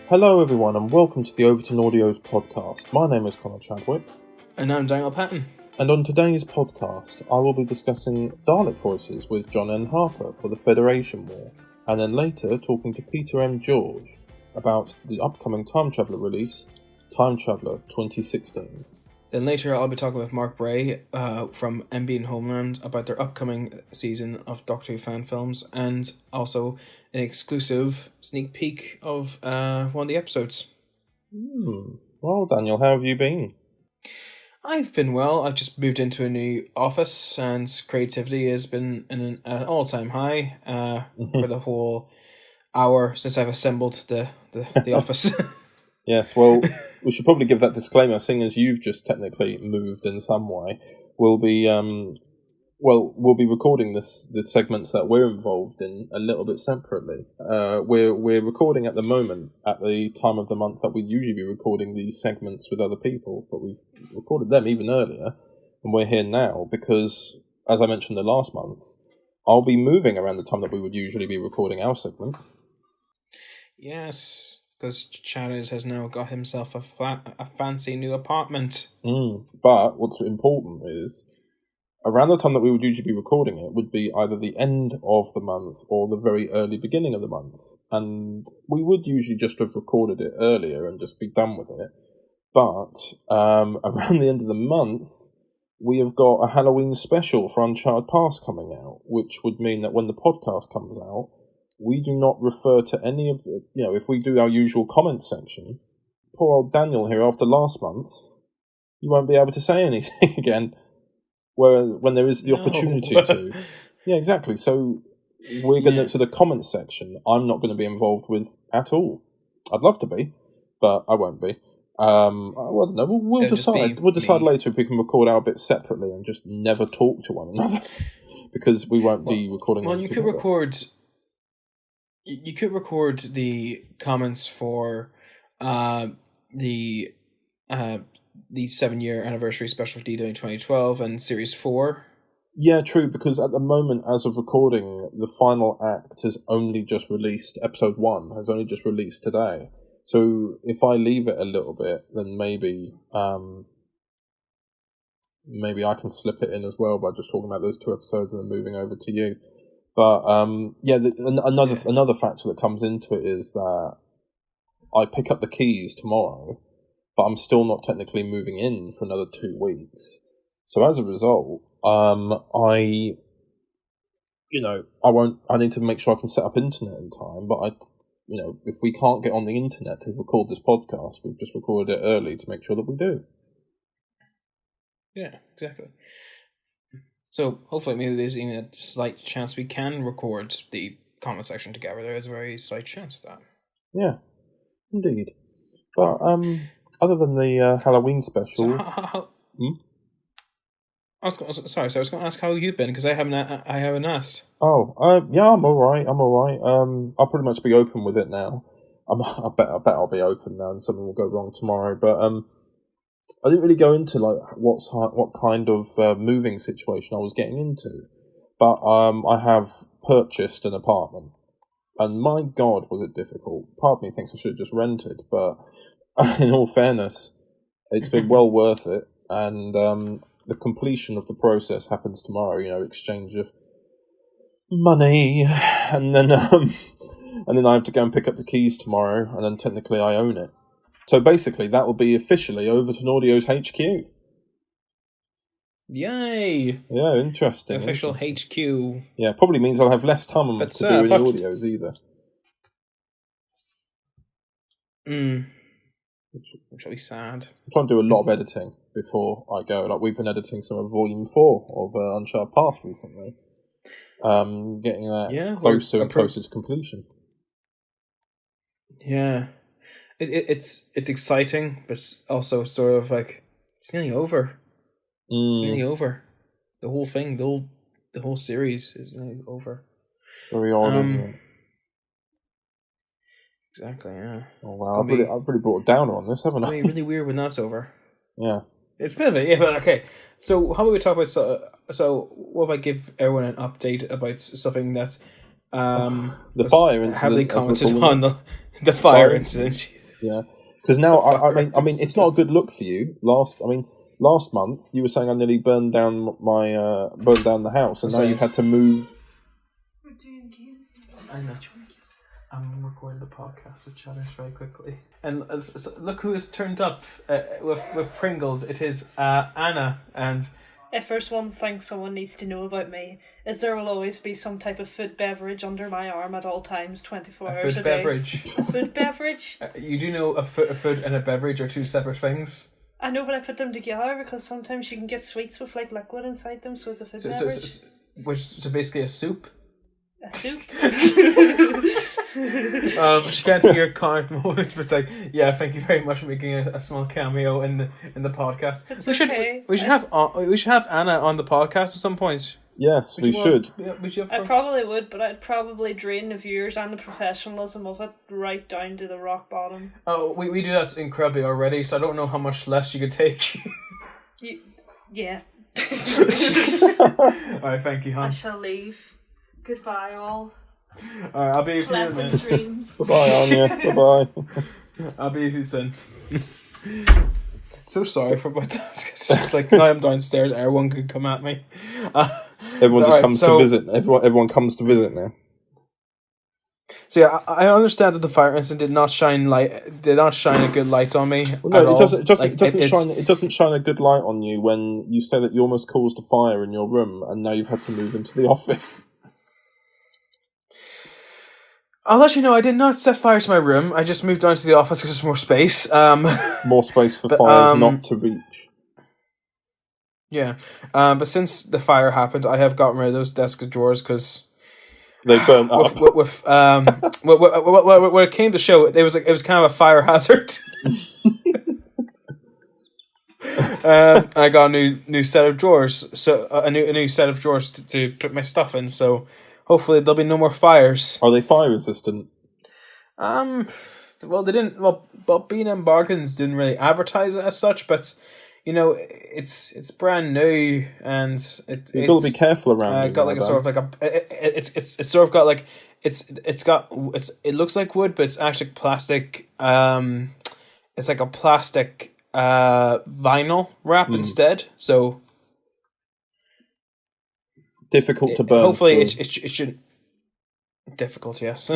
Hello everyone and welcome to the Overton Audios podcast. My name is Connor Chadwick. And I'm Daniel Patton. And on today's podcast I will be discussing Dalek Voices with John N. Harper for the Federation War, and then later talking to Peter M. George about the upcoming Time Traveller release, Time Traveller 2016. Then later I'll be talking with Mark Bray from B Homeland about their upcoming season of Doctor Who fan films, and also an exclusive sneak peek of one of the episodes. Well, Daniel, how have you been? I've been well. I've just moved into a new office, and creativity has been in an all-time high for the whole hour since I've assembled the office. Yes, well, we should probably give that disclaimer, seeing as you've just technically moved in some way. We'll be recording the segments that we're involved in a little bit separately. We're recording at the moment at the time of the month that we'd usually be recording these segments with other people, but we've recorded them even earlier, and we're here now because, as I mentioned the last month, I'll be moving around the time that we would usually be recording our segment. Yes. Because Chad has now got himself a fancy new apartment. But what's important is, around the time that we would usually be recording it would be either the end of the month or the very early beginning of the month. And we would usually just have recorded it earlier and just be done with it. But around the end of the month, we have got a Halloween special for Uncharted Past coming out, which would mean that when the podcast comes out, we do not refer to any of the, if we do our usual comment section, poor old Daniel here after last month, you won't be able to say anything again when there is the opportunity to. Yeah, exactly. So we're going to the comment section. I'm not going to be involved with at all. I'd love to be, but I won't be. I don't know. We'll decide. We'll decide later if we can record our bits separately and just never talk to one another because we won't be recording. Well, you could record. You could record the comments for the 7-year anniversary special for D-Day 2012 and Series 4. Yeah, true, because at the moment, as of recording, the final act has only just released, episode 1 has only just released today. So if I leave it a little bit, then maybe I can slip it in as well by just talking about those 2 episodes and then moving over to you. But another factor that comes into it is that I pick up the keys tomorrow, but I'm still not technically moving in for another 2 weeks. So as a result, I need to make sure I can set up internet in time. But if we can't get on the internet to record this podcast, we've just recorded it early to make sure that we do. Yeah, exactly. So hopefully maybe there's even a slight chance we can record the comment section together. There is a very slight chance of that. Yeah, indeed. But other than the Halloween special... So I was going to ask how you've been, because I haven't asked. Yeah, I'm alright, I'll pretty much be open with it now. I bet I'll be open now and something will go wrong tomorrow, but I didn't really go into what kind of moving situation I was getting into, but I have purchased an apartment, and my God, was it difficult. Part of me thinks I should have just rented, but in all fairness, it's been well worth it, and the completion of the process happens tomorrow. Exchange of money, and then I have to go and pick up the keys tomorrow, and then technically I own it. So basically, that will be officially Overton Audios HQ. Yay! Yeah, interesting. The official HQ. Yeah, probably means I'll have less time to do any audios either. Which will be sad. I'm trying to do a lot of editing before I go. Like, we've been editing some of Volume 4 of Uncharted Past recently. Getting that closer and closer to completion. Yeah. It's exciting, but also sort of like it's nearly over. It's nearly over. The whole thing, the whole series is nearly over. Very odd, isn't it? Exactly. Yeah. Oh wow! I've really brought a downer on this, haven't I? It's really weird when that's over. Yeah. It's a bit of it, yeah. But okay. So how about we talk about so what if I give everyone an update about something that's the fire incident. heavily commented on The fire incident. Yeah, because now I mean, it's not a good look for you. Last month you were saying I nearly burned down the house, and now you've had to move. We're doing games. I know. I'm recording the podcast with Chatters very quickly. And so look who has turned up with Pringles. It is Anna. And if there's one thing someone needs to know about me, is there will always be some type of food beverage under my arm at all times, 24 hours a day. Beverage. A food beverage? You do know a food and a beverage are two separate things? I know, but I put them together because sometimes you can get sweets with like liquid inside them, so it's a food beverage. So basically a soup? A soup? She can't hear current moments, but it's like, yeah, thank you very much for making a small cameo in the podcast. It's okay. We should have Anna on the podcast at some point. Yes, we should. I probably would, but I'd probably drain the viewers and the professionalism of it right down to the rock bottom. Oh, we do that incredibly already, so I don't know how much less you could take. Yeah. Alright, thank you, hon. I shall leave. Goodbye, all. Alright, I'll be with you in a minute. Pleasant dreams. Bye-bye, Anya. Bye-bye. I'll be with you soon. So sorry for about that. It's just like, now I'm downstairs, everyone could come at me. Everyone just comes to visit. Everyone comes to visit now. So yeah, I understand that the fire incident did not shine a good light on me. Well, no, it doesn't shine a good light on you when you say that you almost caused a fire in your room and now you've had to move into the office. I'll let you know, I did not set fire to my room. I just moved down to the office because there's more space. More space for fires not to reach. Yeah, but since the fire happened, I have gotten rid of those desk drawers because they burnt up. When it came to show, it was kind of a fire hazard. I got a new set of drawers, so a new set of drawers to put my stuff in. So hopefully there'll be no more fires. Are they fire resistant? Well, they didn't. Well, B&M Bargains didn't really advertise it as such, but you know, it's brand new and you've got to be careful around. Got like a sort of like a. It's sort of got like it looks like wood, but it's actually plastic. It's like a plastic vinyl wrap instead. So difficult to burn. Hopefully, it should. Difficult, yes.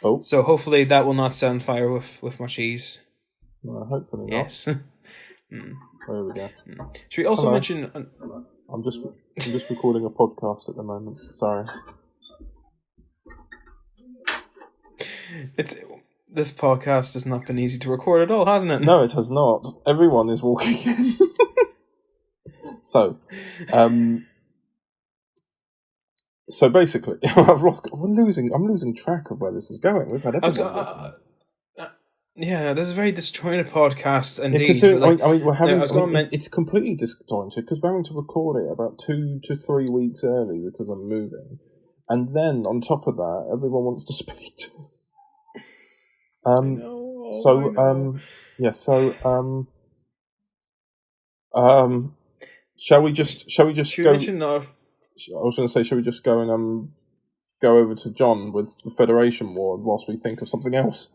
Oh, so hopefully that will not set on fire with much ease. Well, hopefully not. Yes. There we go. Should we also mention? I'm just recording a podcast at the moment. Sorry. This podcast has not been easy to record at all, hasn't it? No, it has not. Everyone is walking in. So basically, I'm losing track of where this is going. We've had everyone. Yeah, this is a very disjointed podcast. Indeed. Yeah, it's completely disjointed because we're having to record it about 2 to 3 weeks early because I'm moving, and then on top of that, everyone wants to speak to us. Shall we just go? I was going to say, shall we just go and go over to John with the Federation War whilst we think of something else?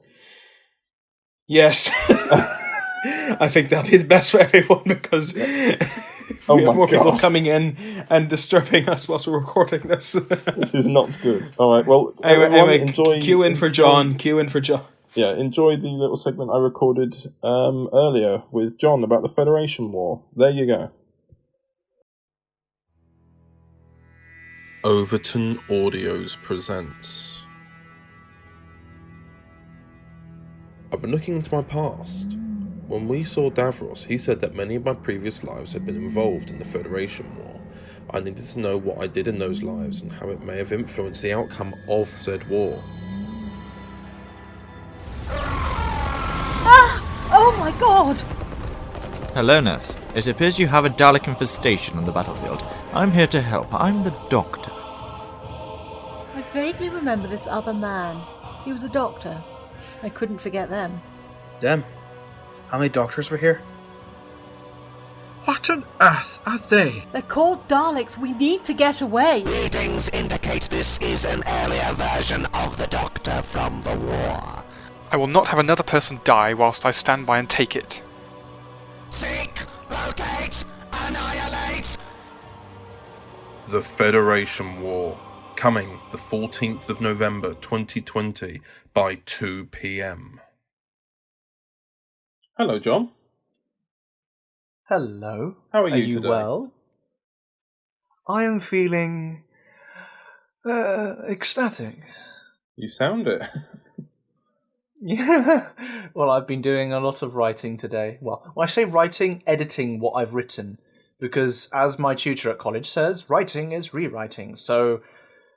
Yes. I think that'll be the best for everyone because we have more people coming in and disturbing us whilst we're recording this. This is not good. All right, well, anyway cue in for John. Yeah, enjoy the little segment I recorded earlier with John about the Federation War. There you go. Overton Audios presents. I've been looking into my past. When we saw Davros, he said that many of my previous lives had been involved in the Federation War. I needed to know what I did in those lives and how it may have influenced the outcome of said war. Oh my god! Hello, nurse. It appears you have a Dalek infestation on the battlefield. I'm here to help. I'm the doctor. I vaguely remember this other man. He was a doctor. I couldn't forget them. Damn. How many doctors were here? What on earth are they? They're called Daleks. We need to get away. Readings indicate this is an earlier version of the Doctor from the war. I will not have another person die whilst I stand by and take it. Seek, locate, annihilate! The Federation War, coming the 14th of November 2020 by 2 p.m. Hello, John. Hello. How are you today? Well? I am feeling ecstatic. You sound it. Yeah. Well, I've been doing a lot of writing today. Well, when I say writing, editing what I've written, because as my tutor at college says, writing is rewriting. So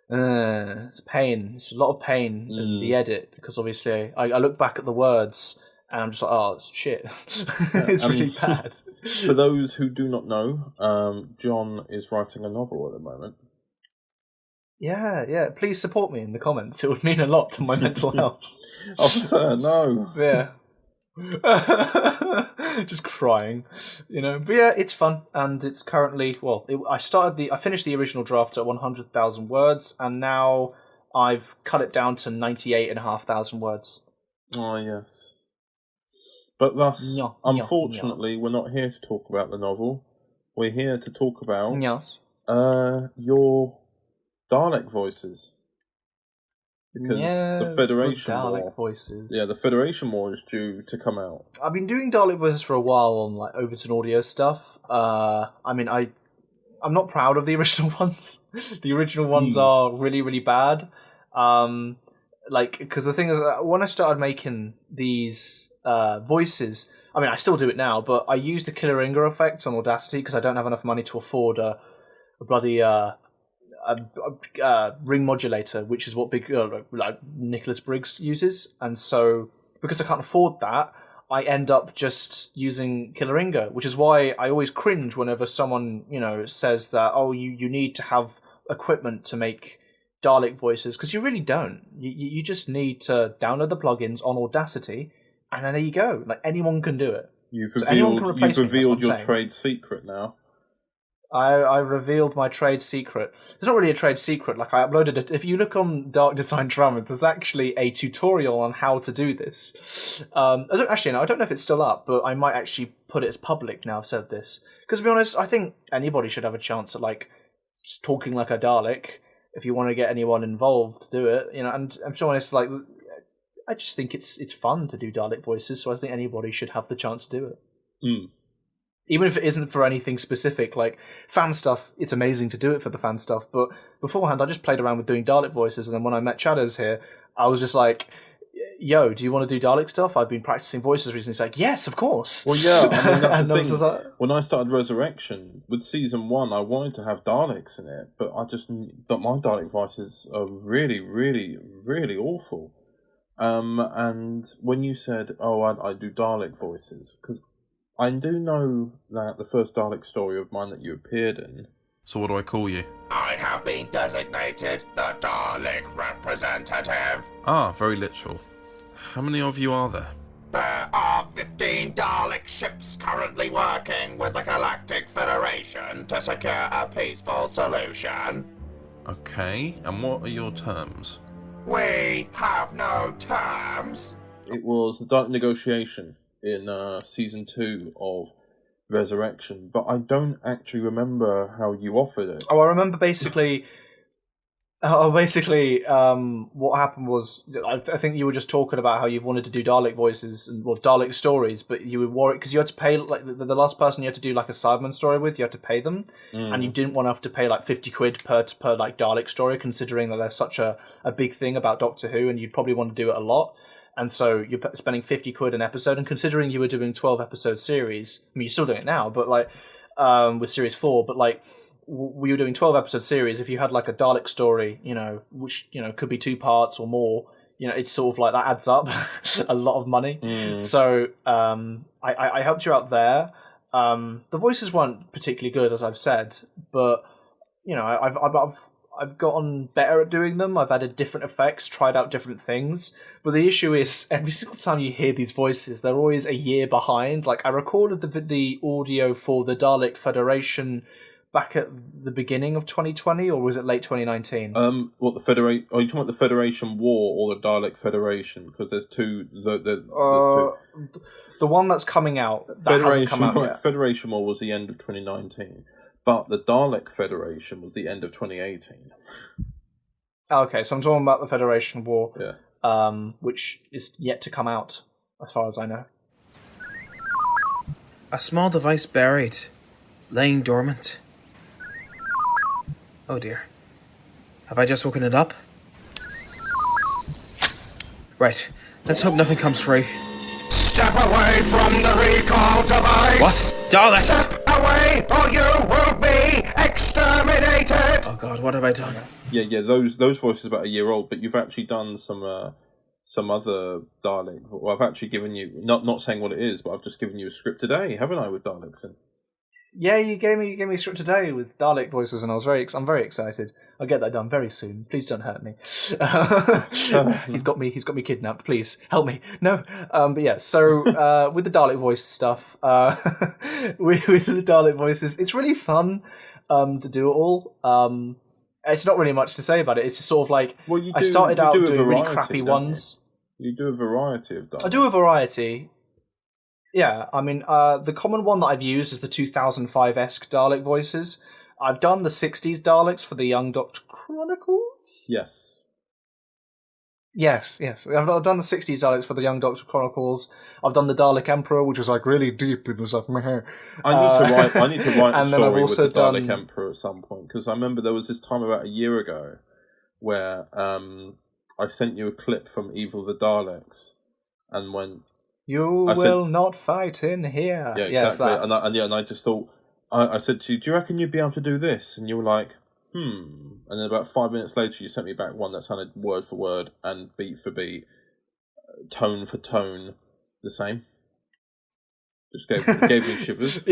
it's pain. It's a lot of pain in the edit, because obviously I look back at the words and I'm just like, oh, it's shit. It's really bad. For those who do not know, John is writing a novel at the moment. Yeah. Please support me in the comments. It would mean a lot to my mental health. Oh, sir, no. Yeah. Just crying, But yeah, it's fun, and it's currently I finished the original draft at 100,000 words, and now I've cut it down to 98,500 words. Oh yes. But thus, unfortunately, we're not here to talk about the novel. We're here to talk about your Dalek Voices. Because the Federation War, Voices. Yeah, the Federation War is due to come out. I've been doing Dalek Voices for a while on like Overton Audios stuff. I'm not proud of the original ones. The original ones are really, really bad. Because the thing is, when I started making these voices, I still do it now, but I use the Killer Inger effect on Audacity because I don't have enough money to afford a bloody ring modulator, which is what big like Nicholas Briggs uses, and so because I can't afford that, I end up just using Killer Inger, which is why I always cringe whenever someone says that you need to have equipment to make Dalek voices, because you really don't. You just need to download the plugins on Audacity, and then there you go. Like anyone can do it. You've revealed your trade secret now. I revealed my trade secret. It's not really a trade secret. Like I uploaded it. If you look on Dark Design Drama, there's actually a tutorial on how to do this. I don't know if it's still up, but I might actually put it as public now I've said this. Because to be honest, I think anybody should have a chance at like talking like a Dalek. If you want to get anyone involved, do it. And I'm sure it's like I just think it's fun to do Dalek voices, so I think anybody should have the chance to do it. Even if it isn't for anything specific, like fan stuff, it's amazing to do it for the fan stuff. But beforehand, I just played around with doing Dalek voices, and then when I met Chadders here, I was just like, yo, do you want to do Dalek stuff? I've been practicing voices recently. It's like, yes, of course. Well, yeah, that's the thing. Like, when I started Resurrection, with Season 1, I wanted to have Daleks in it, but my Dalek voices are really, really, really awful. And when you said, I do Dalek voices, because I do know that the first Dalek story of mine that you appeared in. So what do I call you? I have been designated the Dalek representative. Ah, very literal. How many of you are there? There are 15 Dalek ships currently working with the Galactic Federation to secure a peaceful solution. Okay, and what are your terms? We have no terms. It was the Dalek negotiation in Season 2 of Resurrection, but I don't actually remember how you offered it. I remember basically what happened was, I think you were just talking about how you wanted to do Dalek voices and Dalek stories, but you were worried because you had to pay, like the last person you had to do like a Cyberman story with, you had to pay them, and you didn't want to have to pay like 50 quid per like Dalek story, considering that there's such a big thing about Doctor Who, and you'd probably want to do it a lot. And so you're spending 50 quid an episode, and considering you were doing 12 episode series, you're still doing it now, but like with series 4, but like we were doing 12 episode series. If you had like a Dalek story, which could be 2 parts or more, it's sort of like that adds up a lot of money. So I helped you out there. The voices weren't particularly good, as I've said, but I've gotten better at doing them. I've added different effects, tried out different things. But the issue is, every single time you hear these voices, they're always a year behind. Like, I recorded the audio for the Dalek Federation back at the beginning of 2020, or was it late 2019? What the Federation? Are you talking about the Federation War or the Dalek Federation? Because there's two. There's two. The one that's coming out. That hasn't come out yet. Federation War was the end of 2019, but the Dalek Federation was the end of 2018. Okay, so I'm talking about the Federation War, which is yet to come out, as far as I know. A small device buried, laying dormant. Oh dear. Have I just woken it up? Right, let's hope nothing comes through. Step away from the recall device! What? Daleks! Step away or you will be exterminated! Oh god, what have I done? Yeah, those voices are about a year old, but you've actually done some other Dalek. Well, I've actually given you, not saying what it is, but I've just given you a script today, haven't I, with Daleks in? Yeah, you gave me a script today with Dalek voices, and I'm very excited. I'll get that done very soon. Please don't hurt me. He's got me kidnapped. Please help me. No, but yeah. So with the Dalek voice stuff, with the Dalek voices, it's really fun to do it all. It's not really much to say about it. It's just sort of like I started out doing really crappy ones. You do a variety of Daleks. I do a variety. Yeah, I mean, the common one that I've used is the 2005-esque Dalek voices. I've done the 60s Daleks for the Young Doctor Chronicles? Yes. Yes. I've done the 60s Daleks for the Young Doctor Chronicles. I've done the Dalek Emperor, which was like really deep. It was like, meh. I need to write a story with the Dalek Emperor at some point, because I remember there was this time about a year ago where I sent you a clip from Evil of the Daleks, and when You will not fight in here. Yeah, exactly. And I just thought, I said to you, do you reckon you'd be able to do this? And you were like, And then about 5 minutes later, you sent me back one that sounded word for word and beat for beat, tone for tone, the same. Just gave me shivers.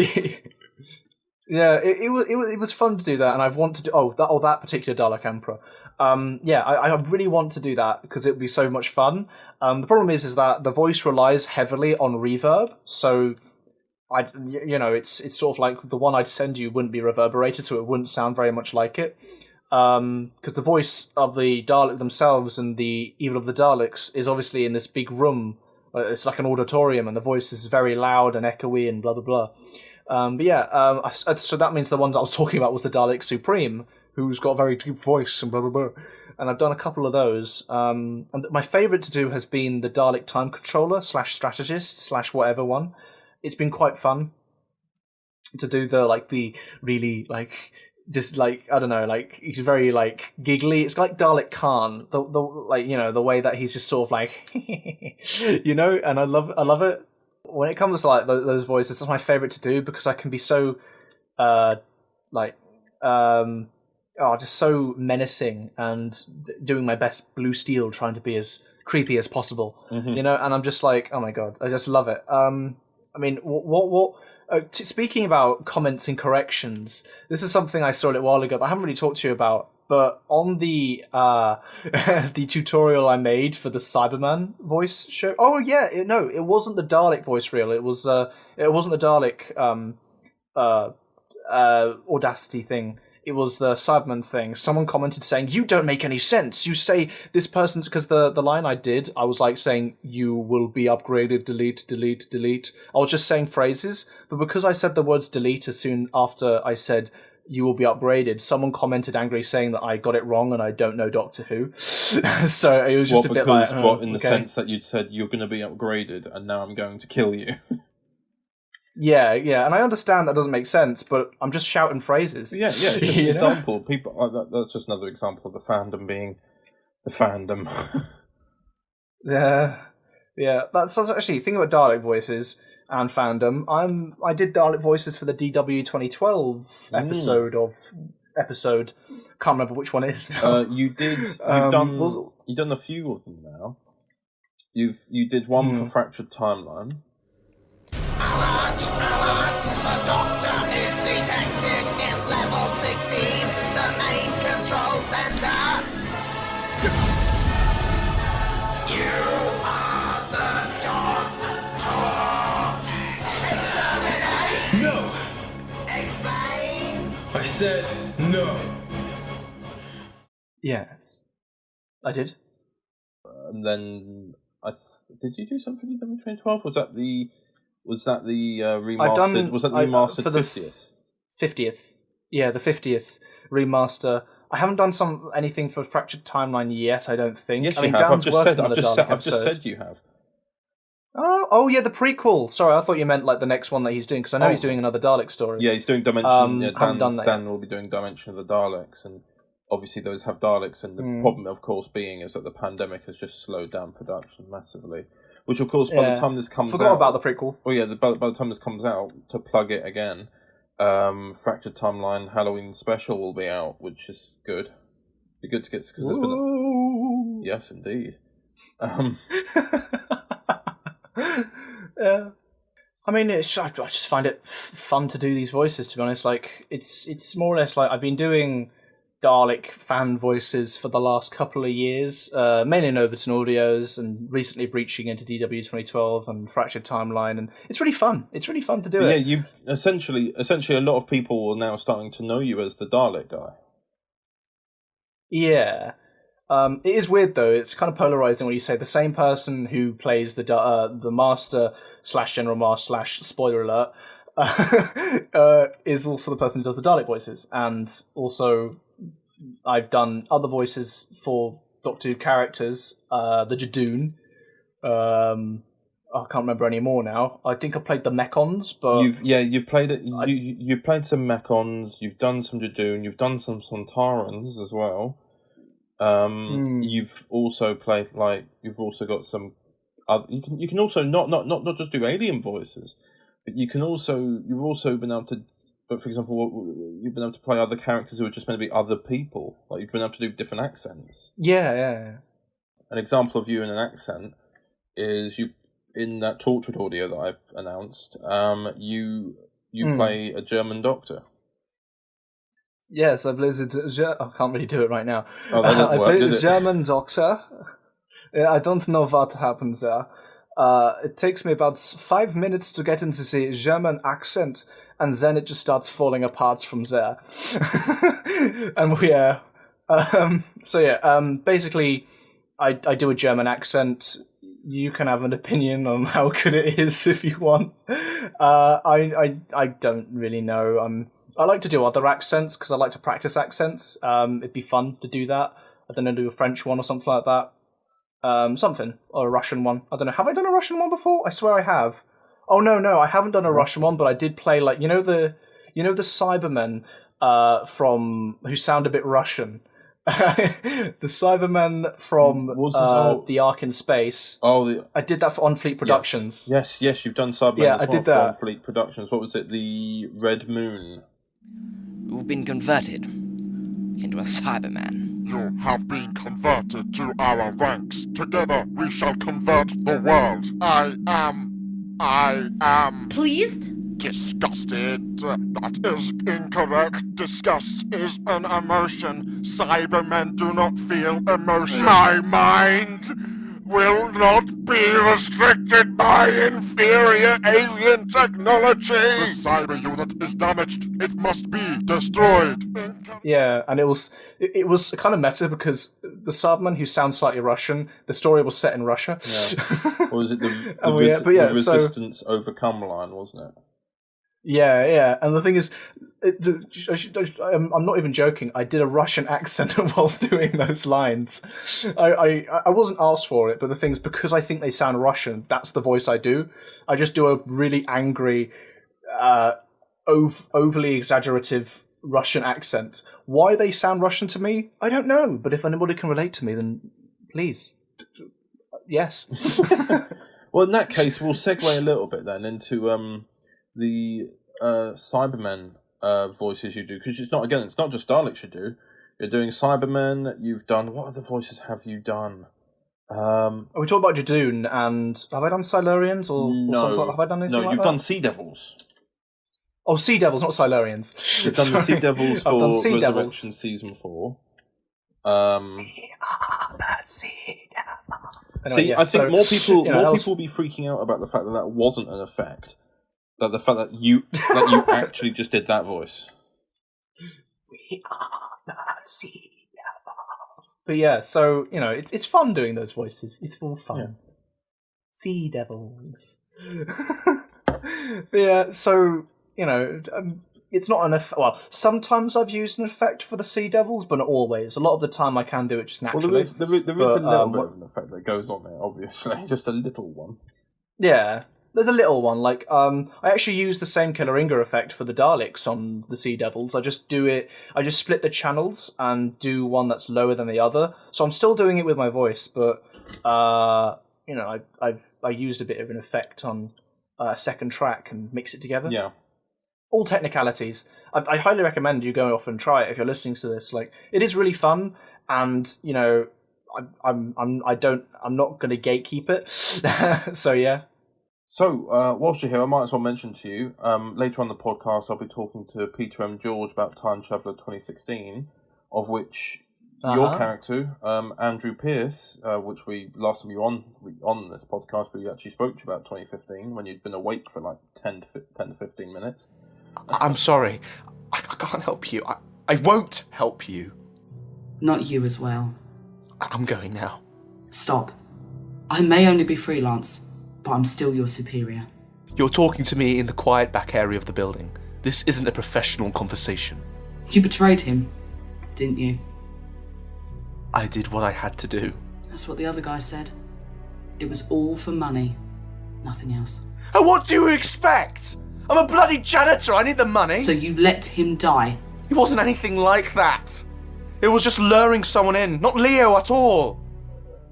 Yeah, it was fun to do that, and I've wanted to do that particular Dalek Emperor. I really want to do that because it would be so much fun. The problem is that the voice relies heavily on reverb, so it's sort of like the one I'd send you wouldn't be reverberated, so it wouldn't sound very much like it. Because the voice of the Dalek themselves and the Evil of the Daleks is obviously in this big room. It's like an auditorium, and the voice is very loud and echoey and blah blah blah. So that means the ones I was talking about was the Dalek Supreme, who's got a very deep voice and blah blah blah. And I've done a couple of those. And my favourite to do has been the Dalek Time Controller / Strategist / whatever one. It's been quite fun to do the really just I don't know, he's very giggly. It's like Dalek Khan, the way that he's just sort of and I love it. When it comes to those voices, that's my favourite to do because I can be so just so menacing and doing my best Blue Steel, trying to be as creepy as possible. Mm-hmm. And I'm just like, oh my god, I just love it. I mean, speaking about comments and corrections, this is something I saw a little while ago, but I haven't really talked to you about. But on the the tutorial I made for the Cyberman voice show, it wasn't the Dalek voice reel. It wasn't the Dalek Audacity thing. It was the Cyberman thing. Someone commented saying, "You don't make any sense. You say this person's..." Because the line I did, I was saying, "You will be upgraded, delete, delete, delete." I was just saying phrases, but because I said the words delete as soon after I said, "You will be upgraded," someone commented angry saying that I got it wrong and I don't know Doctor Who. So it was just a bit like... the sense that you'd said, "You're going to be upgraded and now I'm going to kill you." Yeah, and I understand that doesn't make sense, but I'm just shouting phrases. Yeah, it's just an example. People, that's just another example of the fandom being the fandom. Yeah. That's actually, thinking about Dalek voices and fandom, I did Dalek voices for the DW 2012 episode. Can't remember which one it is. You've done a few of them now. You did one for Fractured Timeline. Alert! The Doctor is detected in level 16. The main control center said no. Yes, I did. And then did you do something in 2012? Was that the remastered? Was that the remastered for the 50th? 50th, yeah, the 50th remaster. I haven't done anything for Fractured Timeline yet. I don't think. Yes, I mean, you have. Dan's working on the Dalek I've just episode. said you have. Oh, yeah, the prequel. Sorry, I thought you meant like the next one that he's doing, because I know he's doing another Dalek story. Yeah, he's doing Dimension. Dan will be doing Dimension of the Daleks, and obviously those have Daleks, and the problem, of course, being is that the pandemic has just slowed down production massively. Which, of course, by the time this comes out... Forgot about the prequel. Oh, yeah, by the time this comes out, to plug it again, Fractured Timeline Halloween Special will be out, which is good. Be good to get... Cause there's been yes, indeed. Yeah. I mean, I just find it fun to do these voices, to be honest. Like, it's more or less like I've been doing Dalek fan voices for the last couple of years, mainly in Overton Audios, and recently breaching into DW 2012 and Fractured Timeline, and it's really fun. It's really fun to do it. Yeah, you essentially a lot of people are now starting to know you as the Dalek guy. Yeah. It is weird though. It's kind of polarizing when you say the same person who plays the Master / General Master / spoiler alert is also the person who does the Dalek voices, and also I've done other voices for Doctor Who characters, the Jadoon. I can't remember any more now. I think I played the Mechons, but you've played it. You've played some Mechons. You've done some Jadoon. You've done some Sontarans as well. You've also played you've also got some. You can also not just do alien voices, but you've also been able to. But for example, you've been able to play other characters who are just meant to be other people. Like you've been able to do different accents. Yeah. An example of you in an accent is you in that Tortured audio that I've announced. You play a German doctor. Yes, I play I can't really do it right now. I play a German doctor. I don't know what happens there. It takes me about 5 minutes to get into the German accent, and then it just starts falling apart from there. And basically, I do a German accent. You can have an opinion on how good it is if you want. I don't really know. I like to do other accents because I like to practice accents. It'd be fun to do that. I don't know, do a French one or something like that. Or a Russian one. I don't know. Have I done a Russian one before? I swear I have. Oh no, I haven't done a Russian one, but I did play the Cybermen from who sound a bit Russian. The Cybermen from the Ark in Space. I did that for On Fleet Productions. Yes, you've done Cybermen. Yeah, I did that for On Fleet Productions. What was it? The Red Moon. You've been converted into a Cyberman. You have been converted to our ranks. Together we shall convert the world. I am... Pleased? Disgusted. That is incorrect. Disgust is an emotion. Cybermen do not feel emotion. My mind will not be restricted by inferior alien technology. The cyber unit is damaged. It must be destroyed. Yeah, and it was kind of meta because the Cyberman who sounds slightly Russian, the story was set in Russia. Yeah. Or was it the Resistance Overcome line, wasn't it? Yeah, and the thing is, I'm not even joking. I did a Russian accent whilst doing those lines. I wasn't asked for it, but the thing is, because I think they sound Russian, that's the voice I do. I just do a really angry, overly exaggerative Russian accent. Why they sound Russian to me, I don't know. But if anybody can relate to me, then please, yes. Well, in that case, we'll segue a little bit then into the Cybermen voices you do, because it's not just Daleks you do. You're doing Cybermen. You've done, what other voices have you done? We talked about Jadoon, and have I done Silurians or something? Have I done anything like that? No, you've done Sea Devils. Oh, Sea Devils, not Silurians. You've done the Sea Devils for Sea Resurrection Season 4. Anyway, I think more people will be freaking out about the fact that wasn't an effect. The fact that you actually just did that voice. We are the Sea Devils. But yeah, so, you know, it's fun doing those voices. It's all fun. Yeah. Sea Devils. But yeah, so, you know, it's not an effect. Well, sometimes I've used an effect for the Sea Devils, but not always. A lot of the time I can do it just naturally. Well, there is a little bit of an effect that goes on there, obviously. Just a little one. Yeah, there's a little one. Like, I actually use the same Killeringa effect for the Daleks on the Sea Devils. I just split the channels and do one that's lower than the other. So I'm still doing it with my voice, but, you know, I used a bit of an effect on a second track and mix it together. Yeah. All technicalities. I highly recommend you go off and try it if you're listening to this. Like, it is really fun, and you know, I'm not going to gatekeep it. So yeah. So whilst you're here, I might as well mention to you later on the podcast I'll be talking to Peter M. George about Time Traveller 2016, of which your character Andrew Pearce, which we last time you were on this podcast, we actually spoke to you about 2015 when you'd been awake for like 10 to 15 minutes. I'm sorry. I can't help you. I won't help you. Not you as well. I'm going now. Stop. I may only be freelance, but I'm still your superior. You're talking to me in the quiet back area of the building. This isn't a professional conversation. You betrayed him, didn't you? I did what I had to do. That's what the other guy said. It was all for money. Nothing else. And what do you expect? I'm a bloody janitor. I need the money. So you let him die? It wasn't anything like that. It was just luring someone in. Not Leo at all.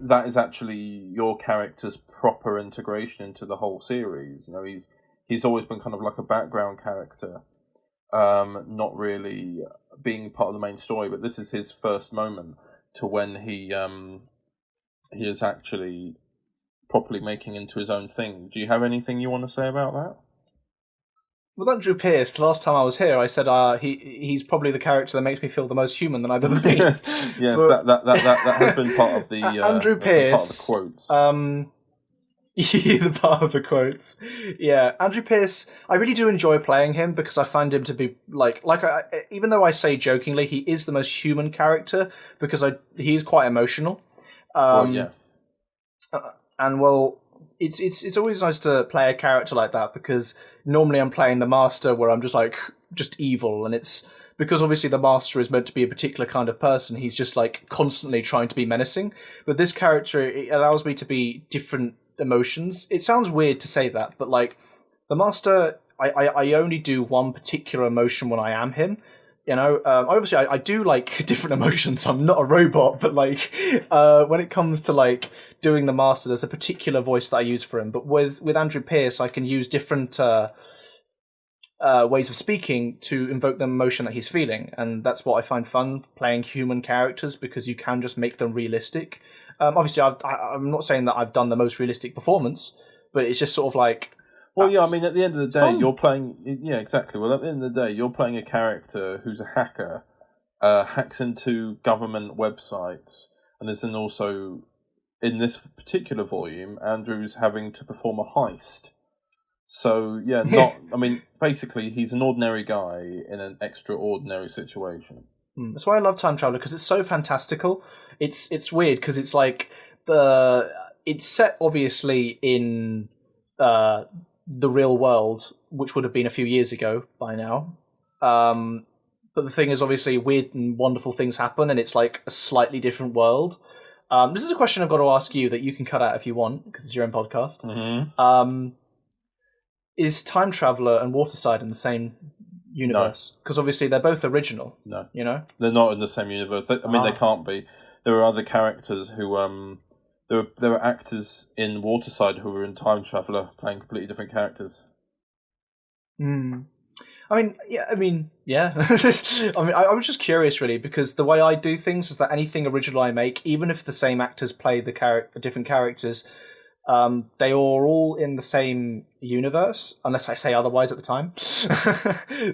That is actually your character's proper integration into the whole series. You know, he's always been kind of like a background character, not really being part of the main story. But this is his first moment to when he is actually properly making into his own thing. Do you have anything you want to say about that? With Andrew Pearce, the last time I was here, I said he's probably the character that makes me feel the most human that I've ever been. Yes, but, that has been part of the Andrew Pearce. Part of the quotes. The part of the quotes. Yeah, Andrew Pearce. I really do enjoy playing him because I find him to be even though I say jokingly, he is the most human character because he's quite emotional. Yeah. And well. It's always nice to play a character like that because normally I'm playing the Master where I'm just evil, and it's because obviously the Master is meant to be a particular kind of person. He's just like constantly trying to be menacing. But this character, it allows me to be different emotions. It sounds weird to say that, but like the Master, I only do one particular emotion when I am him. You know, obviously I do like different emotions. I'm not a robot, but like when it comes to like doing the Master, there's a particular voice that I use for him. But with Andrew Pearce, I can use different ways of speaking to invoke the emotion that he's feeling, and that's what I find fun playing human characters because you can just make them realistic. Obviously, I'm not saying that I've done the most realistic performance, but it's just sort of like. Well, yeah, I mean, at the end of the day, you're playing... Yeah, exactly. Well, at the end of the day, you're playing a character who's a hacker, hacks into government websites, and is then also, in this particular volume, Andrew's having to perform a heist. So, yeah, I mean, basically, he's an ordinary guy in an extraordinary situation. That's why I love Time Traveller, because it's so fantastical. It's weird, because it's like... It's set, obviously, in... the real world, which would have been a few years ago by now. But the thing is, obviously, weird and wonderful things happen, and it's like a slightly different world. This is a question I've got to ask you that you can cut out if you want, because it's your own podcast. Mm-hmm. Is Time Traveller and Waterside in the same universe? Because obviously they're both original. No. You know? They're not in the same universe. They can't be. There are other characters who... There were actors in Waterside who were in Time Traveller playing completely different characters. I mean, yeah. I mean, I was just curious, really, because the way I do things is that anything original I make, even if the same actors play the different characters, they are all in the same universe, unless I say otherwise at the time.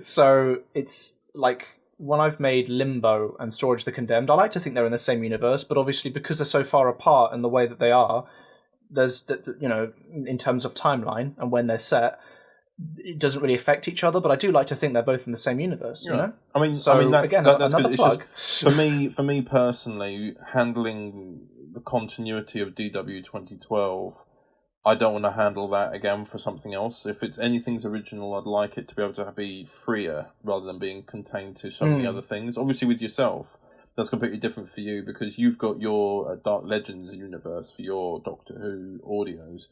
So it's like... When I've made Limbo and Storage the Condemned, I like to think they're in the same universe, but obviously because they're so far apart in the way that they are, there's, you know, in terms of timeline and when they're set, it doesn't really affect each other, but I do like to think they're both in the same universe. You know. I mean, So that's, again, that's another good. plug. It's just, for me personally, handling the continuity of DW 2012, I don't want to handle that again for something else. If it's anything's original, I'd like it to be able to be freer rather than being contained to so many other things. Obviously, with yourself, that's completely different for you because you've got your Dark Legends universe for your Doctor Who audios.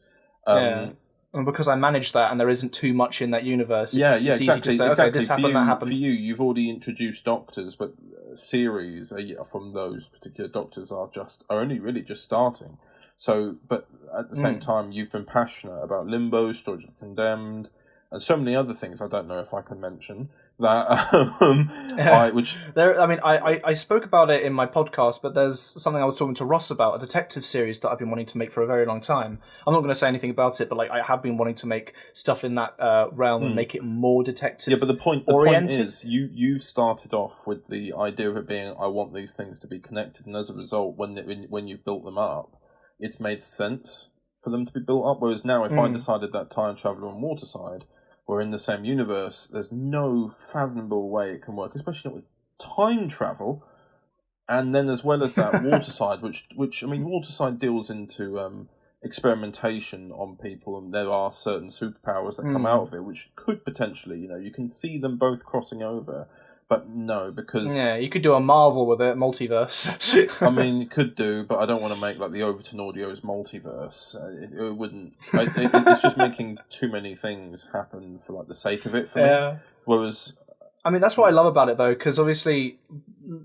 And because I manage that and there isn't too much in that universe, it's exactly, easy to say, okay, this happened, that happened. For you, you've already introduced Doctors, but series from those particular Doctors are only really just starting. So, but at the same time, you've been passionate about Limbo, Storage of the Condemned, and so many other things I don't know if I can mention. That I spoke about it in my podcast, but there's something I was talking to Ross about, a detective series that I've been wanting to make for a very long time. I'm not going to say anything about it, but I have been wanting to make stuff in that realm and make it more detective. Yeah, but the point is, you've started off with the idea of it being, I want these things to be connected, and as a result, when you've built them up, it's made sense for them to be built up. Whereas now, if I decided that Time Traveller and Waterside were in the same universe, there's no fathomable way it can work, especially not with time travel. And then as well as that, Waterside, which I mean, Waterside deals into experimentation on people, and there are certain superpowers that come out of it, which could potentially, you can see them both crossing over. But no, because... Yeah, you could do a Marvel with it, multiverse. I mean, you could do, but I don't want to make the Overton Audios multiverse. It wouldn't... it's just making too many things happen for the sake of it for me. Whereas... I mean, that's what I love about it, though, because obviously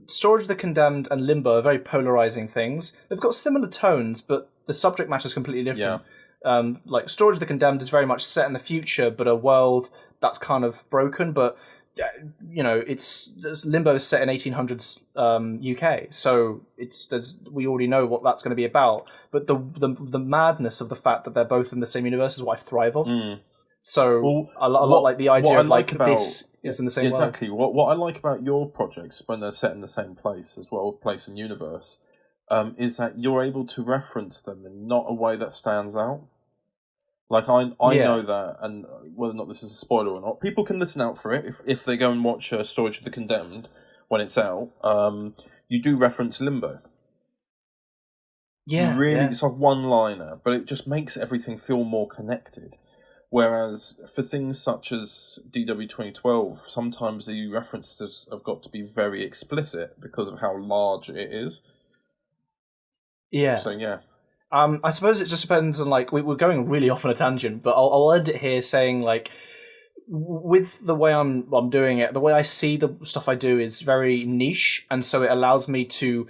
Storage of the Condemned and Limbo are very polarizing things. They've got similar tones, but the subject matter is completely different. Yeah. Storage of the Condemned is very much set in the future, but a world that's kind of broken, but... Limbo is set in 1800s UK, so we already know what that's going to be about. But the madness of the fact that they're both in the same universe is what I thrive off. So a lot like the idea of this is in the same world. Exactly. What I like about your projects when they're set in the same place as well, place and universe, is that you're able to reference them in not a way that stands out. I know that, and whether or not this is a spoiler or not, people can listen out for it if they go and watch Storage of the Condemned when it's out. You do reference Limbo. Yeah, it's a one-liner, but it just makes everything feel more connected. Whereas for things such as DW 2012, sometimes the references have got to be very explicit because of how large it is. Yeah. So yeah. I suppose it just depends on we're going really off on a tangent, but I'll end it here saying with the way I'm doing it, the way I see the stuff I do is very niche, and so it allows me to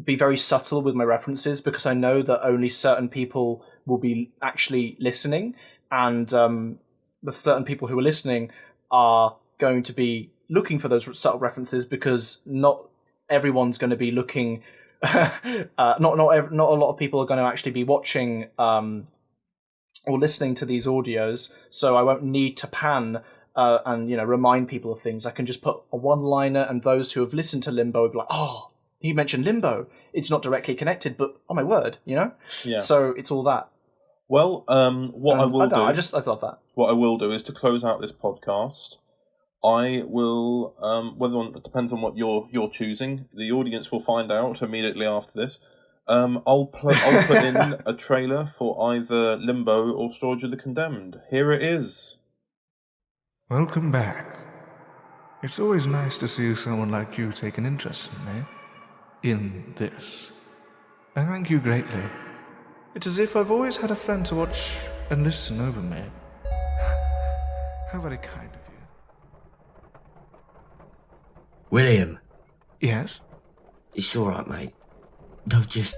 be very subtle with my references because I know that only certain people will be actually listening, and the certain people who are listening are going to be looking for those subtle references because not everyone's going to be looking. Not a lot of people are going to actually be watching or listening to these audios, so I won't need to pan and remind people of things. I can just put a one-liner, and those who have listened to Limbo will be like, "Oh, you mentioned Limbo. It's not directly connected, but oh my word, Yeah. So it's all that. Well, I thought that. What I will do is to close out this podcast. I will, it depends on what you're choosing. The audience will find out immediately after this. I'll put in a trailer for either Limbo or Storage of the Condemned. Here it is. Welcome back. It's always nice to see someone like you take an interest in me. In this. I thank you greatly. It's as if I've always had a friend to watch and listen over me. How very kind of you. William. Yes? It's alright, mate. I've just...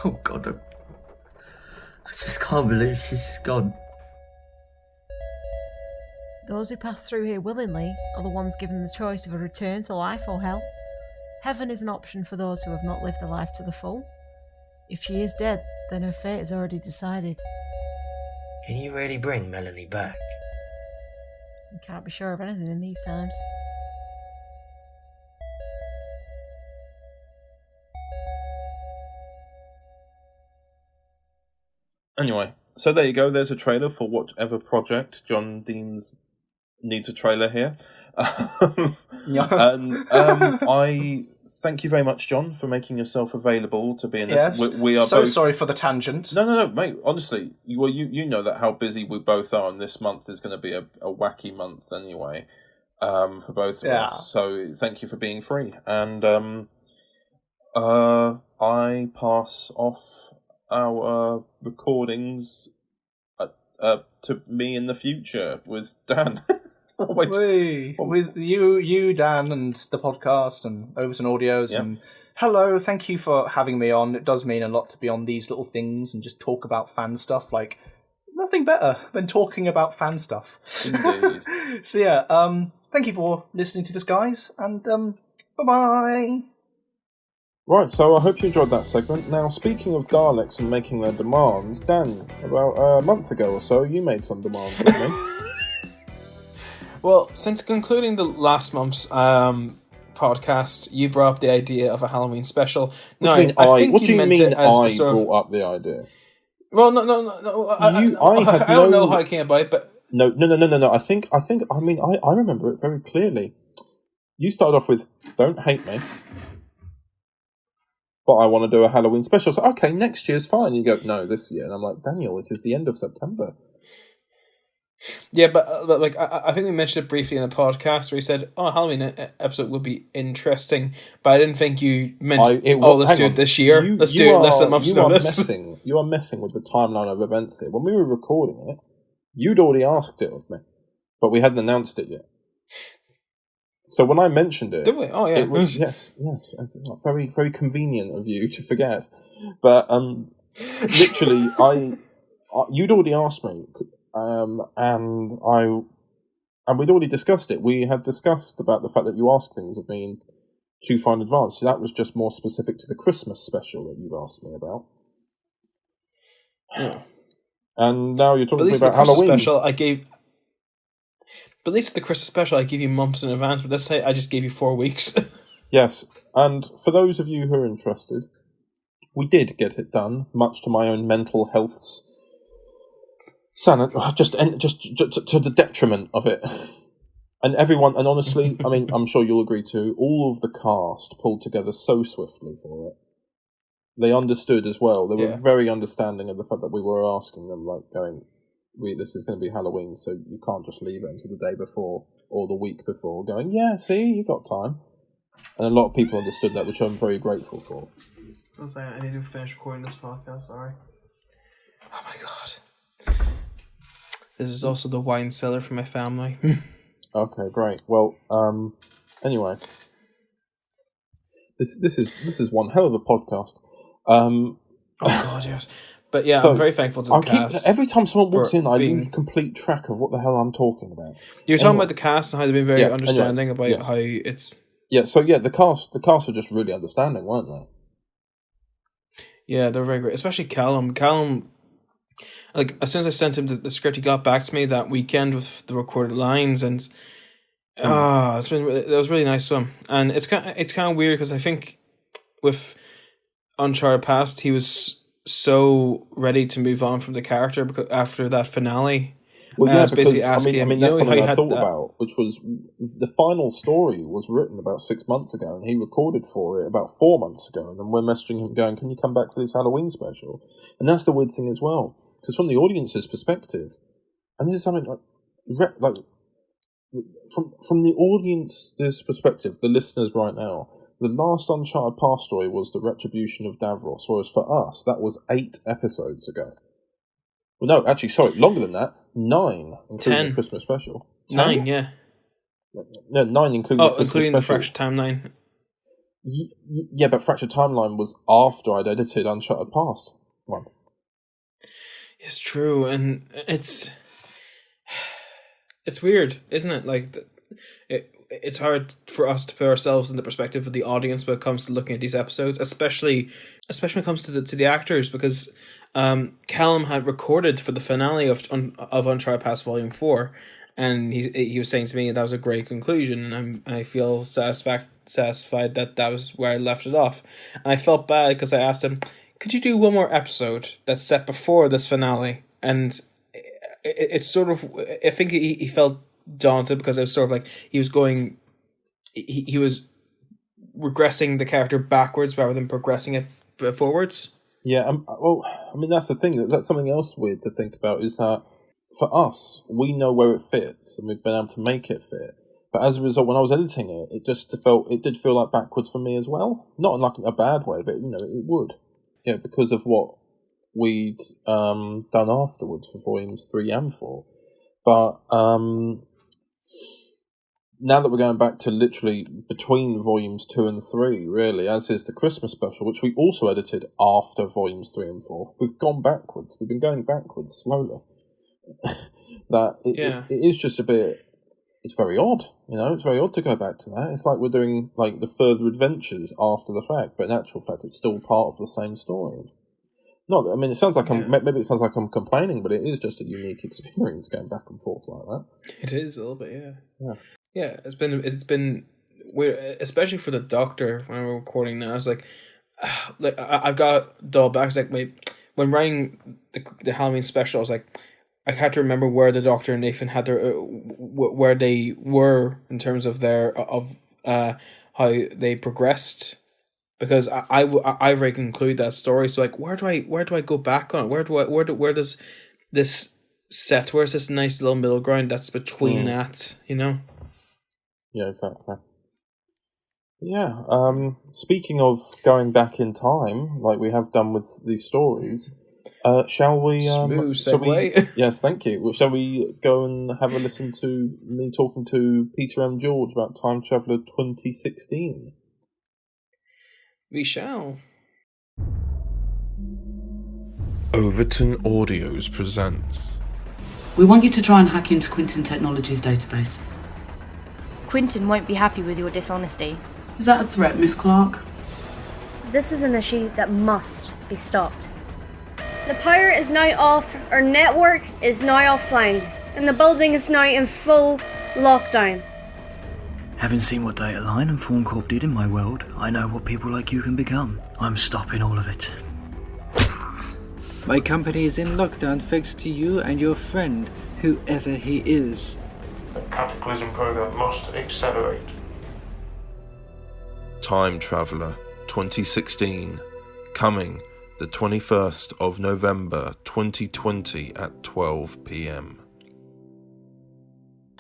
Oh, God. I just can't believe she's gone. Those who pass through here willingly are the ones given the choice of a return to life or hell. Heaven is an option for those who have not lived the life to the full. If she is dead, then her fate is already decided. Can you really bring Melanie back? You can't be sure of anything in these times. Anyway, So there you go. There's a trailer for whatever project John deems needs a trailer here. And I thank you very much, John, for making yourself available to be in this. Yes. We are so both... sorry for the tangent. No, mate. Honestly, you know that how busy we both are, and this month is going to be a wacky month anyway, for both of us. So thank you for being free, and I pass off our recordings to me in the future with Dan. With you, Dan, and the podcast, and Overton Audios, and hello, thank you for having me on. It does mean a lot to be on these little things and just talk about fan stuff. Like, nothing better than talking about fan stuff. Indeed. So yeah, thank you for listening to this, guys, and bye-bye. Right, so I hope you enjoyed that segment. Now, speaking of Daleks and making their demands, Dan, about a month ago or so, you made some demands, didn't you? Well, since concluding the last month's podcast, you brought up the idea of a Halloween special. What do you mean I brought up the idea? Well, no. I don't know how I came about it, but no. I remember it very clearly. You started off with, "Don't hate me, but I want to do a Halloween special." So, okay, next year's fine. You go, "No, this year," and I'm like, "Daniel, it is the end of September." Yeah, but like I think we mentioned it briefly in the podcast where you said, "Oh, Halloween episode would be interesting," but I didn't think you meant, let's do it this year. Let's do it less than a month's notice. You are messing with the timeline of events here. When we were recording it, you'd already asked it of me, but we hadn't announced it yet. So when I mentioned it, did we? Oh yeah, it was yes, it's very very convenient of you to forget. But literally, you'd already asked me. And we'd already discussed it. We had discussed about the fact that you ask things of me too far in advance. So that was just more specific to the Christmas special that you've asked me about. Yeah. And now you're talking about Halloween. Special, but at least the Christmas special, I give you months in advance. But let's say I just gave you 4 weeks. Yes, and for those of you who are interested, we did get it done, much to my own mental health's just to the detriment of it. And everyone, and honestly, I mean, I'm sure you'll agree too, all of the cast pulled together so swiftly for it. They understood as well. They were very understanding of the fact that we were asking them, like, going, this is going to be Halloween, so you can't just leave it until the day before or the week before, going, yeah, see, you got time. And a lot of people understood that, which I'm very grateful for. I was saying, I need to finish recording this podcast, sorry. Oh my god. This is also the wine cellar for my family. Okay, great. Well, anyway, this is one hell of a podcast. Oh god, yes. But yeah, so I'm very thankful to the cast. Every time someone walks in, I lose complete track of what the hell I'm talking about. You're talking about the cast and how they've been very understanding about how it's. Yeah. So yeah, the cast were just really understanding, weren't they? Yeah, they're very great, especially Callum. Like, as soon as I sent him the script, he got back to me that weekend with the recorded lines, and that was really nice to him. And it's kind of weird because I think with Uncharted Past, he was so ready to move on from the character after that finale. Well, yeah, because that's something I thought about, which was the final story was written about 6 months ago, and he recorded for it about 4 months ago, and then we're messaging him going, "Can you come back for this Halloween special?" And that's the weird thing as well. Because from the audience's perspective, and this is something like from the audience's perspective, the listeners right now, the last Uncharted Past story was the Retribution of Davros, whereas for us, that was 8 episodes ago. Well, no, actually, sorry, longer than that, 9, including the Christmas special. 9, yeah. No, 9 including the Christmas including special. The Fractured Timeline. Yeah, but Fractured Timeline was after I'd edited Uncharted Past one. It's true, and it's weird, isn't it? Like, it's hard for us to put ourselves in the perspective of the audience when it comes to looking at these episodes, especially when it comes to the actors, because Callum had recorded for the finale of Uncharted Past Volume 4, and he was saying to me that was a great conclusion, and I feel satisfied that was where I left it off. And I felt bad because I asked him, could you do one more episode that's set before this finale and it's sort of, I think he felt daunted because it was sort of like he was going, he was regressing the character backwards rather than progressing it forwards. Yeah, well, I mean, that's the thing. That's something else weird to think about, is that for us, we know where it fits, and we've been able to make it fit. But as a result, when I was editing it, it did feel like backwards for me as well. Not in like a bad way, but it would. Yeah, because of what we'd done afterwards for volumes 3 and 4. But now that we're going back to literally between volumes 2 and 3, really, as is the Christmas special, which we also edited after volumes 3 and 4, we've gone backwards. We've been going backwards slowly. It is just a bit. It's very odd, It's very odd to go back to that. It's like we're doing like the further adventures after the fact, but in actual fact, it's still part of the same stories. Not, I mean, it sounds like maybe it sounds like I'm complaining, but it is just a unique experience going back and forth like that. It is a little bit, yeah. It's been weird, especially for the Doctor when we're recording now. It's like I've got dull back. It's like when writing the Halloween special, I was like, I had to remember where the Doctor and Nathan had their where they were in terms of their how they progressed, because I very conclude that story. So like, where do I go back on? Where does this set? Where's this nice little middle ground that's between that? Yeah, exactly. Yeah. Speaking of going back in time, like we have done with these stories. Shall we? Smooth segue. Yes, thank you. Well, shall we go and have a listen to me talking to Peter M. George about Time Traveller 2016? We shall. Overton Audios presents. We want you to try and hack into Quinton Technology's database. Quinton won't be happy with your dishonesty. Is that a threat, Miss Clark? This is an issue that must be stopped. The power is now off, our network is now offline, and the building is now in full lockdown. Having seen what Data Line and Fawn Corp did in my world, I know what people like you can become. I'm stopping all of it. My company is in lockdown thanks to you and your friend, whoever he is. The Cataclysm program must accelerate. Time Traveller 2016, coming the 21st of November 2020 at 12 p.m.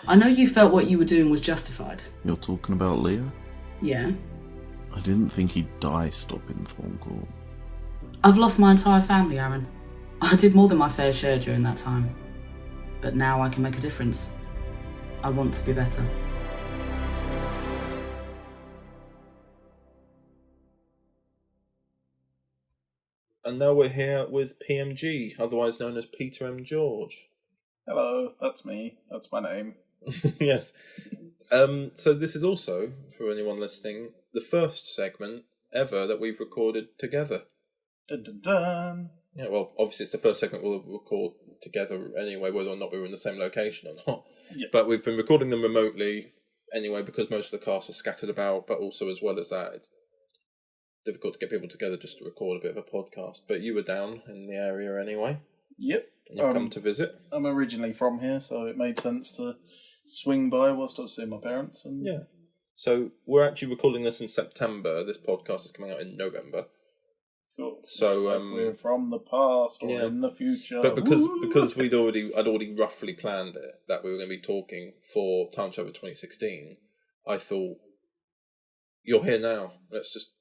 I know you felt what you were doing was justified. You're talking about Leo? Yeah. I didn't think he'd die stopping Thorncourt. I've lost my entire family, Aaron. I did more than my fair share during that time. But now I can make a difference. I want to be better. And now we're here with PMG, otherwise known as Peter M. George. Hello, that's me. That's my name. Yes. So this is also, for anyone listening, the first segment ever that we've recorded together. Dun, dun, dun. Yeah, well, obviously it's the first segment we'll record together anyway, whether or not we were in the same location or not. Yeah. But we've been recording them remotely anyway because most of the cast are scattered about, but also as well as that, it's difficult to get people together just to record a bit of a podcast. But you were down in the area anyway. Yep. And you've come to visit. I'm originally from here, so it made sense to swing by whilst I was seeing my parents. And yeah. So we're actually recording this in September. This podcast is coming out in November. Cool. So like we're from the past or in the future. But because I'd already roughly planned it that we were going to be talking for Time Traveller 2016, I thought, you're here now. Let's just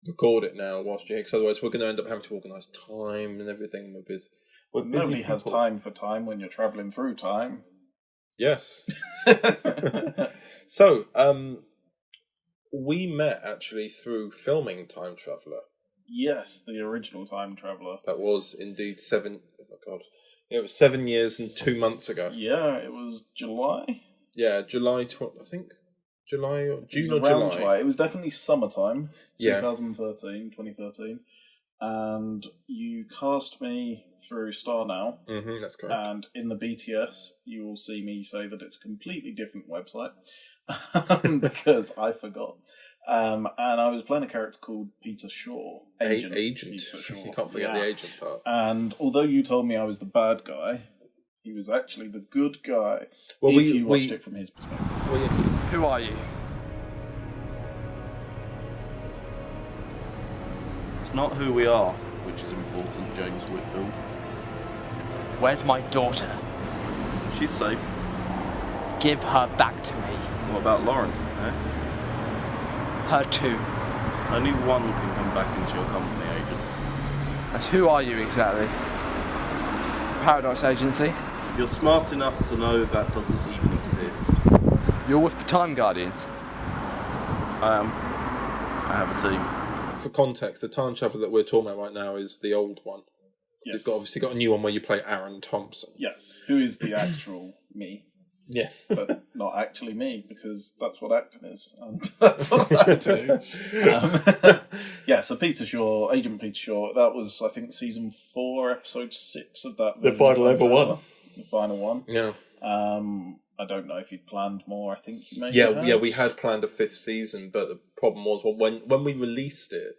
record it now whilst you're here, because otherwise we're going to end up having to organise time and everything. We're busy Nobody has time for time when you're travelling through time. Yes. So, we met actually through filming Time Traveller. Yes, the original Time Traveller. That was indeed 7 years and 2 months ago. Yeah, it was July. Yeah, July, I think. July or June or July. It was definitely summertime, 2013. and you cast me through Star Now. Mm-hmm, that's correct. And in the BTS, you will see me say that it's a completely different website because I forgot. And I was playing a character called Peter Shaw. Agent. Peter Shaw. You can't forget the agent part. And although you told me I was the bad guy, he was actually the good guy. Well, if you watched it from his perspective. Who are you? It's not who we are, which is important, James Whitfield. Where's my daughter? She's safe. Give her back to me. What about Lauren, eh? Her too. Only one can come back into your company, Agent. And who are you exactly? Paradox Agency? You're smart enough to know that doesn't even exist. You're with the Time Guardians? I am. I have a team. For context, the time traveler that we're talking about right now is the old one. Yes. You've obviously got a new one where you play Aaron Thompson. Yes, who is the actual me. Yes. But not actually me, because that's what acting is, and that's what I do. So Peter Shaw, Agent Peter Shaw, that was, I think, season 4, episode 6 of that. The final ever one. The final one. Yeah. I don't know if you'd planned more. I think you may have. Yeah, we had planned a 5th season, but the problem was when we released it,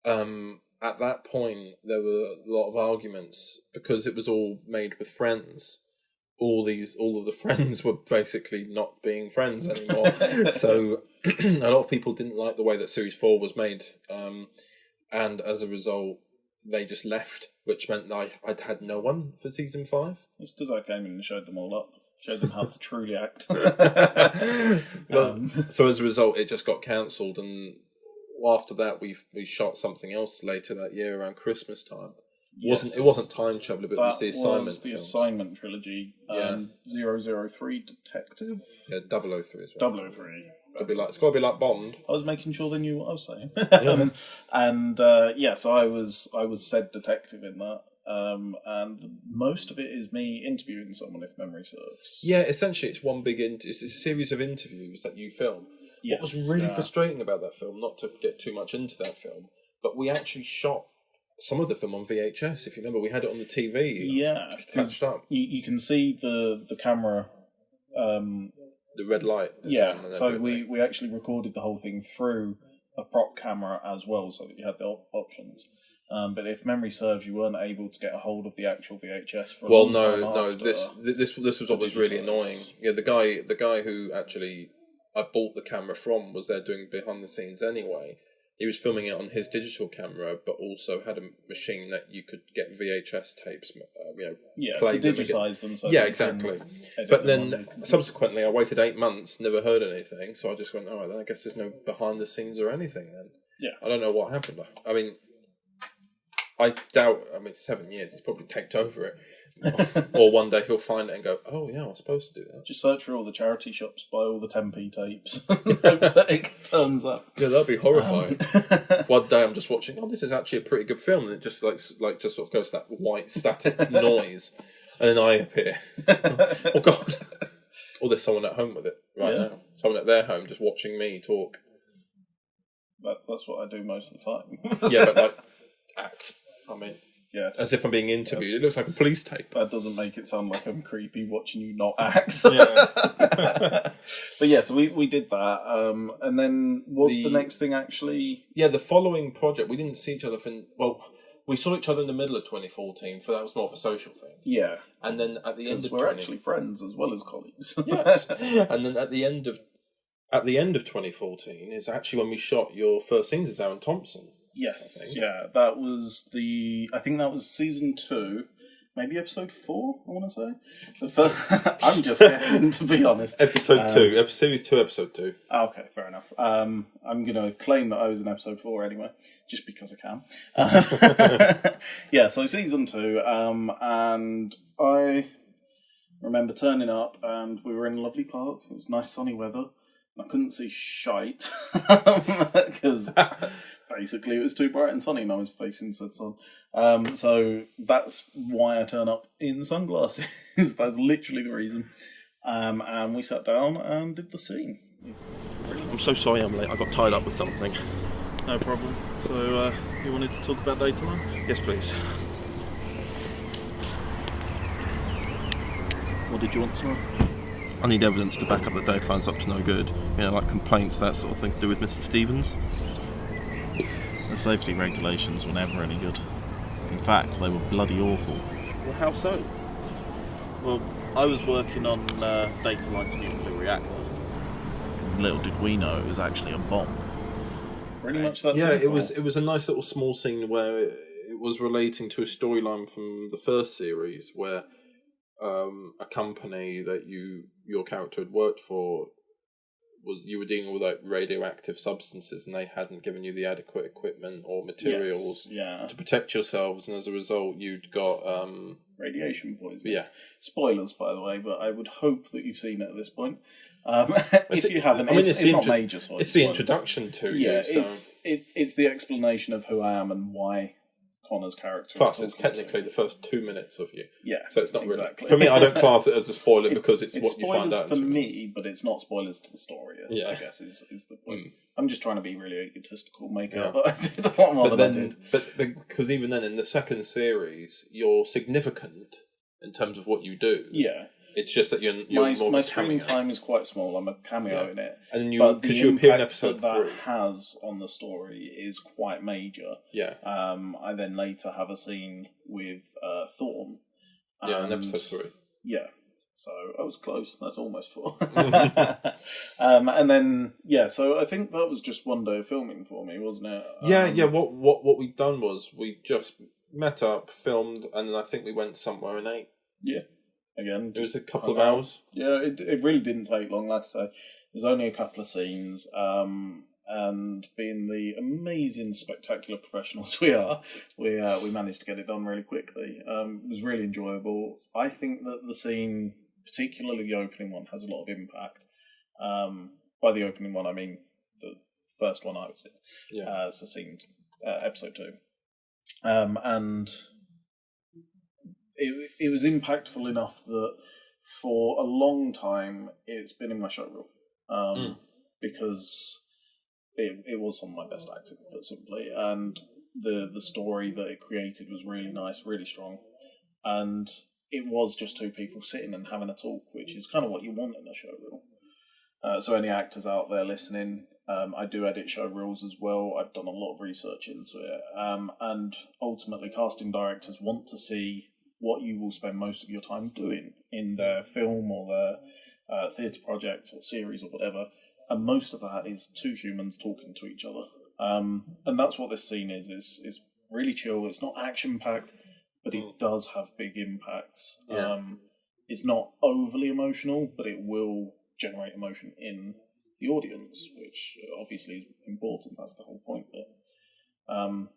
at that point there were a lot of arguments because it was all made with friends. All of the friends were basically not being friends anymore. So a lot of people didn't like the way that Series 4 was made, and as a result, they just left, which meant that I'd had no one for season 5. It's because I came in and showed them all up. Showed them how to truly act. So as a result, it just got cancelled, and after that, we shot something else later that year around Christmas time. Yes. It wasn't Time Traveller, but it was the assignment. Was the films. assignment trilogy. 003 Detective. Yeah, 003 as well. 003. It's got to be like Bond. I was making sure they knew what I was saying. Yeah. So I was said detective in that. And most of it is me interviewing someone, if memory serves. Yeah, essentially, it's one big. It's a series of interviews that you film. Yes, what was really frustrating about that film, not to get too much into that film, but we actually shot some of the film on VHS. If you remember, we had it on the TV. Yeah, because you can see the camera. The red light. So we actually recorded the whole thing through a prop camera as well, so that you had the options. But if memory serves, you weren't able to get a hold of the actual VHS for a long time after. This was what was really annoying. Yeah, the guy who actually I bought the camera from was there doing behind the scenes anyway. He was filming it on his digital camera, but also had a machine that you could get VHS tapes, play to digitize them. So exactly. But then subsequently, I waited 8 months, never heard anything, so I just went, "Oh, I guess there's no behind the scenes or anything." Then I don't know what happened. I mean, I doubt. 7 years. He's probably taped over it. Or one day he'll find it and go, "Oh yeah, I was supposed to do that." Just search for all the charity shops, buy all the 10p tapes, hope that it turns up. Yeah, that'd be horrifying. One day I'm just watching. Oh, this is actually a pretty good film, and it just just sort of goes to that white static noise, and then I appear. Oh God! Or there's someone at home with it now. Someone at their home just watching me talk. That's what I do most of the time. Yeah, but act. Yes. As if I'm being interviewed. It looks like a police tape. That doesn't make it sound like I'm creepy watching you not act. Yeah. But yeah, so we did that. And then what's the next thing actually? Yeah, the following project, we didn't see each other for... Well, we saw each other in the middle of 2014, for that was more of a social thing. Yeah. And then at the end of... we're actually friends as well as colleagues. Yes. And then at the end of 2014 is actually when we shot your first scenes as Aaron Thompson. Yes, that was I think that was season 2, maybe episode 4, I want to say. I'm just guessing, to be honest. Episode 2, series 2, episode 2. Okay, fair enough. I'm going to claim that I was in episode 4 anyway, just because I can. Yeah, so season 2, and I remember turning up, and we were in a lovely park. It was nice sunny weather. I couldn't see shite because basically it was too bright and sunny and I was facing said sun. So that's why I turn up in sunglasses. That's literally the reason. And we sat down and did the scene. I'm so sorry I'm late. I got tied up with something. No problem. So You wanted to talk about Dataline? Yes, please. What did you want to know? I need evidence to back up that Dataline's up to no good. You know, like complaints, that sort of thing to do with Mr. Stevens. The safety regulations were never any good. In fact, they were bloody awful. Well, how so? Well, I was working on Dataline's nuclear reactor. Little did we know it was actually a bomb. Pretty much that's it was a nice little small scene where it was relating to a storyline from the first series where a company that your character had worked for you were dealing with like radioactive substances and they hadn't given you the adequate equipment or materials to protect yourselves, and as a result you'd got radiation poisoning. Yeah. Spoilers, by the way, but I would hope that you've seen it at this point. If you haven't, it's not major spoilers. It's the introduction to you. So. It's the explanation of who I am and why Connor's character. Plus, it's technically the first 2 minutes of you. Yeah, so it's not exactly. really. For me, I don't class it as a spoiler because it's what you find out. It's spoilers for me, but it's not spoilers to the story. Yeah. I guess is the point. I'm just trying to be really egotistical, make up. But I did a lot more than I did. But because even then, in the second series, you're significant in terms of what you do. Yeah. It's just that you're more my screen time is quite small. I'm a cameo in it, and because you appear in episode 3. That has on the story is quite major. Yeah. I then later have a scene with Thorn. Yeah, in episode 3. Yeah. So I was close. That's almost 4. And then so I think that was just one day of filming for me, wasn't it? Yeah. What we've done was we just met up, filmed, and then I think we went somewhere and ate. Yeah. Again, it was a couple of hours. Yeah, it really didn't take long. Like I say, it was only a couple of scenes. And being the amazing, spectacular professionals we are, we managed to get it done really quickly. It was really enjoyable. I think that the scene, particularly the opening one, has a lot of impact. By the opening one, I mean the first one I was in. Yeah. So scene episode 2, and. It was impactful enough that for a long time it's been in my show reel because it was some of my best acting, put simply, and the story that it created was really nice, really strong, and it was just two people sitting and having a talk, which is kind of what you want in a show reel. So any actors out there listening, I do edit show reels as well. I've done a lot of research into it, and ultimately casting directors want to see what you will spend most of your time doing in their film or their theatre project or series or whatever. And most of that is two humans talking to each other. And that's what this scene is. It's really chill. It's not action-packed, but it does have big impacts. Yeah. It's not overly emotional, but it will generate emotion in the audience, which obviously is important. That's the whole point of it.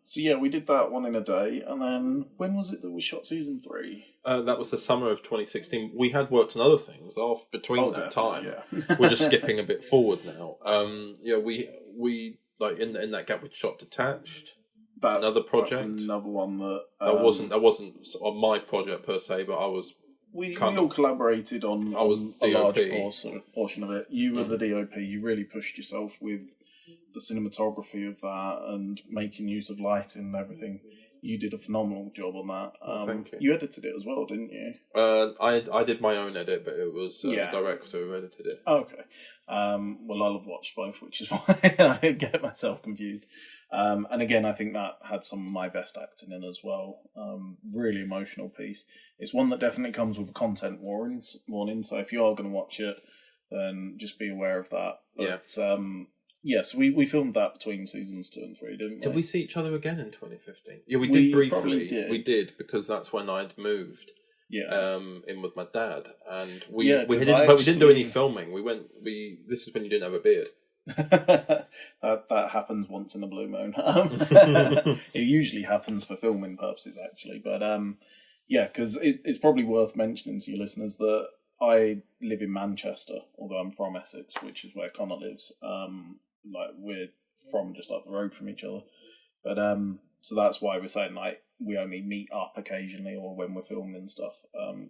So yeah, we did that one in a day, and then when was it that we shot season 3? That was the summer of 2016. We had worked on other things off between that time. Yeah. We're just skipping a bit forward now. We like in that gap we shot Detached. That's another project. That's another one that that wasn't on my project per se, but I was. We all collaborated on. I was a DOP. large portion of it. You were the DOP. You really pushed yourself with the cinematography of that and making use of lighting and everything. You did a phenomenal job on that. Thank you. You edited it as well, didn't you? I did my own edit, but it was the director who edited it. Okay. Well, I'll have watched both, which is why I get myself confused. And again, I think that had some of my best acting in as well. Really emotional piece. It's one that definitely comes with a content warning, so if you are going to watch it, then just be aware of that. But, yes, we filmed that between seasons 2 and 3, didn't we? Did we see each other again in 2015? Yeah, we did briefly. We did because that's when I'd moved. Yeah. In with my dad, and we didn't do any filming. This is when you didn't have a beard. that happens once in a blue moon. It usually happens for filming purposes, actually, but because it's probably worth mentioning to your listeners that I live in Manchester, although I'm from Essex, which is where Connor lives. We're from just up the road from each other, but so that's why we're saying we only meet up occasionally or when we're filming and stuff,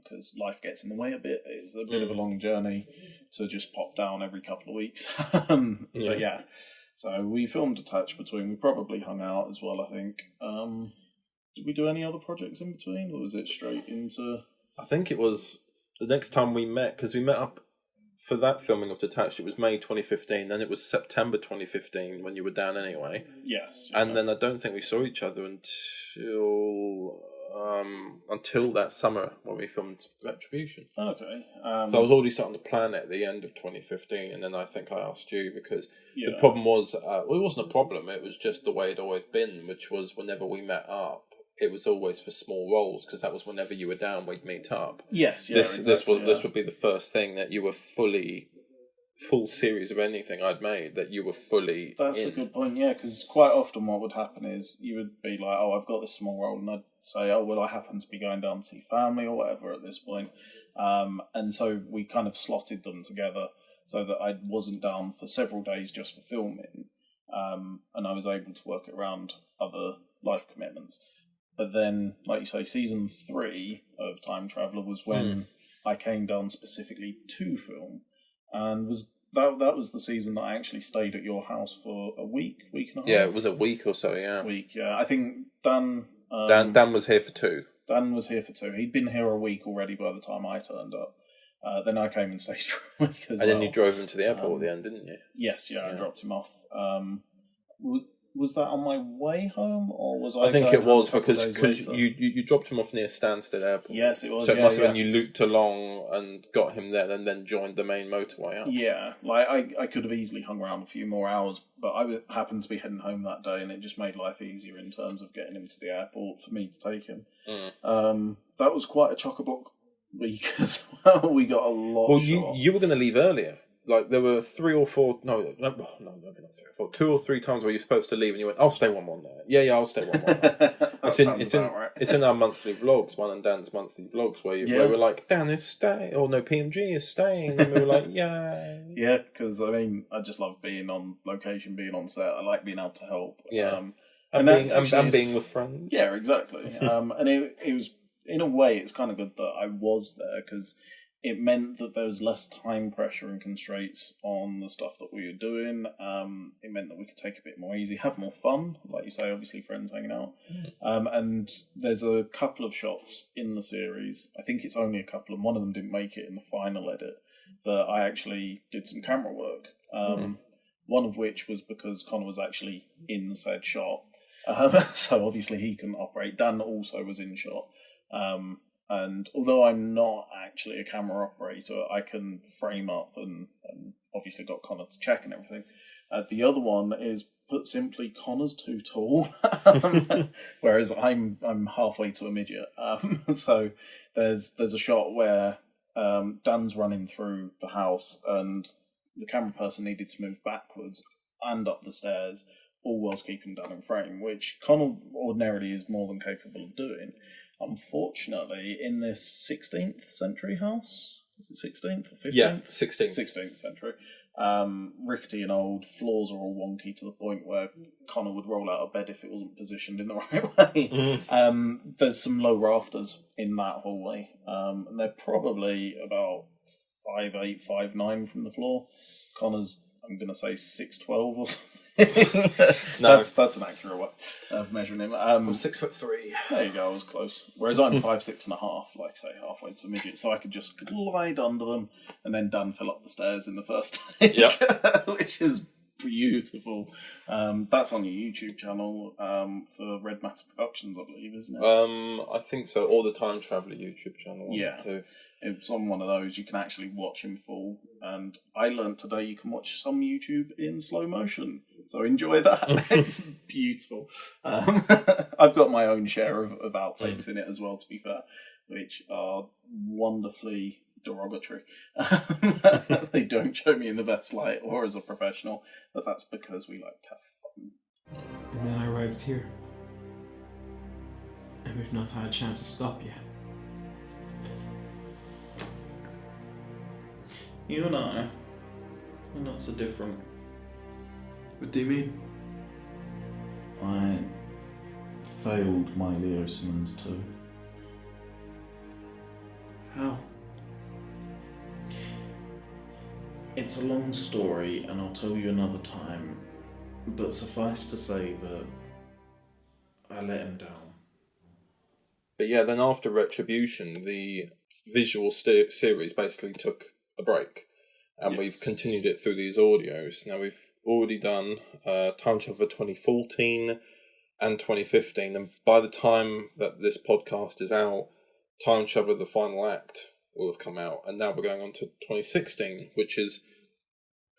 because life gets in the way a bit. It's a bit of a long journey to just pop down every couple of weeks. But So we filmed Detached between. We probably hung out as well, I think. Did we do any other projects in between, or was it straight into... I think it was the next time we met, because we met up for that filming of Detached. It was May 2015, then it was September 2015 when you were down anyway. Yes. And then I don't think we saw each other until that summer when we filmed Retribution. Okay. So I was already starting to plan it at the end of 2015, and then I think I asked you because the problem was, well, it wasn't a problem, it was just the way it always been, which was whenever we met up, it was always for small roles, because that was whenever you were down, we'd meet up. Yes, yeah. This would be the first thing that you were full series of anything I'd made that you were fully That's in. a good point, yeah, because quite often what would happen is you would be like, oh, I've got this small role, and I'd say, oh, well, I happen to be going down to see family or whatever at this point. And so we kind of slotted them together so that I wasn't down for several days just for filming, and I was able to work it around other life commitments. But then, like you say, season 3 of Time Traveller was when I came down specifically to film, and that was the season that I actually stayed at your house for a week and a half. Yeah, it was a week or so, yeah. I think Dan... Dan was here for 2. Dan was here for 2. He'd been here a week already by the time I turned up. Then I came and stayed for a week as well. And then you drove him to the airport at the end, didn't you? Yes, yeah, I dropped him off. Was that on my way home, or was I? I think it was because later? you dropped him off near Stansted Airport. Yes, it was. So it must have been you looped along and got him there, and then joined the main motorway up. Yeah, like I could have easily hung around a few more hours, but I happened to be heading home that day, and it just made life easier in terms of getting him to the airport for me to take him. That was quite a chock-a-block week as well. We got a lot. Well, you were going to leave earlier. Like, there were 3 or 4... No, not 3 or 4. 2 or 3 times where you're supposed to leave and you went, I'll stay one more night. Yeah, I'll stay one more night. It's in our monthly vlogs, mine and Dan's monthly vlogs, where we're like, Dan is staying, or no, PMG is staying, and we were like, yeah. Yeah, because, I mean, I just love being on location, being on set. I like being able to help. Yeah. And being with friends. Yeah, exactly. And it was, in a way, it's kind of good that I was there, because it meant that there was less time pressure and constraints on the stuff that we were doing. It meant that we could take a bit more easy, have more fun, like you say, obviously friends hanging out. And there's a couple of shots in the series, I think it's only a couple, and one of them didn't make it in the final edit, that I actually did some camera work. One of which was because Connor was actually in said shot. So obviously he couldn't operate. Dan also was in shot. And although I'm not actually a camera operator, I can frame up and obviously got Connor to check and everything. The other one is, put simply, Connor's too tall, whereas I'm halfway to a midget. So there's a shot where Dan's running through the house and the camera person needed to move backwards and up the stairs, all whilst keeping Dan in frame, which Connor ordinarily is more than capable of doing. Unfortunately, in this 16th century house, is it 16th or 15th? Yeah, 16th. 16th century. Rickety and old, floors are all wonky to the point where Connor would roll out of bed if it wasn't positioned in the right way. There's some low rafters in that hallway, and they're probably about 5'8", 5'9" from the floor. Connor's, I'm going to say 6'12" or something. No. That's an accurate way of measuring him. I'm 6'3". There you go, I was close. Whereas I'm 5'6.5", like say halfway to a midget, so I could just glide under them, and then Dan fell up the stairs in the first take, which is beautiful. That's on your YouTube channel for Red Matter Productions, I believe, isn't it? I think so. Or the Time Traveller YouTube channel. Yeah, too. It's on one of those. You can actually watch him full. And I learnt today you can watch some YouTube in slow motion. So enjoy that. It's beautiful. I've got my own share of outtakes in it as well, to be fair, which are wonderfully derogatory. They don't show me in the best light or as a professional, but that's because we like to have fun. And then I arrived here. And we've not had a chance to stop yet. You and I are not so different. What do you mean? I failed my Leo Simmons too. How? It's a long story, and I'll tell you another time. But suffice to say that I let him down. But yeah, then after Retribution, the visual series basically took a break. And we've continued it through these audios. Now, we've already done Time Travel 2014 and 2015. And by the time that this podcast is out, Time Travel The Final Act will have come out. And now we're going on to 2016, which is...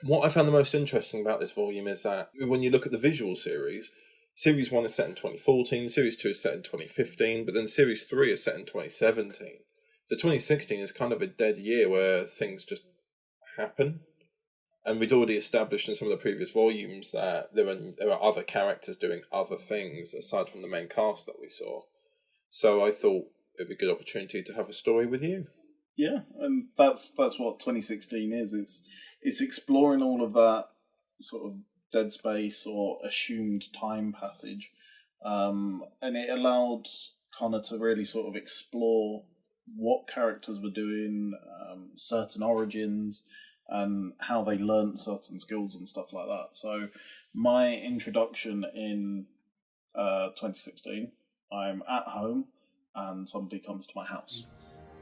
What I found the most interesting about this volume is that when you look at the visual series, Series 1 is set in 2014, Series 2 is set in 2015, but then Series 3 is set in 2017. So 2016 is kind of a dead year where things just happen. And we'd already established in some of the previous volumes that there are other characters doing other things aside from the main cast that we saw. So I thought it'd be a good opportunity to have a story with you. Yeah, and that's what 2016 is. It's exploring all of that sort of dead space or assumed time passage, and it allowed Connor to really sort of explore what characters were doing, certain origins, and how they learnt certain skills and stuff like that. So my introduction in 2016, I'm at home and somebody comes to my house.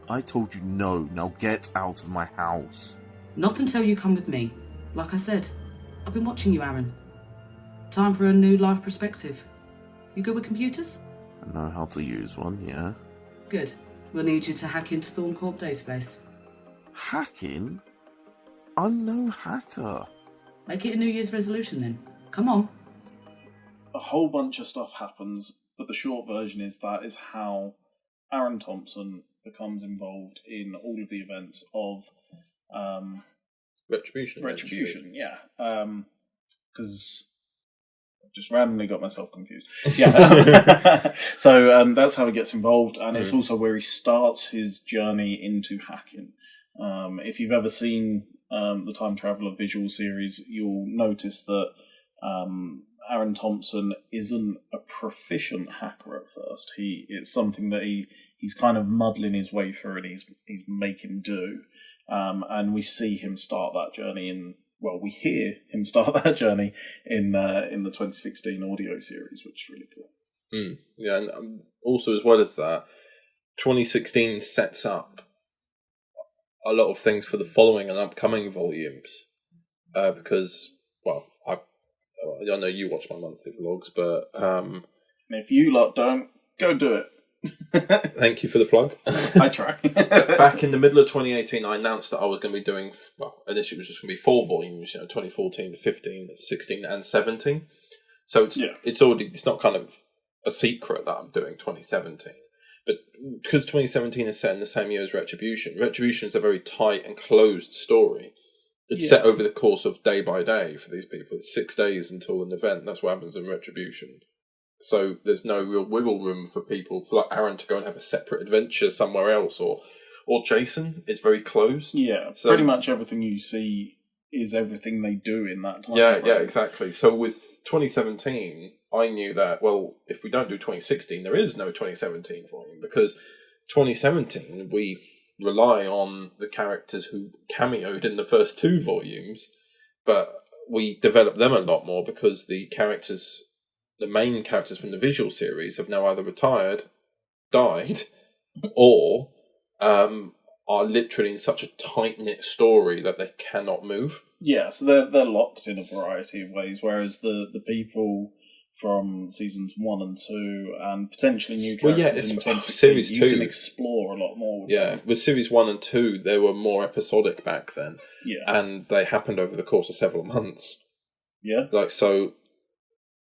I told you no, now get out of my house. Not until you come with me. Like I said, I've been watching you, Aaron. Time for a new life perspective. You good with computers? I know how to use one, yeah. Good. We'll need you to hack into Thorncorp database. Hacking? I'm no hacker. Make it a New Year's resolution then. Come on. A whole bunch of stuff happens, but the short version is that is how Aaron Thompson becomes involved in all of the events of Retribution, yeah. Because I just randomly got myself confused. Yeah. So that's how he gets involved, and it's also where he starts his journey into hacking. If you've ever seen the Time Traveller visual series, you'll notice that Aaron Thompson isn't a proficient hacker at first. It's something that he's kind of muddling his way through, and he's making do. And we see him start that journey we hear him start that journey in the 2016 audio series, which is really cool. Yeah, and also as well as that, 2016 sets up a lot of things for the following and upcoming volumes. Because, well, I know you watch my monthly vlogs, but... and if you lot don't, go do it. Thank you for the plug. I try. Back in the middle of 2018, I announced that I was going to be doing, initially it was just going to be 4 volumes, 2014, 15, 16, and 17. So it's not kind of a secret that I'm doing 2017. But because 2017 is set in the same year as Retribution is a very tight and closed story. It's set over the course of day by day for these people. It's 6 days until an event. That's what happens in Retribution. So there's no real wiggle room for people, for like Aaron to go and have a separate adventure somewhere else, or Jason. It's very closed. Yeah, so pretty much everything you see is everything they do in that time. Yeah, exactly. So with 2017, I knew that, well, if we don't do 2016, there is no 2017 volume, because 2017, we rely on the characters who cameoed in the first 2 volumes, but we develop them a lot more because the main characters from the visual series have now either retired, died, or are literally in such a tight-knit story that they cannot move. Yeah, so they're locked in a variety of ways, whereas the people from seasons 1 and 2 and potentially new characters in 2016, series 2, you can explore a lot more with them. With series 1 and 2, they were more episodic back then. Yeah. And they happened over the course of several months. Yeah. So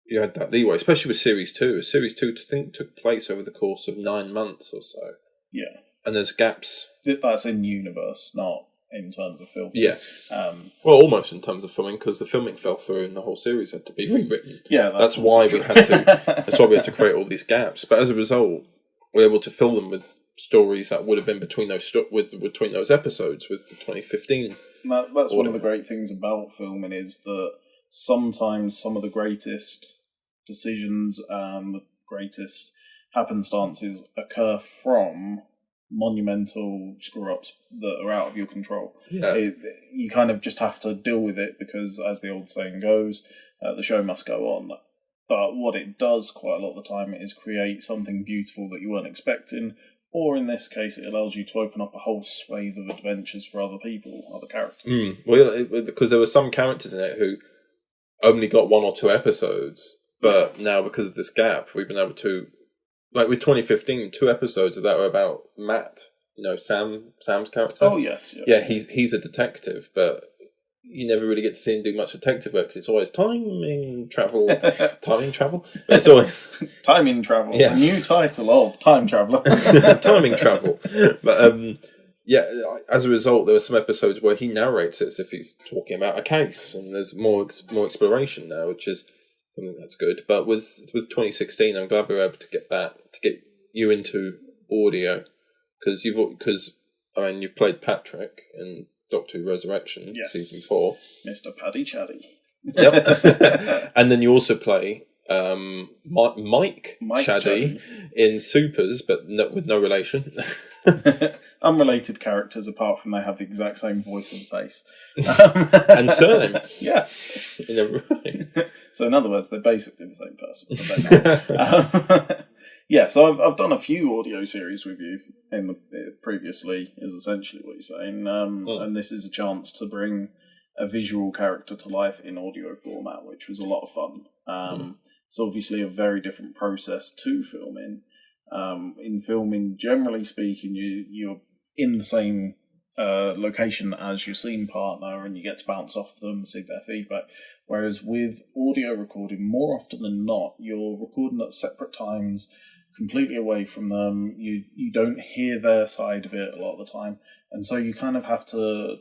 you had that leeway, especially with Series 2. Series 2, I think, took place over the course of 9 months or so. Yeah. And there's gaps. That's in universe, not in terms of filming. Yes. Well, almost in terms of filming, because the filming fell through and the whole series had to be rewritten. Yeah, that's why we had to. That's why we had to create all these gaps. But as a result, we were able to fill them with stories that would have been between those episodes with the 2015. That's one of the great things about filming, is that sometimes some of the greatest decisions and the greatest happenstances occur from monumental screw-ups that are out of your control. Yeah. You kind of just have to deal with it because, as the old saying goes, the show must go on. But what it does quite a lot of the time is create something beautiful that you weren't expecting, or in this case, it allows you to open up a whole swathe of adventures for other people, other characters. Well, because there were some characters in it who only got 1 or 2 episodes, but now because of this gap, we've been able to, like with 2015, 2 episodes of that were about Matt, Sam's character. Oh, yes. Yeah, he's a detective, but you never really get to see him do much detective work because it's always timing travel. It's always timing travel. Yes. A new title of Time Traveller. Timing travel. But as a result, there were some episodes where he narrates it as if he's talking about a case, and there's more exploration now, which is something that's good. But with 2016, I'm glad we were able to get you into audio because you played Patrick in Doctor Who Resurrection, season 4. Mr. Paddy Chaddy. Yep. And then you also play Mike Chaddy in Supers, but with no relation. Unrelated characters, apart from they have the exact same voice and face. And surname. Yeah. So in other words, they're basically the same person. But they're not. Yeah, so I've done a few audio series with you previously, is essentially what you're saying. And this is a chance to bring a visual character to life in audio format, which was a lot of fun. It's obviously a very different process to filming. In filming, generally speaking, you're in the same location as your scene partner and you get to bounce off them, see their feedback. Whereas with audio recording, more often than not, you're recording at separate times, completely away from them. You don't hear their side of it a lot of the time, and so you kind of have to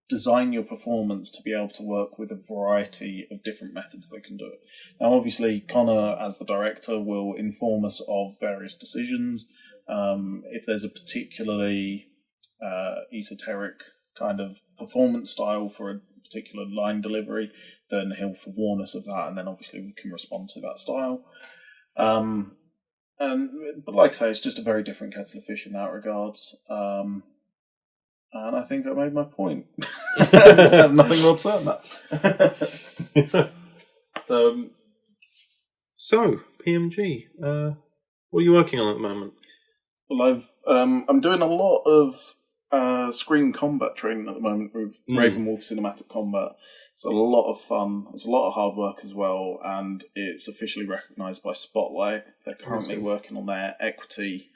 design your performance to be able to work with a variety of different methods they can do it. Now, obviously, Connor, as the director, will inform us of various decisions. If there's a particularly esoteric kind of performance style for a particular line delivery, then he'll forewarn us of that, and then obviously we can respond to that style. But like I say, it's just a very different kettle of fish in that regards. And I think I made my point. I have nothing more to say on that. So PMG, what are you working on at the moment? Well, I'm doing a lot of screen combat training at the moment with Ravenwolf Cinematic Combat. It's a lot of fun. It's a lot of hard work as well, and it's officially recognised by Spotlight. They're currently working on their equity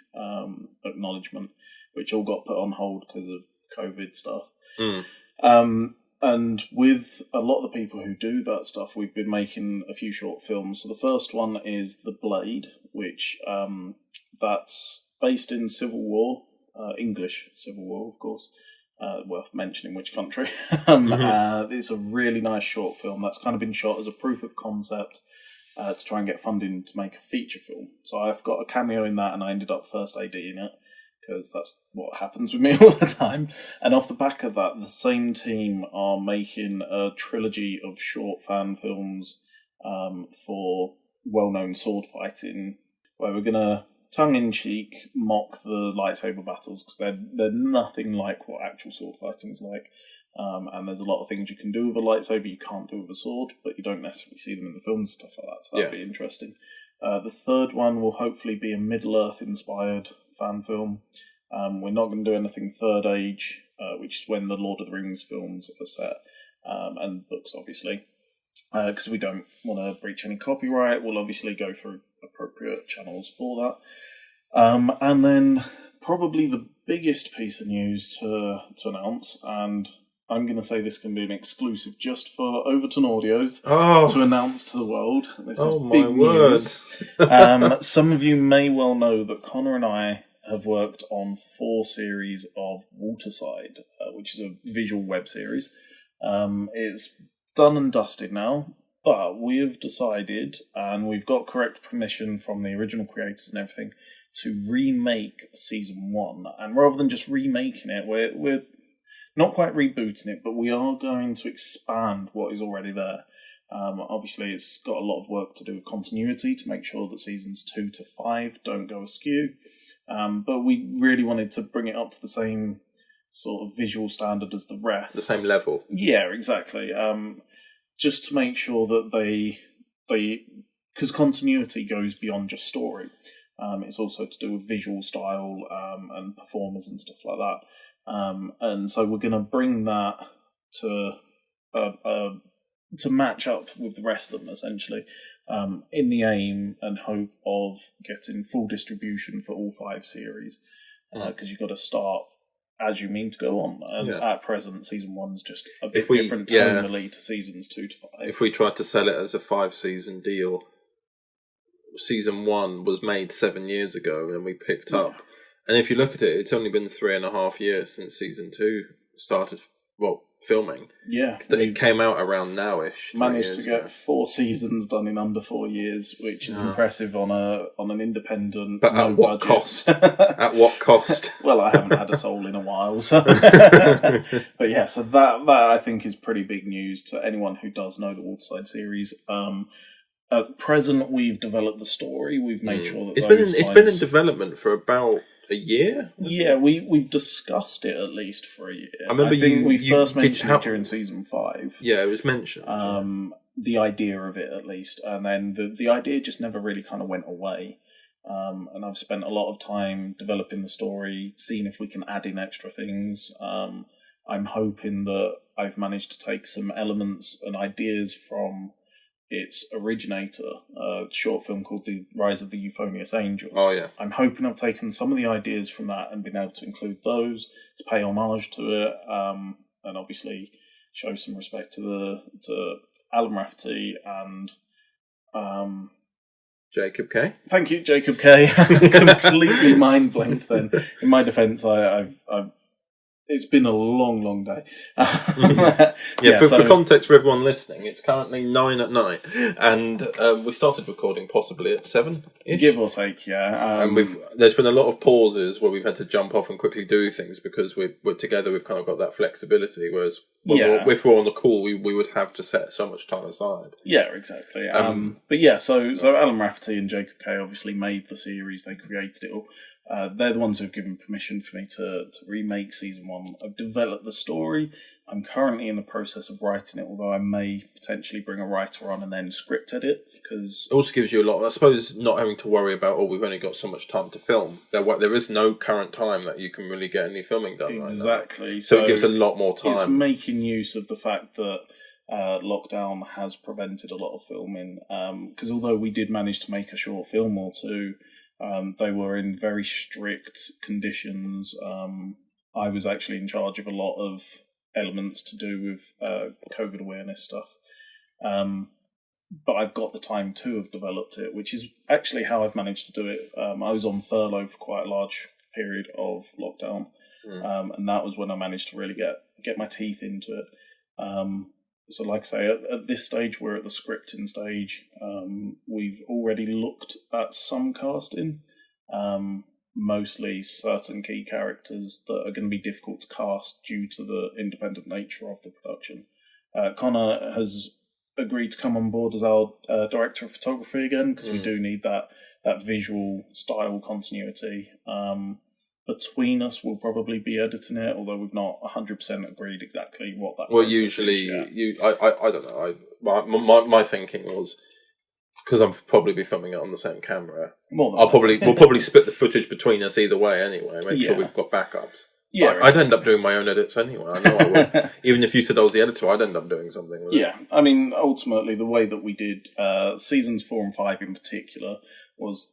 acknowledgement, which all got put on hold because of COVID stuff. And with a lot of the people who do that stuff, we've been making a few short films. So the first one is The Blade, which that's based in Civil War, English Civil War, of course. Worth mentioning which country. It's a really nice short film that's kind of been shot as a proof of concept to try and get funding to make a feature film. So I've got a cameo in that, and I ended up first ADing it, because that's what happens with me all the time. And off the back of that, the same team are making a trilogy of short fan films for well-known sword fighting, where we're going to tongue-in-cheek mock the lightsaber battles, because they're nothing like what actual sword fighting is like. And there's a lot of things you can do with a lightsaber you can't do with a sword, but you don't necessarily see them in the films and stuff like that, so that'd be interesting. The third one will hopefully be a Middle-earth inspired fan film. We're not going to do anything Third Age, which is when the Lord of the Rings films are set, and books, obviously, because we don't want to breach any copyright. We'll obviously go through appropriate channels for that. And then probably the biggest piece of news to announce, and I'm going to say this can be an exclusive just for Overton Audios to announce to the world. This is big news. Some of you may well know that Connor and I have worked on 4 series of Waterside, which is a visual web series. It's done and dusted now, but we have decided, and we've got correct permission from the original creators and everything, to remake season 1. And rather than just remaking it, we're not quite rebooting it, but we are going to expand what is already there. Obviously, it's got a lot of work to do with continuity to make sure that seasons 2 to 5 don't go askew. But we really wanted to bring it up to the same sort of visual standard as the rest. The same level. Yeah, exactly. Just to make sure that they because continuity goes beyond just story. It's also to do with visual style and performers and stuff like that. And so we're going to bring that to match up with the rest of them, essentially, in the aim and hope of getting full distribution for all 5 series. Because you've got to start as you mean to go on. And at present, season 1's just a bit different tonally to seasons 2 to 5. If we tried to sell it as a 5-season deal, season 1 was made 7 years ago and we picked up. And if you look at it, it's only been 3.5 years since season 2 started, filming. Yeah. It came out around now-ish. Managed to get 4 seasons done in under 4 years, which is impressive on an independent. But at what cost? At what cost? Well, I haven't had a soul in a while, so. But yeah, so that I think is pretty big news to anyone who does know the Waterside series. At present, we've developed the story. We've made sure that it's been in development for about a year. Yeah, we've discussed it at least for a year. I remember we first mentioned it during season 5. Yeah, it was mentioned. The idea of it, at least, and then the idea just never really kind of went away. And I've spent a lot of time developing the story, seeing if we can add in extra things. I'm hoping that I've managed to take some elements and ideas from its originator, a short film called The Rise of the Euphonious Angel. Oh, yeah. I'm hoping I've taken some of the ideas from that and been able to include those to pay homage to it, and obviously show some respect to Alan Rafferty and Jacob K. Thank you, Jacob K. Completely mind blanked then. In my defence, I've it's been a long, long day. For context for everyone listening, it's currently 9 at night, and we started recording possibly at 7-ish. Give or take, yeah. And there's been a lot of pauses where we've had to jump off and quickly do things because we're together. We've kind of got that flexibility. Whereas if we're on the call, we would have to set so much time aside. Yeah, exactly. But yeah, so Alan Rafferty and Jacob K obviously made the series. They created it all. They're the ones who've given permission for me to remake season 1. I've developed the story. I'm currently in the process of writing it, although I may potentially bring a writer on and then script edit, because it also gives you a lot, I suppose, not having to worry about, we've only got so much time to film. There is no current time that you can really get any filming done. Exactly. Right, so it gives a lot more time. It's making use of the fact that lockdown has prevented a lot of filming, because although we did manage to make a short film or two, they were in very strict conditions. I was actually in charge of a lot of elements to do with COVID awareness stuff. But I've got the time to have developed it, which is actually how I've managed to do it. I was on furlough for quite a large period of lockdown, and that was when I managed to really get my teeth into it. So like I say, at this stage, we're at the scripting stage. We've already looked at some casting, mostly certain key characters that are going to be difficult to cast due to the independent nature of the production. Connor has agreed to come on board as our director of photography again, because we do need that visual style continuity. Between us, we'll probably be editing it, although we've not 100% agreed exactly what that. Well, usually, I don't know. My thinking was, because I'll probably be filming it on the same camera. We'll probably split the footage between us either way anyway. Make sure we've got backups. Yeah, I'd end up doing my own edits anyway. I know I would. Even if you said I was the editor, I'd end up doing something with it. I mean, ultimately, the way that we did seasons 4 and 5 in particular was.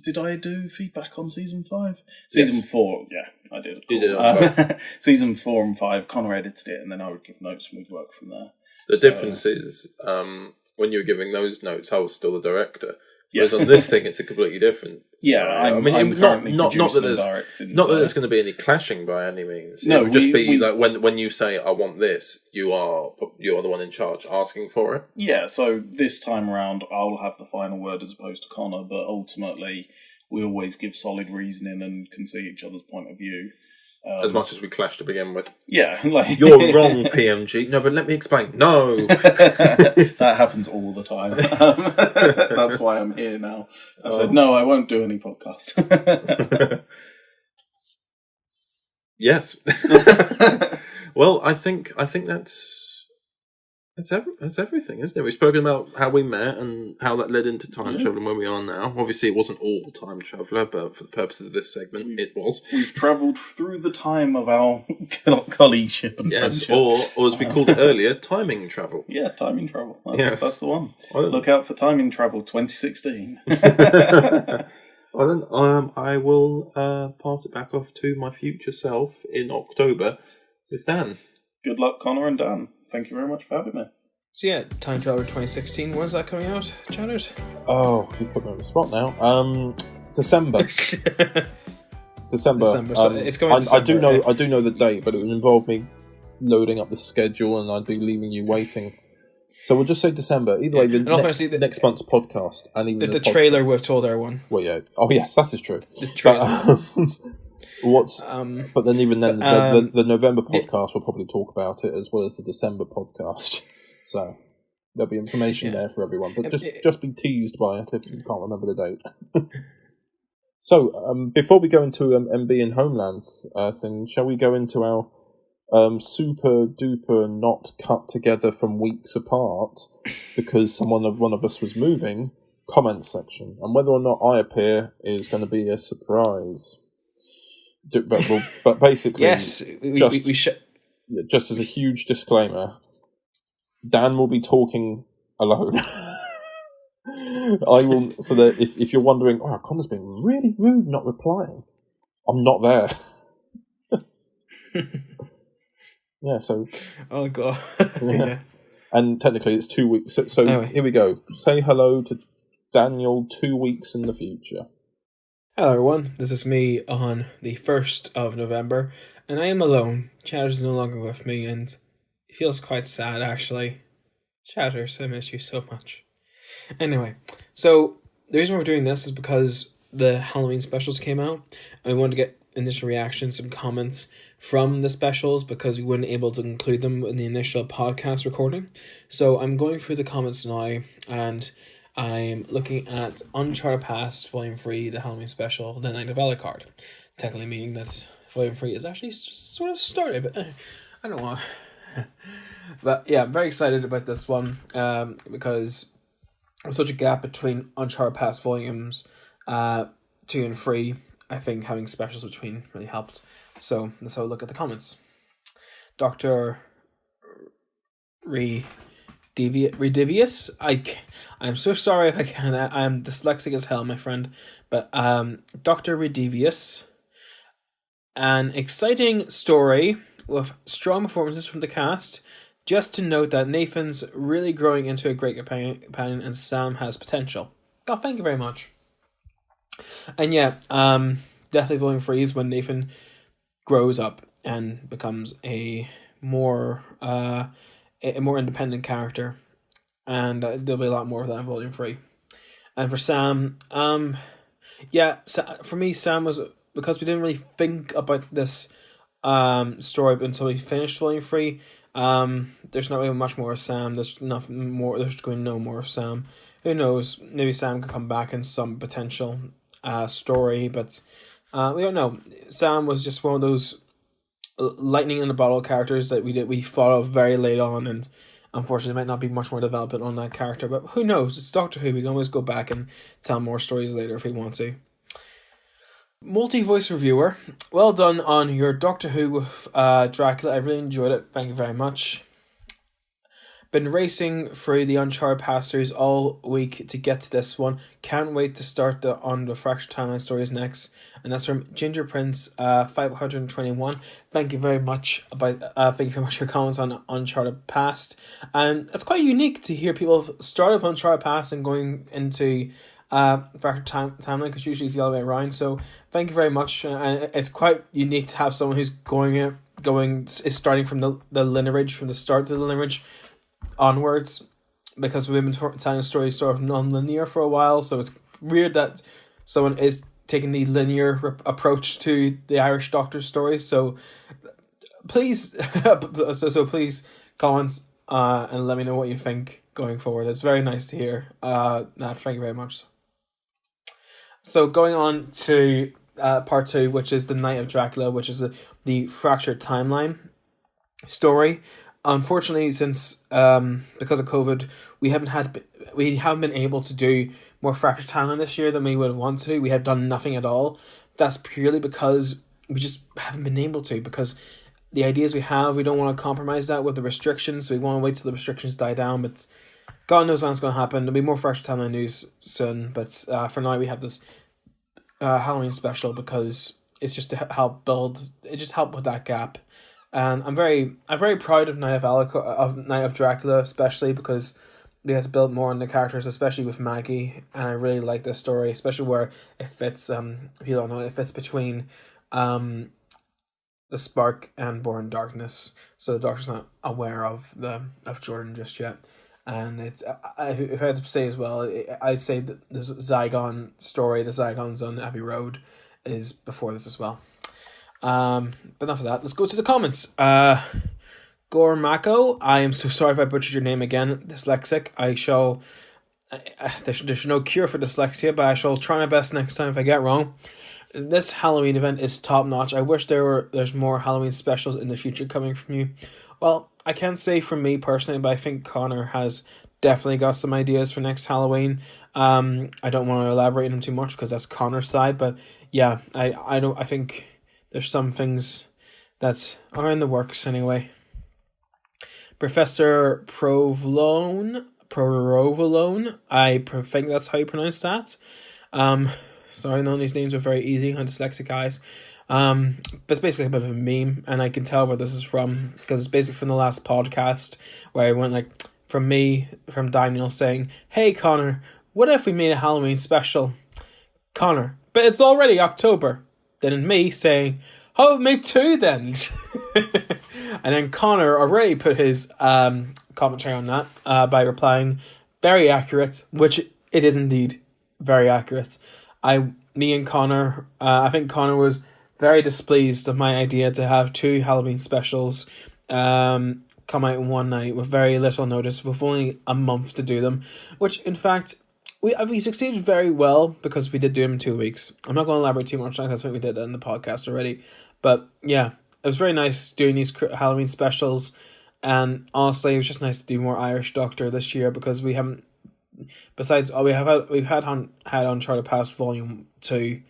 Did I do feedback on season 5? Season 4, I did. You did. Season 4 and 5, Connor edited it, and then I would give notes and we'd work from there. The difference is, when you were giving those notes, I was still the director. Whereas on this thing, it's a completely different. I'm currently not that and directing. Not that there's going to be any clashing by any means. No, it would just be that when you say I want this, you are the one in charge asking for it. Yeah. So this time around, I'll have the final word as opposed to Connor, but ultimately we always give solid reasoning and can see each other's point of view. As much as we clashed to begin with. Yeah, like you're wrong, PMG. No, but let me explain. No, that happens all the time. That's why I'm here now. I said no, I won't do any podcast. Yes. Well, I think that's everything, isn't it? We've spoken about how we met and how that led into time travel and where we are now. Obviously, it wasn't all time traveller, but for the purposes of this segment, it was. We've travelled through the time of our colleagueship and friendship. Or as we called it earlier, timing travel. Yeah, timing travel. That's the one. Well, look out for timing travel 2016. Well, then, I will pass it back off to my future self in October with Dan. Good luck, Connor and Dan. Thank you very much for having me. So yeah, Time Traveler 2016. When's that coming out, Channers? Oh, you've put me on the spot now. December. December. So it's coming. December, I do know the date, but it would involve me loading up the schedule, and I'd be leaving you waiting. So we'll just say December. Either way, next month's podcast, and even the trailer we've told everyone. Well, yeah. Oh, yes, that is true. The trailer. But then even then, the November podcast will probably talk about it as well as the December podcast. So there'll be information there for everyone. But just be teased by it if you can't remember the date. So before we go into MB and Homeland's thing, shall we go into our super duper not cut together from weeks apart because one of us was moving comments section, and whether or not I appear is going to be a surprise. But basically, yes, just as a huge disclaimer, Dan will be talking alone. I will, so that if you're wondering, oh, Connor's being really rude, not replying, I'm not there. Yeah, so. Oh god. Yeah. And technically, it's 2 weeks. So anyway. Here we go. Say hello to Daniel 2 weeks in the future. Hello everyone, this is me on the 1st of November, and I am alone. Chatters is no longer with me, and it feels quite sad actually. Chatters, I miss you so much. Anyway, so the reason we're doing this is because the Halloween specials came out, and we wanted to get initial reactions and comments from the specials because we weren't able to include them in the initial podcast recording. So I'm going through the comments now, and I'm looking at Uncharted Past Volume 3, the Halloween special, the Night of Alucard. Technically meaning that Volume 3 is actually sort of started, but I don't know. But yeah, I'm very excited about this one because there's such a gap between Uncharted Past Volumes 2 and 3. I think having specials between really helped. So let's have a look at the comments. Dr. Redivius, I'm so sorry if I can't. I'm dyslexic as hell, my friend. But Dr. Redivius, an exciting story with strong performances from the cast. Just to note that Nathan's really growing into a great companion, and Sam has potential. Oh, thank you very much. And yeah, definitely Volume 3 is when Nathan grows up and becomes a more independent character, and there'll be a lot more of that in Volume 3. And for Sam, for me, Sam was, because we didn't really think about this story until we finished Volume 3. There's not really much more of Sam. There's nothing more. There's going to be no more of Sam. Who knows? Maybe Sam could come back in some potential story, but we don't know. Sam was just one of those lightning in a bottle characters that we thought of very late on, and unfortunately might not be much more development on that character, but who knows? It's Doctor Who. We can always go back and tell more stories later if we want to. Multi-voice reviewer, well done on your Doctor Who with Dracula. I really enjoyed it. Thank you very much. Been racing through the Uncharted Past series all week to get to this one. Can't wait to start on the Fractured Timeline stories next. And that's from Ginger Prince 521. Thank you very much for your comments on Uncharted Past. And it's quite unique to hear people start with Uncharted Past and going into Fractured Timeline, because usually it's the other way around. So thank you very much. And it's quite unique to have someone who's starting from the lineage, from the start of the lineage onwards, because we've been telling stories sort of non-linear for a while, so it's weird that someone is taking the linear approach to the Irish Doctor stories. So please, please comment and let me know what you think going forward. It's very nice to hear. Nat, thank you very much. So going on to part 2, which is the Night of Dracula, which is the fractured timeline story. Unfortunately, since because of COVID, we haven't been able to do more fractured timeline this year than we would want to. We have done nothing at all. That's purely because we just haven't been able to, because the ideas we have, we don't want to compromise that with the restrictions. So we want to wait till the restrictions die down, but God knows when it's going to happen. There'll be more fractured timeline news soon, but for now we have this Halloween special because it's just to help build. It just helped with that gap. And I'm very proud of Night of Dracula, especially because we had to build more on the characters, especially with Maggie, and I really like this story, especially where it fits. If you don't know, it fits between the Spark and Born Darkness, so the Doctor's not aware of Jordan just yet. And it's if I had to say as well, I'd say that this Zygon story, the Zygons on Abbey Road, is before this as well. But enough of that. Let's go to the comments. Gormako, I am so sorry if I butchered your name again. Dyslexic. I shall. There's no cure for dyslexia, but I shall try my best next time if I get wrong. This Halloween event is top notch. I wish there's more Halloween specials in the future coming from you. Well, I can't say from me personally, but I think Connor has definitely got some ideas for next Halloween. I don't want to elaborate on them too much because that's Connor's side, but yeah, I think there's some things that are in the works anyway. Professor Provolone, I think that's how you pronounce that. Sorry, none of these names are very easy on dyslexic eyes. But it's basically a bit of a meme, and I can tell where this is from because it's basically from the last podcast where I went from Daniel saying, "Hey Connor, what if we made a Halloween special?" Connor, but it's already October. Then me saying, "Oh, me too then." And then Connor already put his commentary on that by replying, "Very accurate," which it is indeed very accurate. Me and Connor, I think Connor was very displeased of my idea to have 2 Halloween specials come out in one night with very little notice, with only a month to do them, which in fact we succeeded very well because we did do them in 2 weeks. I'm not going to elaborate too much on because I think we did that in the podcast already, but yeah, it was very nice doing these Halloween specials, and honestly it was just nice to do more Irish Doctor this year because we haven't. Besides, we've had Uncharted Past Volume 2,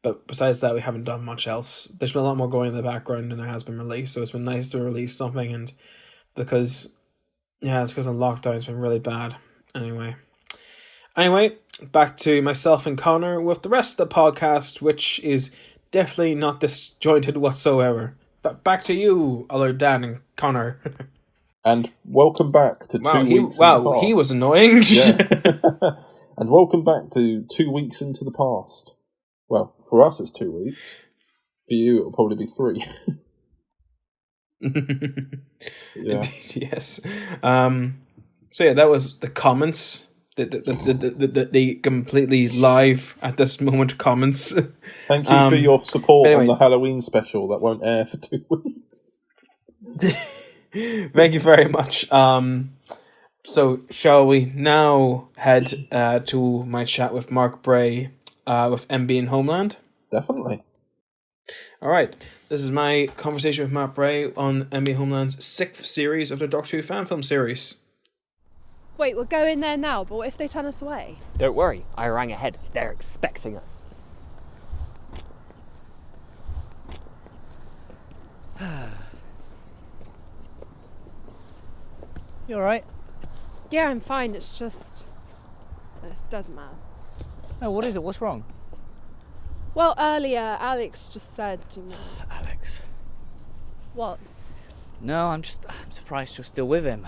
but besides that, we haven't done much else. There's been a lot more going in the background than there has been released, so it's been nice to release something, and it's because of lockdown, it's been really bad. Anyway, back to myself and Connor with the rest of the podcast, which is definitely not disjointed whatsoever. But back to you, other Dan and Connor. And welcome back to 2 weeks in the past. He was annoying. Yeah. And welcome back to 2 weeks into the past. Well, for us it's 2 weeks. For you it'll probably be 3. Yeah. Indeed, yes. So yeah, that was the comments. The completely live at this moment comments. Thank you for your support on the Halloween special that won't air for 2 weeks. Thank you very much. So shall we now head to my chat with Mark Bray with MB in Homeland? Definitely. All right. This is my conversation with Mark Bray on MB Homeland's 6th series of the Doctor Who fan film series. Wait, we're going there now, but what if they turn us away? Don't worry, I rang ahead. They're expecting us. You alright? Yeah, I'm fine. It's just... It doesn't matter. No, what is it? What's wrong? Well, earlier, Alex just said, you know... Alex. What? No, I'm surprised you're still with him.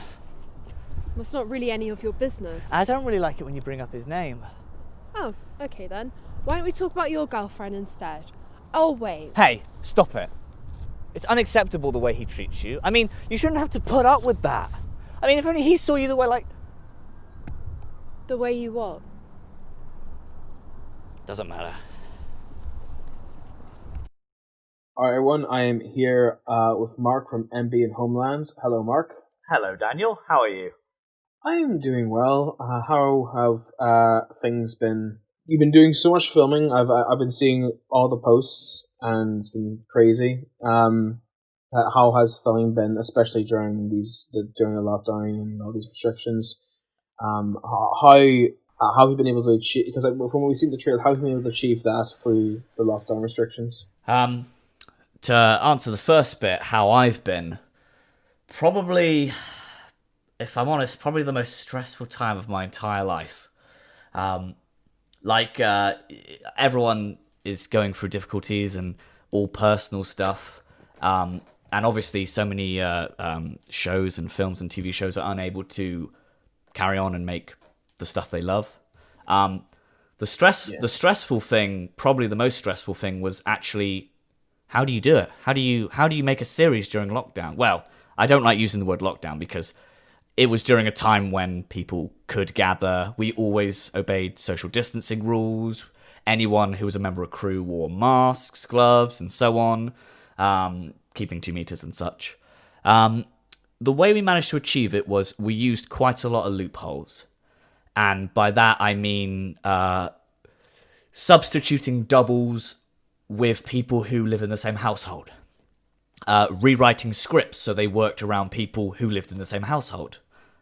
That's not really any of your business. I don't really like it when you bring up his name. Oh, okay then. Why don't we talk about your girlfriend instead? Oh, wait. Hey, stop it. It's unacceptable the way he treats you. I mean, you shouldn't have to put up with that. I mean, if only he saw you the way, like... The way you what? Doesn't matter. All right, everyone. I am here with Mark from MB and Homeland. Hello, Mark. Hello, Daniel. How are you? I'm doing well. How have things been? You've been doing so much filming. I've been seeing all the posts, and it's been crazy. How has filming been, especially during during the lockdown and all these restrictions? How have you been able to achieve? Because from what we've seen the trailer, how have you been able to achieve that through the lockdown restrictions? To answer the first bit, how I've been, probably, if I'm honest, probably the most stressful time of my entire life. Everyone is going through difficulties and all personal stuff. And obviously so many shows and films and TV shows are unable to carry on and make the stuff they love. The stressful thing, probably the most stressful thing, was actually, how do you do it? How do you make a series during lockdown? Well, I don't like using the word lockdown because it was during a time when people could gather. We always obeyed social distancing rules. Anyone who was a member of crew wore masks, gloves, and so on, keeping 2 meters and such. The way we managed to achieve it was we used quite a lot of loopholes. And by that I mean substituting doubles with people who live in the same household. Rewriting scripts so they worked around people who lived in the same household.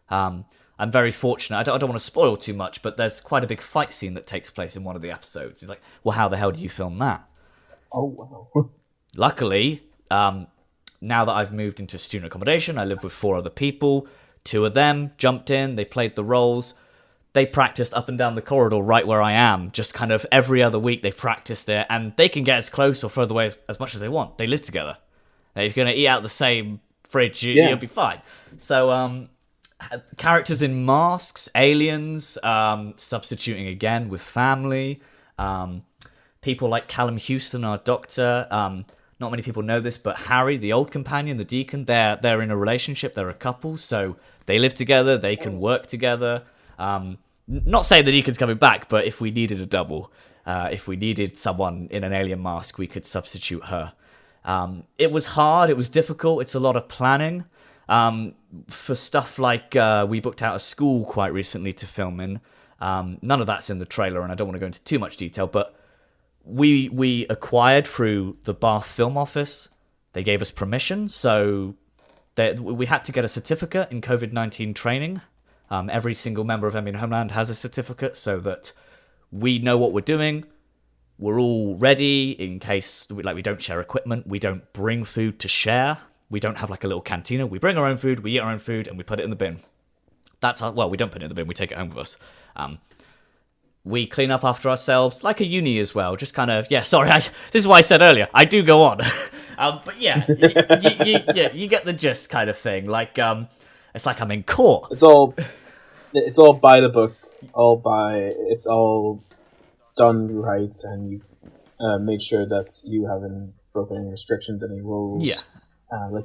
I'm very fortunate. I don't want to spoil too much, but there's quite a big fight scene that takes place in one of the episodes. He's like, well, how the hell do you film that? Oh, wow. Luckily, now that I've moved into student accommodation, I live with 4 other people. 2 of them jumped in, they played the roles. They practiced up and down the corridor right where I am. Just kind of every other week they practice there, and they can get as close or further away as much as they want. They live together. Now, if you're going to eat out the same fridge, you'll be fine. So, characters in masks, aliens, substituting again with family. People like Callum Houston, our doctor. Not many people know this, but Harry, the old companion, the deacon, they're in a relationship. They're a couple, so they live together. They can work together. Not saying the deacon's coming back, but if we needed a double, if we needed someone in an alien mask, we could substitute her. It was hard. It was difficult. It's a lot of planning. For stuff like we booked out a school quite recently to film in. None of that's in the trailer, and I don't want to go into too much detail, but we acquired through the Bath Film Office. They gave us permission, so we had to get a certificate in COVID-19 training. Every single member of MB Homeland has a certificate so that we know what we're doing. We're all ready in case we don't share equipment. We don't bring food to share. We don't have like a little cantina. We bring our own food, we eat our own food, and we put it in the bin. We don't put it in the bin, we take it home with us. We clean up after ourselves, like a uni as well. Just kind of, this is why I said earlier, I do go on. But yeah, you get the gist kind of thing. Like, it's like I'm in court. It's all by the book. It's all done right, and you make sure that you haven't broken any restrictions, any rules. Yeah.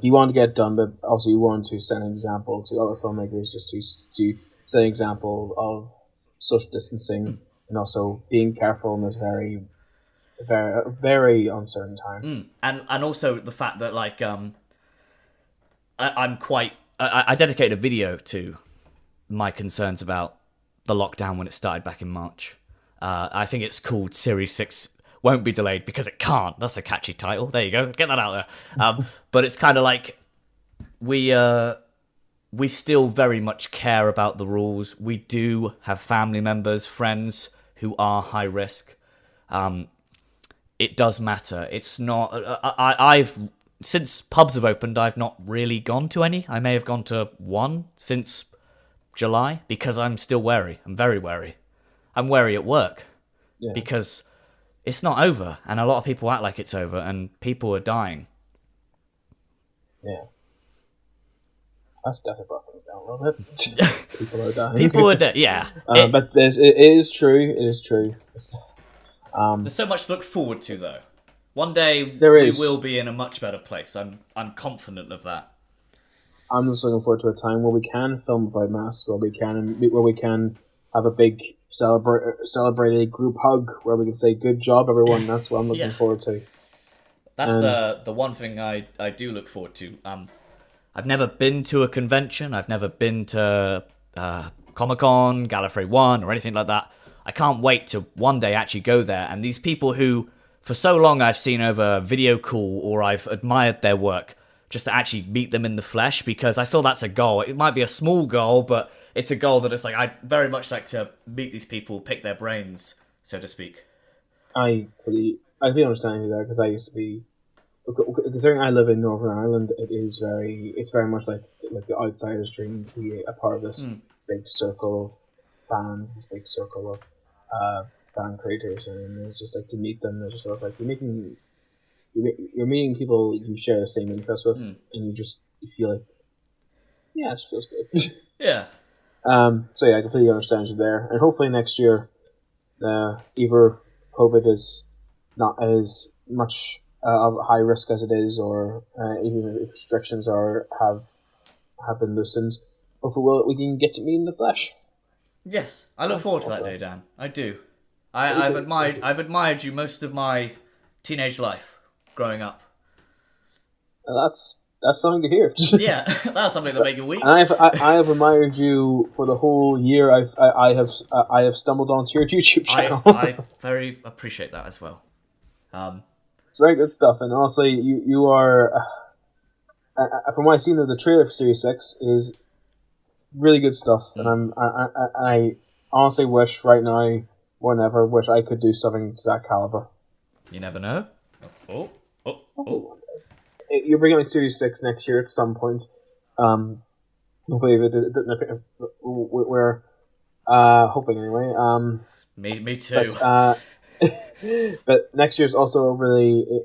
You want to get done, but also you want to set an example to other filmmakers, just to set an example of social distancing and also being careful in this very, very, very uncertain time. And also the fact that I dedicated a video to my concerns about the lockdown when it started back in March. I think it's called Series 6 Won't Be Delayed because it can't. That's a catchy title. There you go. Get that out there. But it's kind of like we still very much care about the rules. We do have family members, friends who are high risk. It does matter. It's not... I've... Since pubs have opened, I've not really gone to any. I may have gone to one since July because I'm still wary. I'm very wary. I'm wary at work because it's not over, and a lot of people act like it's over, and people are dying. Yeah. That's definitely brought things down a little bit. People are dying. People are dead, yeah. But it is true. It is true. There's so much to look forward to, though. One day we will be in a much better place. I'm confident of that. I'm just looking forward to a time where we can film without masks, where we can have a big celebrated group hug, where we can say "Good job, everyone." That's what I'm looking forward to. That's the one thing I do look forward to. I've never been to a convention. I've never been to Comic-Con, Gallifrey 1, or anything like that. I can't wait to one day actually go there. And these people who, for so long I've seen over video call or I've admired their work, just to actually meet them in the flesh, because I feel that's a goal. It might be a small goal, but it's a goal that it's like, I'd very much like to meet these people, pick their brains, so to speak. I completely understand you there, because I used to be, considering I live in Northern Ireland, it's very much like the outsider's dream to be a part of this big circle of fans, this big circle of fan creators, and it's just like to meet them. It's just sort of like you're meeting people you share the same interests with, and you feel like, yeah, it just feels good. Yeah. So yeah, I completely understand you there, and hopefully next year, either COVID is not as much of a high risk as it is, or even if restrictions have been loosened, hopefully we can get to meet in the flesh. Yes, I look forward to that day, Dan. I do. I've admired you most of my teenage life, growing up. That's something to hear. Yeah, that's something to make a week. And I have admired you for the whole year. I have stumbled onto your YouTube channel. I very appreciate that as well. It's very good stuff, and honestly, you are. From what I've seen of the trailer for Series 6, is really good stuff, and I honestly wish right now more than ever I could do something to that caliber. You never know. Oh. You're bringing out Series 6 next year at some point. Hopefully, we're hoping anyway. Me too. But next year's also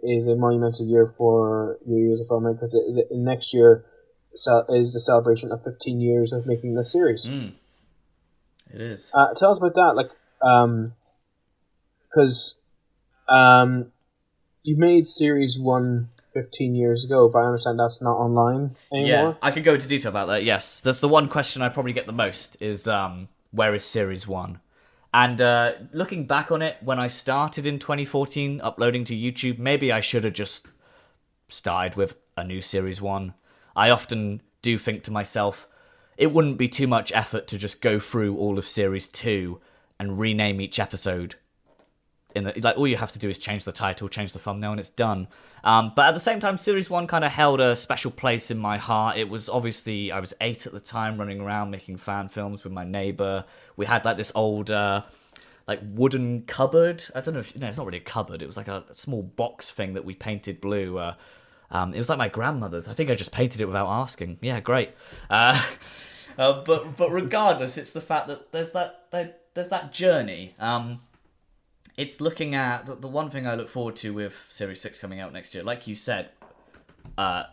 is a monumental year for you as a filmmaker, because next year is the celebration of 15 years of making this series. It is. Tell us about that, because you made Series 1 15 years ago, but I understand that's not online anymore. Yeah, I could go into detail about that, yes. That's the one question I probably get the most, is where is Series 1? And looking back on it, when I started in 2014 uploading to YouTube, maybe I should have just started with a new Series 1. I often do think to myself, it wouldn't be too much effort to just go through all of Series 2 and rename each episode. All you have to do is change the title, change the thumbnail, and it's done. But at the same time, Series 1 kind of held a special place in my heart. It was obviously, I was 8 at the time, running around making fan films with my neighbour. We had this old wooden cupboard. I don't know if, it's not really a cupboard. It was like a small box thing that we painted blue. It was like my grandmother's. I think I just painted it without asking. Yeah, great. But regardless, it's the fact that there's that journey. It's looking at the one thing I look forward to with Series 6 coming out next year. Like you said, I've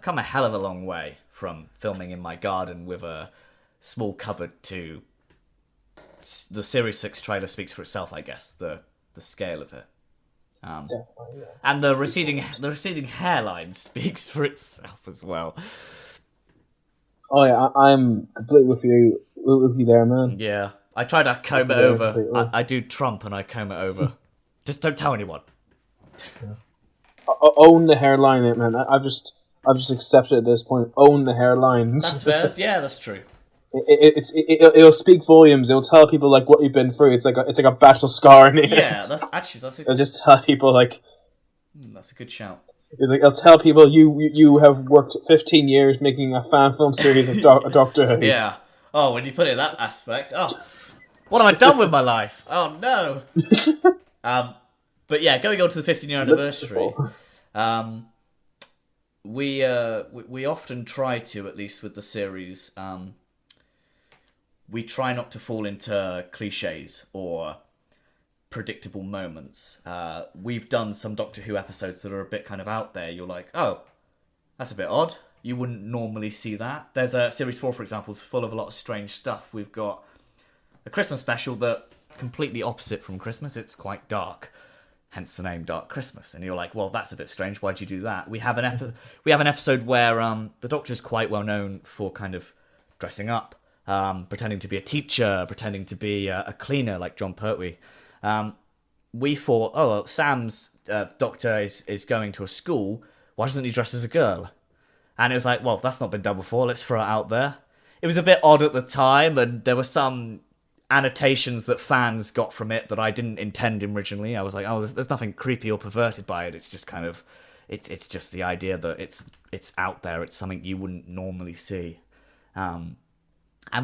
come a hell of a long way from filming in my garden with a small cupboard to the Series 6 trailer speaks for itself, I guess, the scale of it. And the receding hairline speaks for itself as well. Oh yeah, I'm completely with you there, man. Yeah. I try to comb it over. I do Trump and I comb it over. Just don't tell anyone. Yeah. Own the hairline, man. I've just accepted at this point. Own the hairline. That's fair. Yeah, that's true. It'll speak volumes. It'll tell people what you've been through. It's like a battle scar in it. Yeah, it'll just tell people that's a good shout. It's it'll tell people you have worked 15 years making a fan film series of Doctor Who. Yeah. Oh, when you put it in that aspect, what have I done with my life? Oh no. But yeah, going on to the 15-year anniversary, we often try to, at least with the series, we try not to fall into cliches or predictable moments. We've done some Doctor Who episodes that are a bit kind of out there. You're like, oh, that's a bit odd. You wouldn't normally see that. There's a Series 4, for example, is full of a lot of strange stuff. We've got a Christmas special that completely opposite from Christmas. It's quite dark, hence the name Dark Christmas. And you're like, well, that's a bit strange. Why'd you do that? We have an episode where the Doctor's quite well known for kind of dressing up, pretending to be a teacher, pretending to be a cleaner like John Pertwee. we thought, oh, well, Sam's doctor is going to a school. Why doesn't he dress as a girl? And it was like, well, that's not been done before. Let's throw it out there. It was a bit odd at the time, and there were some annotations that fans got from it that I didn't intend originally. I was like, oh, there's nothing creepy or perverted by it. It's just kind of, it's just the idea that it's out there. It's something you wouldn't normally see. And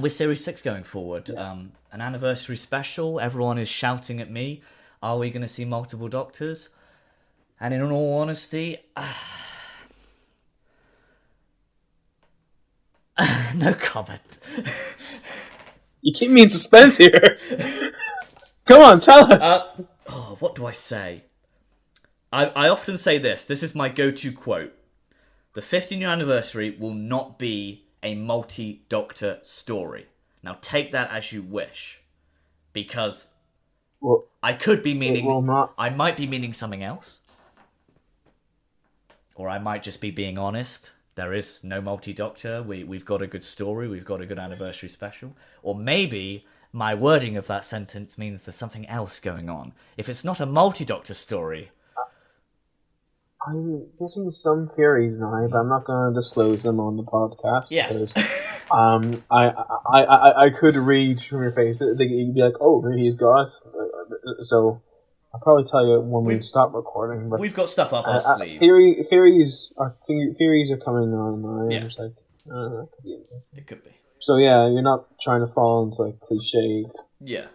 with Series 6 going forward, an anniversary special, everyone is shouting at me, are we going to see multiple Doctors? And in all honesty, no comment. You keep me in suspense here. Come on, tell us. What do I say? I often say this. This is my go-to quote. The 15-year anniversary will not be a multi-Doctor story. Now take that as you wish. Because I could be meaning... I might be meaning something else. Or I might just be being honest. There is no multi-Doctor. We've got a good story. We've got a good anniversary special. Or maybe my wording of that sentence means there's something else going on. If it's not a multi-Doctor story... I'm getting some theories now, but I'm not going to disclose them on the podcast. Yes. Because, I could read from your face. You'd be like, oh, maybe he's got it. So I'll probably tell you when we stop recording. But we've got stuff up our sleeve. Theories are coming on now. Yeah. I'm just like, that could be interesting. It could be. So yeah, you're not trying to fall into like cliched. Yeah.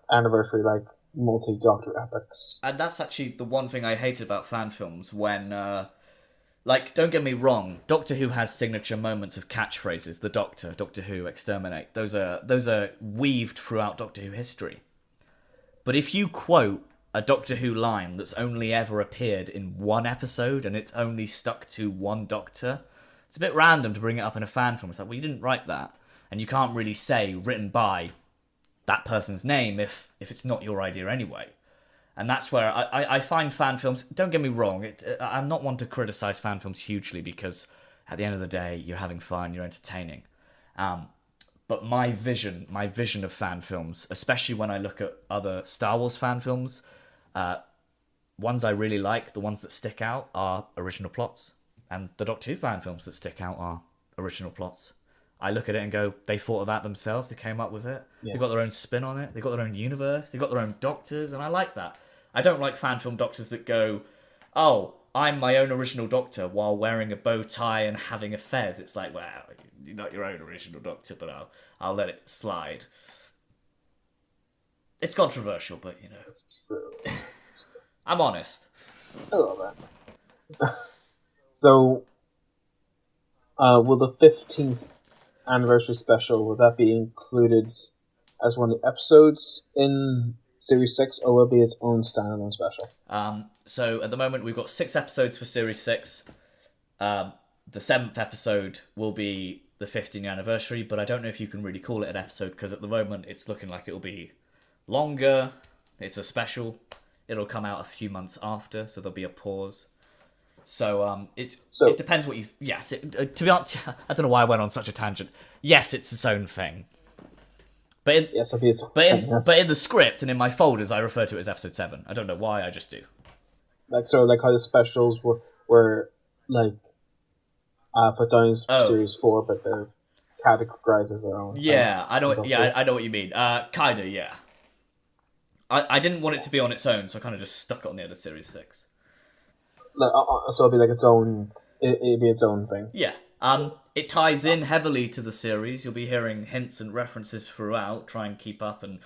Anniversary like multi-Doctor epics. And that's actually the one thing I hated about fan films when, like, don't get me wrong, Doctor Who has signature moments of catchphrases. The Doctor, Doctor Who, Exterminate. Those are weaved throughout Doctor Who history. But if you quote a Doctor Who line that's only ever appeared in one episode and it's only stuck to one Doctor, it's a bit random to bring it up in a fan film. It's like, well, you didn't write that. And you can't really say written by that person's name if it's not your idea anyway. And that's where I find fan films, don't get me wrong, I'm not one to criticise fan films hugely because at the end of the day, you're having fun, you're entertaining. But my vision of fan films, especially when I look at other Star Wars fan films, ones I really like, the ones that stick out are original plots. And the Doctor Who fan films that stick out are original plots. I look at it and go, they thought of that themselves, they came up with it, They've got their own spin on it, they've got their own universe, they've got their own Doctors, and I like that. I don't like fan film Doctors that go, oh, I'm my own original Doctor while wearing a bow tie and having a fez. It's like, well, you're not your own original Doctor, but I'll let it slide. It's controversial, but, you know. It's true. I'm honest. I love that. So, will the 15th anniversary special, will that be included as one of the episodes in Series 6, or will it be its own standalone special? So at the moment we've got 6 episodes for Series 6. The 7th episode will be the 15th anniversary, but I don't know if you can really call it an episode, because at the moment it's looking like it'll be longer. It's a special. It'll come out a few months after, so there'll be a pause. So it depends what you... Yes, to be honest, I don't know why I went on such a tangent. Yes, it's its own thing. But in the script and in my folders, I refer to it as episode 7. I don't know why, I just do. Like how the specials were like put down as Series 4, but they're categorized as their own. Yeah, I know what you mean. Kinda, yeah. I didn't want it to be on its own, so I kind of just stuck it on the end of Series 6. So it'll be like its own. It'll be its own thing. Yeah. It ties in heavily to the series. You'll be hearing hints and references throughout. Try and keep up and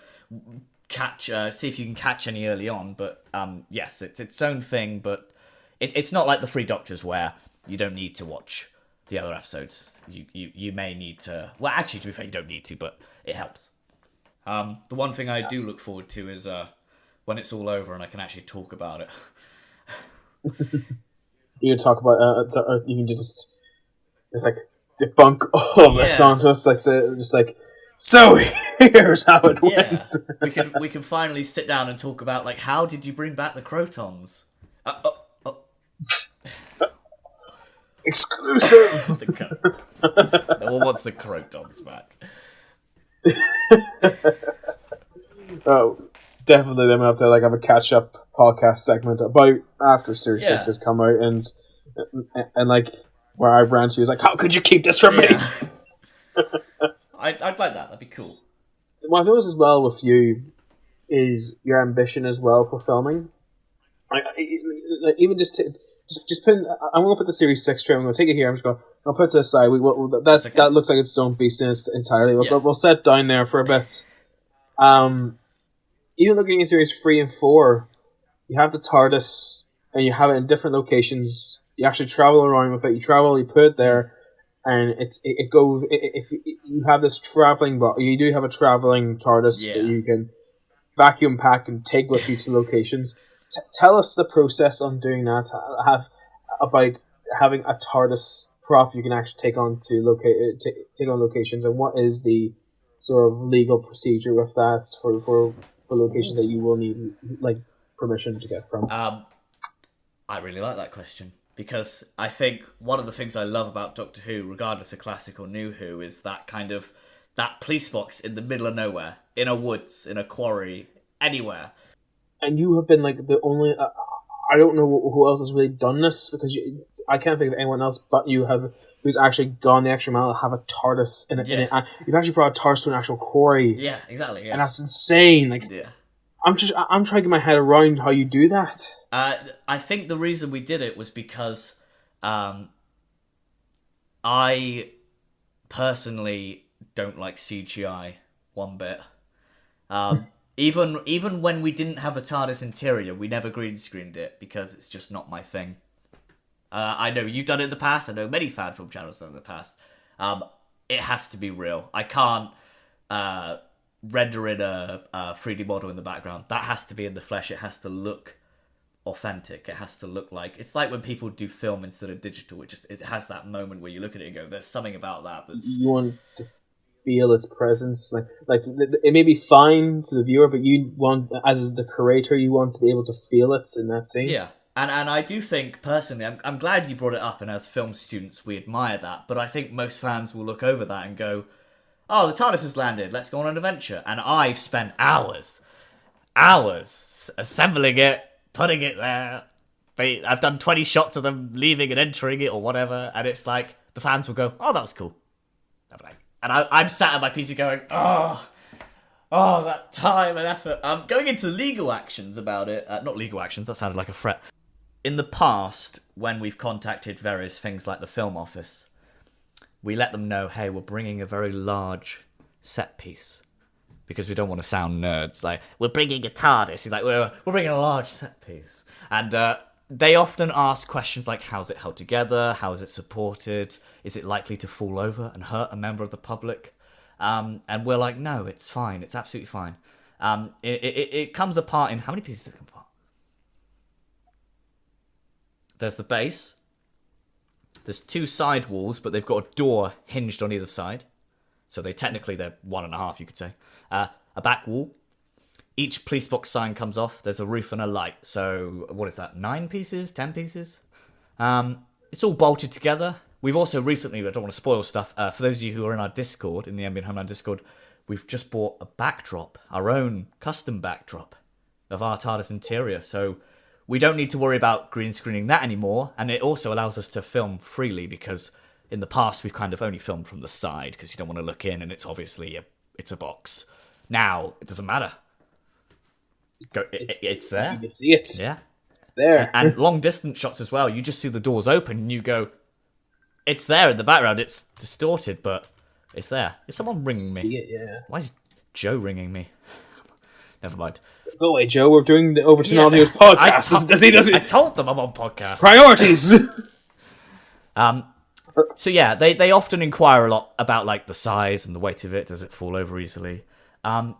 catch. See if you can catch any early on. But yes, it's its own thing. But it's not like the Three Doctors where you don't need to watch the other episodes. You may need to. Well, actually, to be fair, you don't need to, but it helps. The one thing I do look forward to is when it's all over and I can actually talk about it. You can talk about you can just like debunk all this onto us, like just like, so here's how it went. we can finally sit down and talk about, like, how did you bring back the Crotons? Exclusive. No one wants the Crotons back. definitely them have to like have a catch up podcast segment about after Series 6 has come out, and like where I ran to is like, how could you keep this from me? I'd like that. That'd be cool. What I've noticed as well with you is your ambition as well for filming. Even just put. I'm going to put the Series 6 trailer. I'm going to take it here. I'll put it aside. That looks like its own beast entirely. We'll set down there for a bit. Even looking at Series 3 and 4, you have the TARDIS, and you have it in different locations. You actually travel around with it. You put it there, and it goes. If you have this traveling, but you do have a traveling TARDIS that you can vacuum pack and take with you to locations. Tell us the process on doing that. About having a TARDIS prop you can actually take on locations, and what is the sort of legal procedure with that for locations that you will need like permission to get from? I really like that question, because I think one of the things I love about Doctor Who, regardless of classic or new Who, is that kind of that police box in the middle of nowhere, in a woods, in a quarry, anywhere. And you have been like the only. I don't know who else has really done this, because I can't think of anyone else but you who's actually gone the extra mile to have a TARDIS in it. You've actually brought a TARDIS to an actual quarry. Yeah, exactly. Yeah. And that's insane. Like, I'm trying to get my head around how you do that. I think the reason we did it was because I personally don't like CGI one bit. Even when we didn't have a TARDIS interior, we never green screened it because it's just not my thing. I know you've done it in the past. I know many fan film channels have done it in the past. It has to be real. I can't render in a 3D model in the background. That has to be in the flesh. It has to look authentic. It has to look like... It's like when people do film instead of digital. It has that moment where you look at it and go, there's something about that that's... You want to feel its presence. Like it may be fine to the viewer, but you want, as the curator, you want to be able to feel it in that scene. Yeah. And I do think, personally, I'm glad you brought it up, and as film students, we admire that, but I think most fans will look over that and go, oh, the TARDIS has landed, let's go on an adventure. And I've spent hours assembling it, putting it there. I've done 20 shots of them leaving and entering it or whatever, and it's like, the fans will go, oh, that was cool. And I'm sat at my PC going, oh, that time and effort. Going into legal actions about it, not legal actions, that sounded like a threat. In the past, when we've contacted various things like the film office, we let them know, hey, we're bringing a very large set piece. Because we don't want to sound nerds. Like, we're bringing a TARDIS. He's like, we're bringing a large set piece. And they often ask questions like, how's it held together? How is it supported? Is it likely to fall over and hurt a member of the public? And we're like, no, it's fine. It's absolutely fine. It comes apart in... How many pieces does it come apart? There's the base. There's 2 side walls, but they've got a door hinged on either side. So they're 1.5, you could say. A back wall. Each police box sign comes off. There's a roof and a light. So, what is that? 9 pieces? 10 pieces? It's all bolted together. We've also recently, I don't want to spoil stuff, for those of you who are in our Discord, in the Ambient Homeland Discord, we've just bought a backdrop, our own custom backdrop of our TARDIS interior. So we don't need to worry about green screening that anymore. And it also allows us to film freely, because in the past we've kind of only filmed from the side because you don't want to look in and it's obviously it's a box. Now, it doesn't matter. It's there. You can see it. Yeah. It's there. And long distance shots as well. You just see the doors open and you go, it's there in the background. It's distorted, but it's there. Is someone ringing me? See it, yeah. Why is Joe ringing me? Never mind. Go away, Joe. We're doing the Overton Audios podcast. I told them I'm on podcast. Priorities! So yeah, they often inquire a lot about like the size and the weight of it. Does it fall over easily?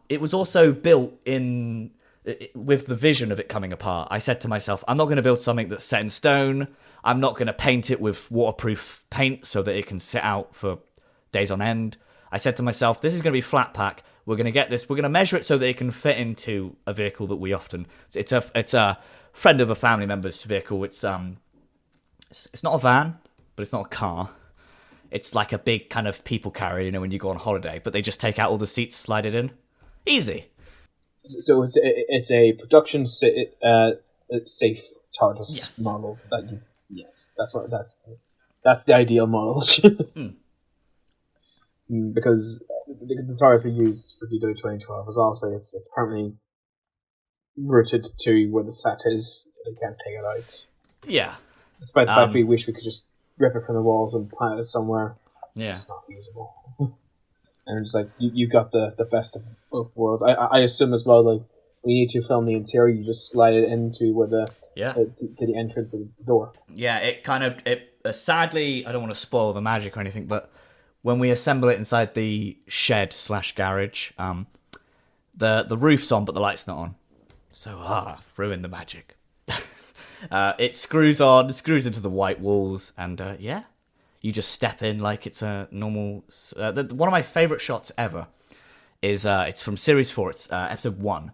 It was also built with the vision of it coming apart. I said to myself, I'm not going to build something that's set in stone. I'm not going to paint it with waterproof paint so that it can sit out for days on end. I said to myself, this is going to be flat pack. We're going to get this. We're going to measure it so that it can fit into a vehicle that we often. It's a friend of a family member's vehicle. It's not a van, but it's not a car. It's like a big kind of people carrier, you know, when you go on holiday. But they just take out all the seats, slide it in. Easy. So it's a production safe Tardis model. That's the ideal model. Because the Tardis we use for DW 2012 is obviously it's permanently rooted to where the set is. They can't take it out. Yeah. Despite the fact we wish we could just rip it from the walls and plant it somewhere. Yeah. It's not feasible. And it's like you got the best of both worlds. I assume as well, like when you need to film the interior, you just slide it into where to the entrance of the door. Yeah, it kind of sadly, I don't want to spoil the magic or anything, but when we assemble it inside the shed/garage, the roof's on but the light's not on, so ruined the magic. It screws into the white walls, and you just step in like it's a normal. One of my favourite shots ever is it's from Series 4, it's Episode 1.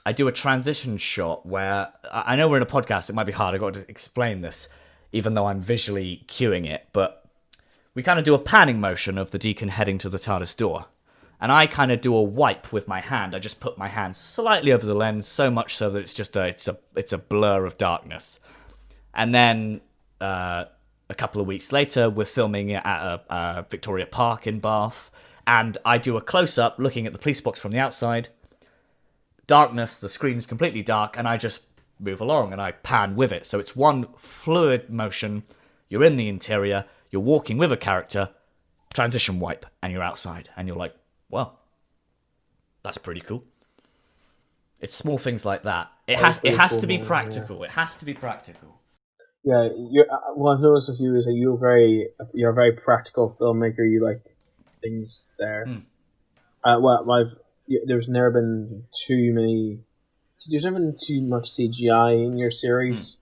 I do a transition shot where, I know we're in a podcast, it might be hard, I've got to explain this, even though I'm visually cueing it, but we kind of do a panning motion of the Deacon heading to the TARDIS door. And I kind of do a wipe with my hand. I just put my hand slightly over the lens, so much so that it's just it's a blur of darkness. And then a couple of weeks later, we're filming it at a Victoria Park in Bath, and I do a close-up looking at the police box from the outside. Darkness, the screen's completely dark, and I just move along and I pan with it. So it's one fluid motion. You're in the interior, you're walking with a character, transition wipe, and you're outside, and you're like, well, that's pretty cool. It's small things like that. It has to be practical. Yeah. It has to be practical. Yeah, what I've noticed with you is that you're a very practical filmmaker. You like things there. There's never been there's never been too much CGI in your series.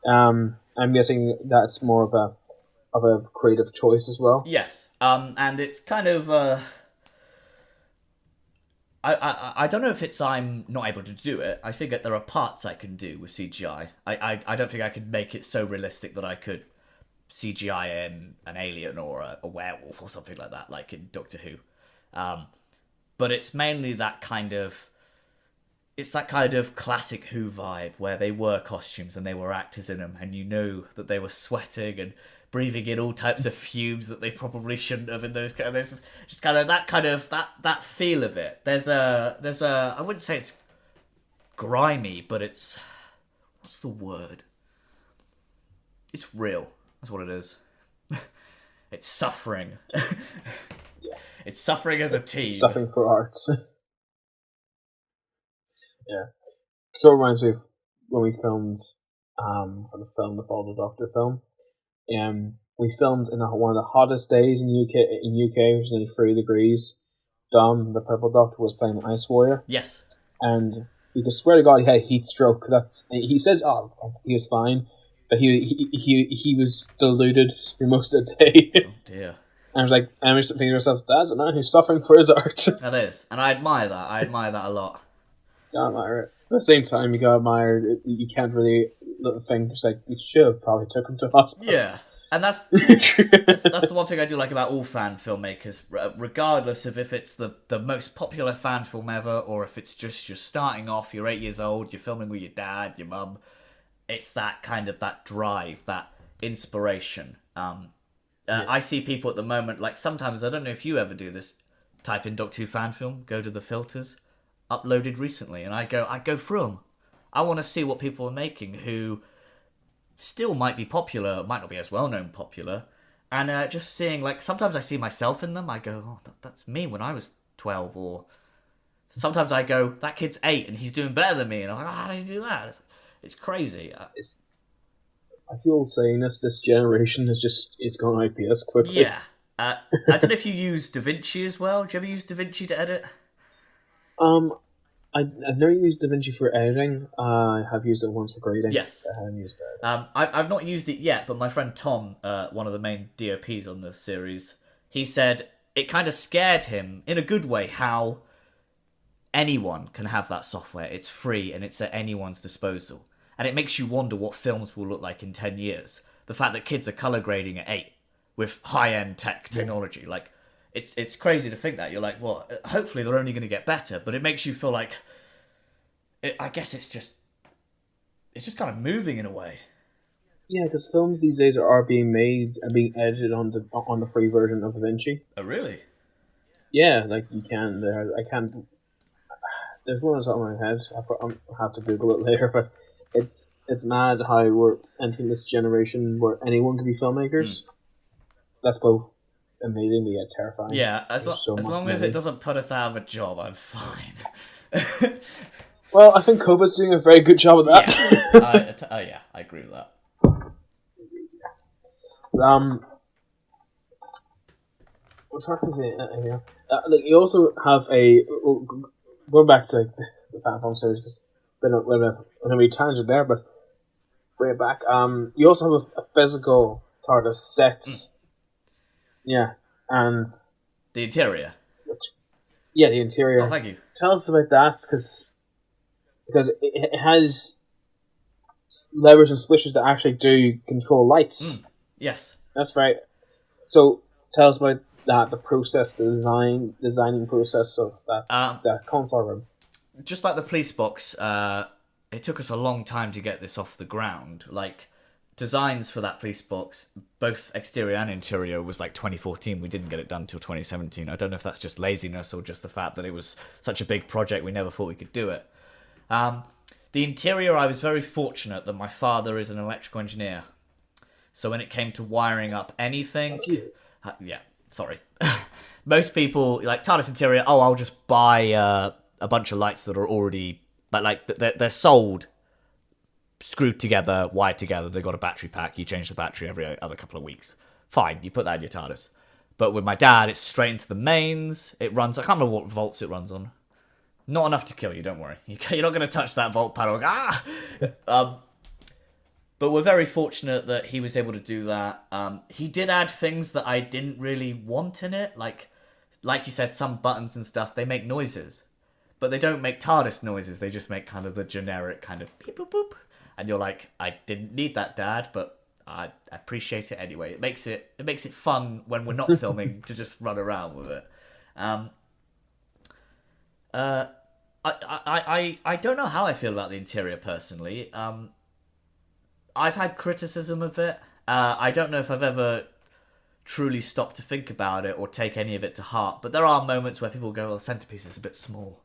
I'm guessing that's more of a creative choice as well. Yes. And it's kind of I don't know if it's I'm not able to do it. I think that there are parts I can do with CGI. I don't think I could make it so realistic that I could CGI in an alien or a werewolf or something like that, like in Doctor Who. But it's mainly that kind of classic Who vibe where they were costumes and they were actors in them, and you know that they were sweating and breathing in all types of fumes that they probably shouldn't have in those kind of. There's just kind of that feel of it. There's a I wouldn't say it's grimy, but it's, what's the word? It's real. That's what it is. It's suffering. It's suffering as a team. It's suffering for art. Yeah. So it reminds me of when we filmed for the film, the Fall of the Doctor film. We filmed in one of the hottest days in UK, which was only 3 degrees. Dom, the Purple Doctor, was playing Ice Warrior. Yes. And you could swear to God he had a heat stroke. He says, he was fine, but he was deluded for most of the day. Oh dear. And I was thinking to myself, that's a man who's suffering for his art. That is, and I admire that. I admire that a lot. You admire it. At the same time, you gotta admire it. You can't really think, it's like, you should have probably took him to hospital. Yeah. And that's the one thing I do like about all fan filmmakers, regardless of if it's the most popular fan film ever, or if it's just you're starting off, you're 8 years old, you're filming with your dad, your mum. It's that kind of that drive, that inspiration. I see people at the moment, like sometimes, I don't know if you ever do this, type in Doctor Who fan film, go to the filters, uploaded recently, and I go through them. I want to see what people are making who still might be popular, might not be as well known popular, and just seeing, like, sometimes I see myself in them, I go, oh, that's me when I was 12, or sometimes I go, that kid's 8 and he's doing better than me, and I'm like, oh, how did you do that? It's crazy. I feel saying this generation it's gone IPS quickly. Yeah. I don't know if you use DaVinci as well. Do you ever use DaVinci to edit? I've never used DaVinci for editing. I have used it once for grading. Yes. I haven't used it for editing. I've not used it yet, but my friend Tom, one of the main DOPs on this series, he said it kind of scared him, in a good way, how anyone can have that software. It's free and it's at anyone's disposal. And it makes you wonder what films will look like in 10 years. The fact that kids are colour grading at 8 with high-end technology. Like, it's crazy to think that. You're like, well, hopefully they're only going to get better, but it makes you feel like, I guess it's just kind of moving in a way. Yeah, because films these days are being made and being edited on the free version of DaVinci. Oh, really? Yeah, like you can. I can't. There's one on top of my head. I'll have to Google it later, but it's mad how we're entering this generation where anyone can be filmmakers. That's both amazing yet terrifying. Yeah, as long as it doesn't put us out of a job, I'm fine. Well, I think COVID's doing a very good job of that. Yeah, I agree with that. What's happening here? Like you also have going back to the fan film series because been a wee tangent there, but bring it back. You also have a physical Tardis set. Yeah, and the interior. Yeah, the interior. Oh, thank you. Tell us about that because it has levers and switches that actually do control lights. Yes, that's right. So tell us about that, the process, designing process of that console room. Just like the police box, it took us a long time to get this off the ground. Like, designs for that police box, both exterior and interior, was like 2014. We didn't get it done until 2017. I don't know if that's just laziness or just the fact that it was such a big project we never thought we could do it. The interior, I was very fortunate that my father is an electrical engineer. So when it came to wiring up anything... sorry. Most people, like TARDIS interior, I'll just buy a bunch of lights that are already... they're sold, screwed together, wired together, they've got a battery pack, you change the battery every other couple of weeks. Fine, you put that in your TARDIS. But with my dad, it's straight into the mains, it runs... I can't remember what volts it runs on. Not enough to kill you, don't worry. You're not going to touch that volt panel. But we're very fortunate that he was able to do that. He did add things that I didn't really want in it. Like you said, some buttons and stuff, they make noises. But they don't make TARDIS noises. They just make kind of the generic kind of beep, boop, boop. And you're like, I didn't need that, Dad, but I appreciate it anyway. It makes it fun when we're not filming to just run around with it. I don't know how I feel about the interior personally. I've had criticism of it. I don't know if I've ever truly stopped to think about it or take any of it to heart, but there are moments where people go, well, the centerpiece is a bit small.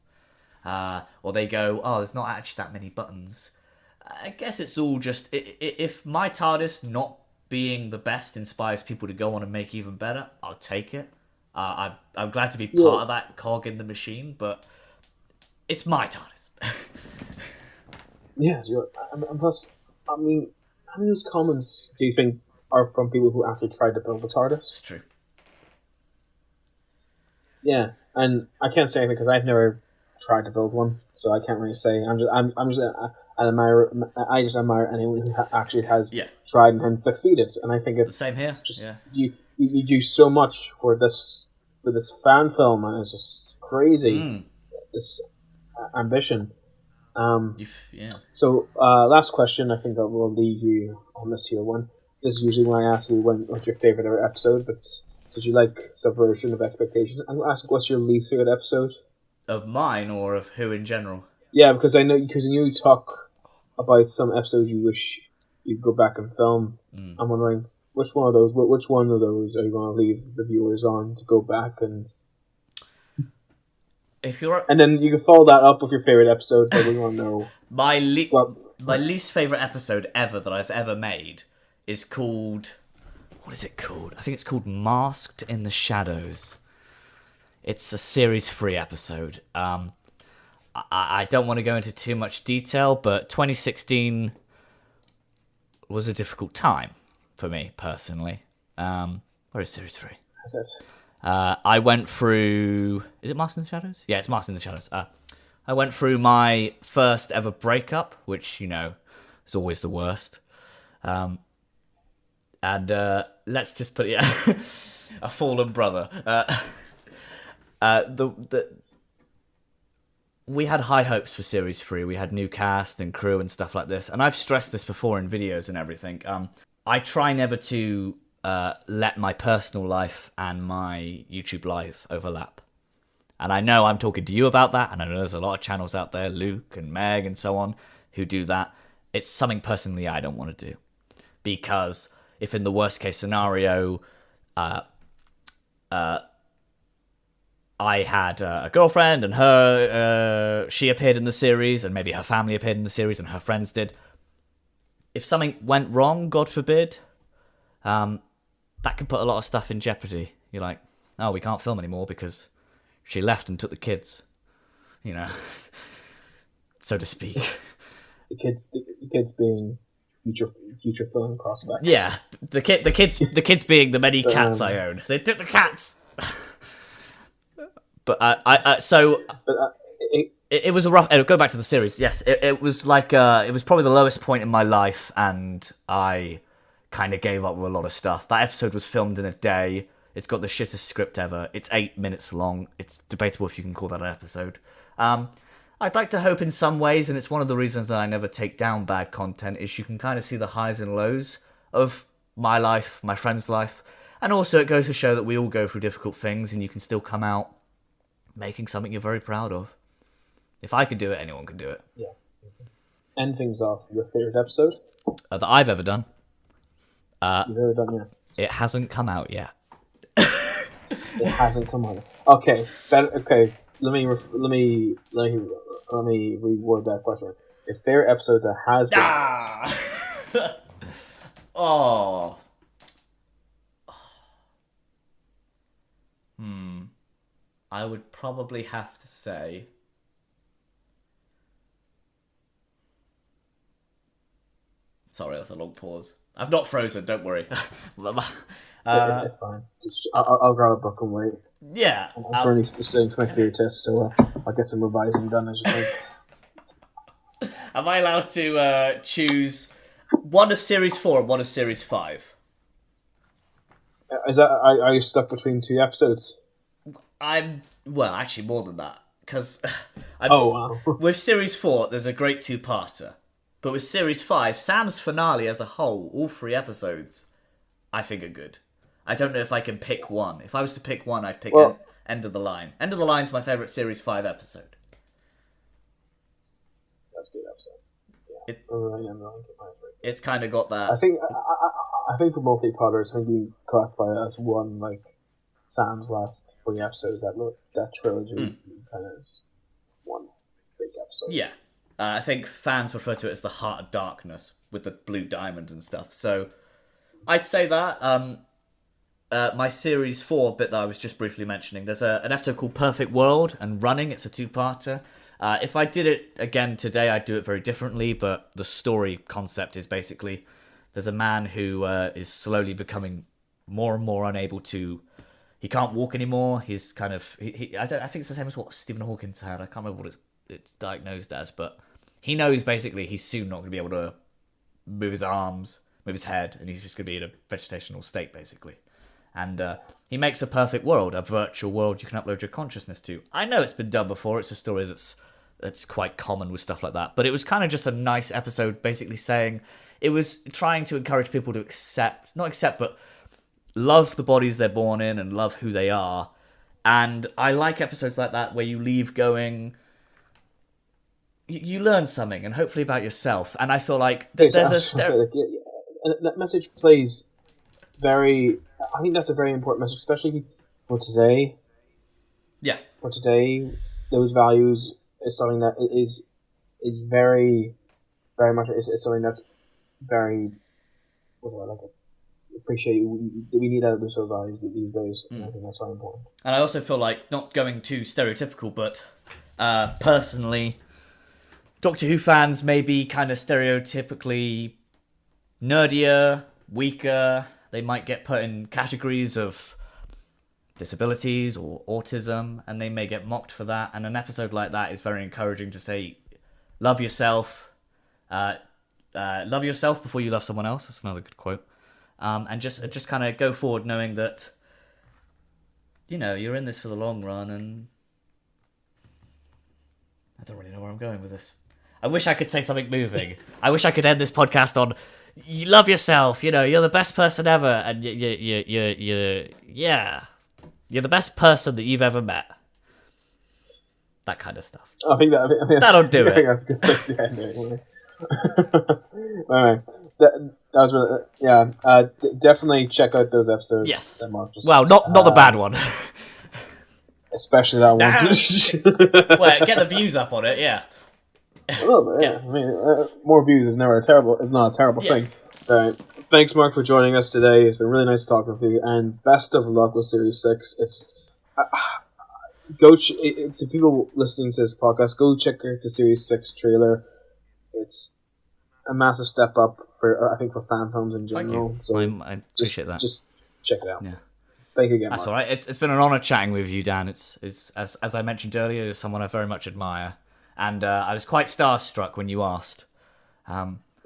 Or they go, oh, there's not actually that many buttons. I guess it's all just... If my TARDIS not being the best inspires people to go on and make even better, I'll take it. I'm glad to be part of that cog in the machine, but it's my TARDIS. Yeah, and plus, I mean, how many of those comments do you think are from people who actually tried to build the TARDIS? It's true. Yeah, and I can't say anything because I've never tried to build one, so I can't really say. I just admire anyone who actually has tried and succeeded, and I think it's same here. It's just, you do so much for this fan film, and it's just crazy. This ambition. So, last question. I think that will leave you on this here one. This is usually when I ask you what's your favorite ever episode, but did you like Subversion of Expectations? I'm going to ask what's your least favorite episode? Of mine or of who in general? Yeah, because you talk about some episodes you wish you'd go back and film. I'm wondering which one of those are you going to leave the viewers on to go back and... And then you can follow that up with your favorite episode that we want to know. My least favorite episode ever that I've ever made is called... What is it called? I think it's called Masked in the Shadows. It's a Series 3 episode. I don't want to go into too much detail, but 2016 was a difficult time for me, personally. Where is Series 3? Is it? I went through... Is it Masked in the Shadows? Yeah, it's Masked in the Shadows. I went through my first ever breakup, which, is always the worst. And let's just put it... a fallen brother. We had high hopes for Series 3. We had new cast and crew and stuff like this. And I've stressed this before in videos and everything. I try never to let my personal life and my YouTube life overlap. And I know I'm talking to you about that, and I know there's a lot of channels out there, Luke and Meg and so on, who do that. It's something personally I don't want to do. Because if in the worst case scenario, I had a girlfriend and she appeared in the series, and maybe her family appeared in the series and her friends did. If something went wrong, God forbid, that could put a lot of stuff in jeopardy. You're like, oh, we can't film anymore because she left and took the kids, so to speak. The kids being future film prospects. Yeah, the kids being the many cats I own. They took the cats. But it was a rough. Go back to the series. Yes, it was like it was probably the lowest point in my life, and I kind of gave up with a lot of stuff. That episode was filmed in a day. It's got the shittest script ever. It's 8 minutes long. It's debatable if you can call that an episode. I'd like to hope in some ways, and it's one of the reasons that I never take down bad content, is you can kind of see the highs and lows of my life, my friend's life, and also it goes to show that we all go through difficult things, and you can still come out making something you're very proud of. If I could do it, anyone can do it. Yeah. End things off. Your favourite episode? That I've ever done. You've ever done, yeah. It hasn't come out yet. It hasn't come out. Okay. Okay. Let me reword that question. Your favorite episode that has been released. Oh. I would probably have to say... Sorry, that's a long pause. I've not frozen, don't worry. It's fine. I'll grab a book and wait. Yeah. I'm currently studying for my theory test, so I'll get some revising done as you think. Am I allowed to choose one of Series 4 and one of Series 5? Are you stuck between two episodes? Well, actually more than that. Because wow. With Series 4, there's a great two-parter. But with Series 5, Sam's finale as a whole, all 3 episodes, I think are good. I don't know if I can pick one. If I was to pick one, I'd pick End of the Line. End of the Line's my favourite Series 5 episode. That's a good episode. It's kind of got that... I think for multi-parters, I think you classify it as one, like, Sam's last 3 episodes, that trilogy kind of is one big episode. Yeah. I think fans refer to it as the Heart of Darkness with the blue diamond and stuff. So I'd say that. My Series 4 bit that I was just briefly mentioning, there's an episode called Perfect World and Running. It's a 2-parter. If I did it again today, I'd do it very differently, but the story concept is basically there's a man who is slowly becoming more and more unable to... He can't walk anymore. He's kind of... I think it's the same as what Stephen Hawking's had. I can't remember what it's diagnosed as, but he knows basically he's soon not going to be able to move his arms, move his head, and he's just going to be in a vegetational state, basically. And he makes a perfect world, a virtual world you can upload your consciousness to. I know it's been done before. It's a story that's quite common with stuff like that. But it was kind of just a nice episode, basically saying... It was trying to encourage people to but love the bodies they're born in and love who they are. And I like episodes like that where you leave going... You learn something, and hopefully about yourself. And I feel like there's that message plays very... I think that's a very important message, especially for today. Yeah. For today, those values is something that is very, very much... It's something that's very... appreciate. We need those sort of values these days. And I think that's very important. And I also feel like, not going too stereotypical, but personally... Doctor Who fans may be kind of stereotypically nerdier, weaker. They might get put in categories of disabilities or autism, and they may get mocked for that. And an episode like that is very encouraging to say, love yourself. Love yourself before you love someone else. That's another good quote. And just kind of go forward knowing that, you're in this for the long run, and I don't really know where I'm going with this. I wish I could say something moving. I wish I could end this podcast on, you love yourself. You know, you're the best person ever, and you're the best person that you've ever met. That kind of stuff. I think that'll do I it. think that's a good place to end anyway. Alright. That was really, definitely check out those episodes. Yes. That Mark just, Well, not the bad one. Especially that one. Well, get the views up on it, yeah. A little bit, yeah. I mean, more views is not a terrible Yes. thing. Alright. Thanks, Mark, for joining us today. It's been really nice talking with you, and best of luck with Series 6. It's to people listening to this podcast, go check out the Series 6 trailer. It's a massive step up for, I think, for fan films in general. Thank you. So I appreciate that. Just check it out. Yeah. Thank you again, That's Mark. all right. It's been an honour chatting with you, Dan. It's as I mentioned earlier, you're someone I very much admire, and I was quite starstruck when you asked,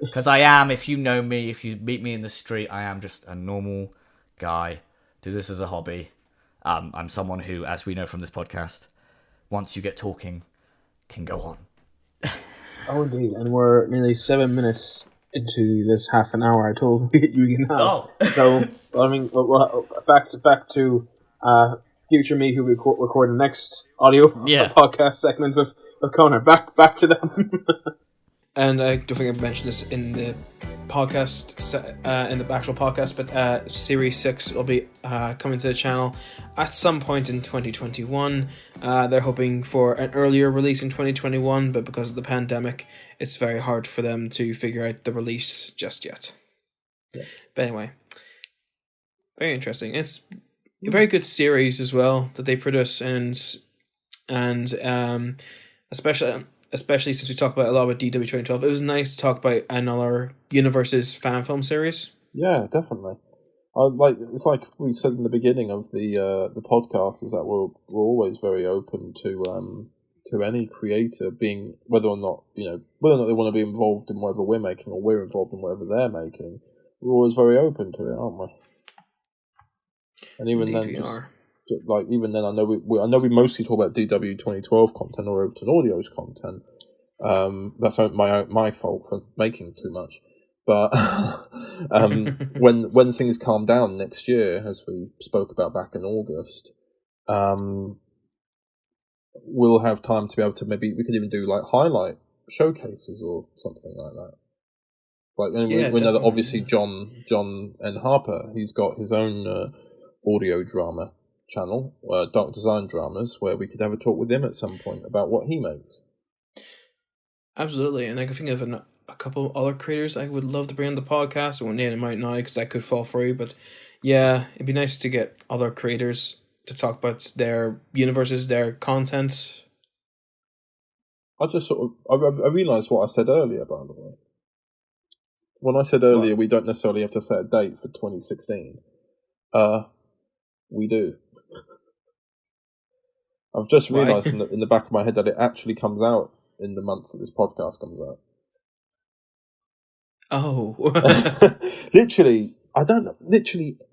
because I am. If you know me, if you meet me in the street, I am just a normal guy. Do this as a hobby. I'm someone who, as we know from this podcast, once you get talking, can go on. Oh, indeed. And we're nearly 7 minutes into this half an hour I told you we can have. Oh. So, I mean, back to future me who will record the next audio podcast segment with Connor. Back to them. And I don't think I mentioned this in the podcast, in the actual podcast, but Series 6 will be coming to the channel at some point in 2021. They're hoping for an earlier release in 2021, but because of the pandemic, it's very hard for them to figure out the release just yet. Yes. But anyway, very interesting. It's a very good series as well that they produce, and especially since we talked about a lot about DW 2012, it was nice to talk about another Universe's fan film series. Yeah, definitely. It's like we said in the beginning of the podcast, is that we're always very open to any creator, being whether or not they want to be involved in whatever we're making, or we're involved in whatever they're making. We're always very open to it, aren't we? And even Indeed then, even then, I know we mostly talk about DW 2012 content or Overton Audios content. That's my fault for making too much. But when things calm down next year, as we spoke about back in August, we'll have time to be able to, maybe we could even do like highlight showcases or something like that. Like, we know that obviously John and Harper, he's got his own audio drama channel, Dark Design Dramas, where we could have a talk with him at some point about what he makes. Absolutely, and I can think of a couple other creators I would love to bring on the podcast. I won't name them right now because that could fall through, but yeah, it'd be nice to get other creators to talk about their universes, their content. I just I realised what I said earlier, by the way. When I said earlier, we don't necessarily have to set a date for 2016. We do. I've just realised in the back of my head that it actually comes out in the month that this podcast comes out. Oh. Literally,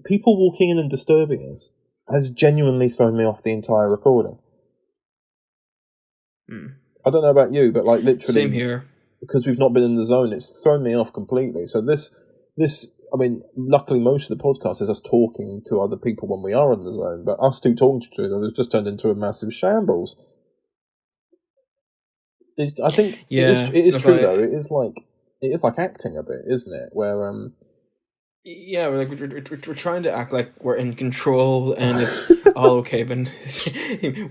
people walking in and disturbing us has genuinely thrown me off the entire recording. I don't know about you, but like literally... Same here. Because we've not been in the zone, it's thrown me off completely. So this, I mean, luckily most of the podcast is us talking to other people when we are in the zone, but us two talking to each other has just turned into a massive shambles. I think it is true though. It is like acting a bit, isn't it? Where yeah, we're trying to act like we're in control and it's all okay, but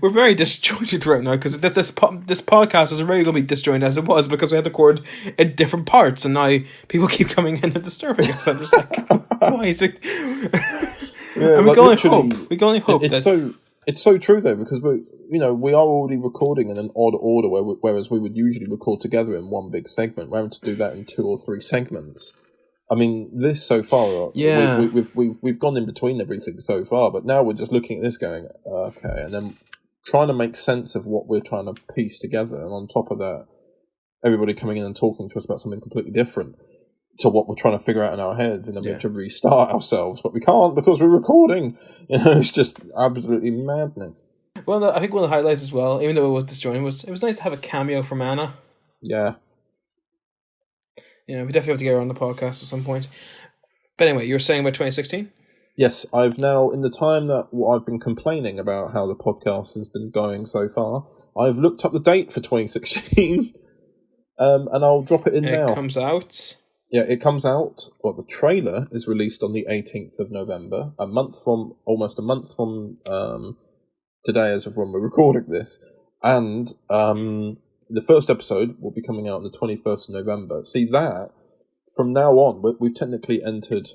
we're very disjointed right now because this podcast was already going to be disjointed as it was because we had to record in different parts, and now people keep coming in and disturbing us. I'm just like, why is it? Yeah, and we can only hope it's so true though, because we are already recording in an odd order, whereas we would usually record together in one big segment. We're having to do that in 2 or 3 segments. I mean, this so far, we've gone in between everything so far, but now we're just looking at this going, okay, and then trying to make sense of what we're trying to piece together, and on top of that, everybody coming in and talking to us about something completely different to what we're trying to figure out in our heads, and then we have to restart ourselves, but we can't because we're recording. It's just absolutely maddening. Well, I think one of the highlights as well, even though it was disjointed, it was nice to have a cameo from Anna. Yeah. we definitely have to get her on the podcast at some point. But anyway, you were saying about 2016? Yes, I've now, in the time that I've been complaining about how the podcast has been going so far, I've looked up the date for 2016, and I'll drop it in now. It comes out? Yeah, it comes out, the trailer is released on the 18th of November, almost a month from today as of when we're recording this, and the first episode will be coming out on the 21st of November. See that, from now on, we've technically entered,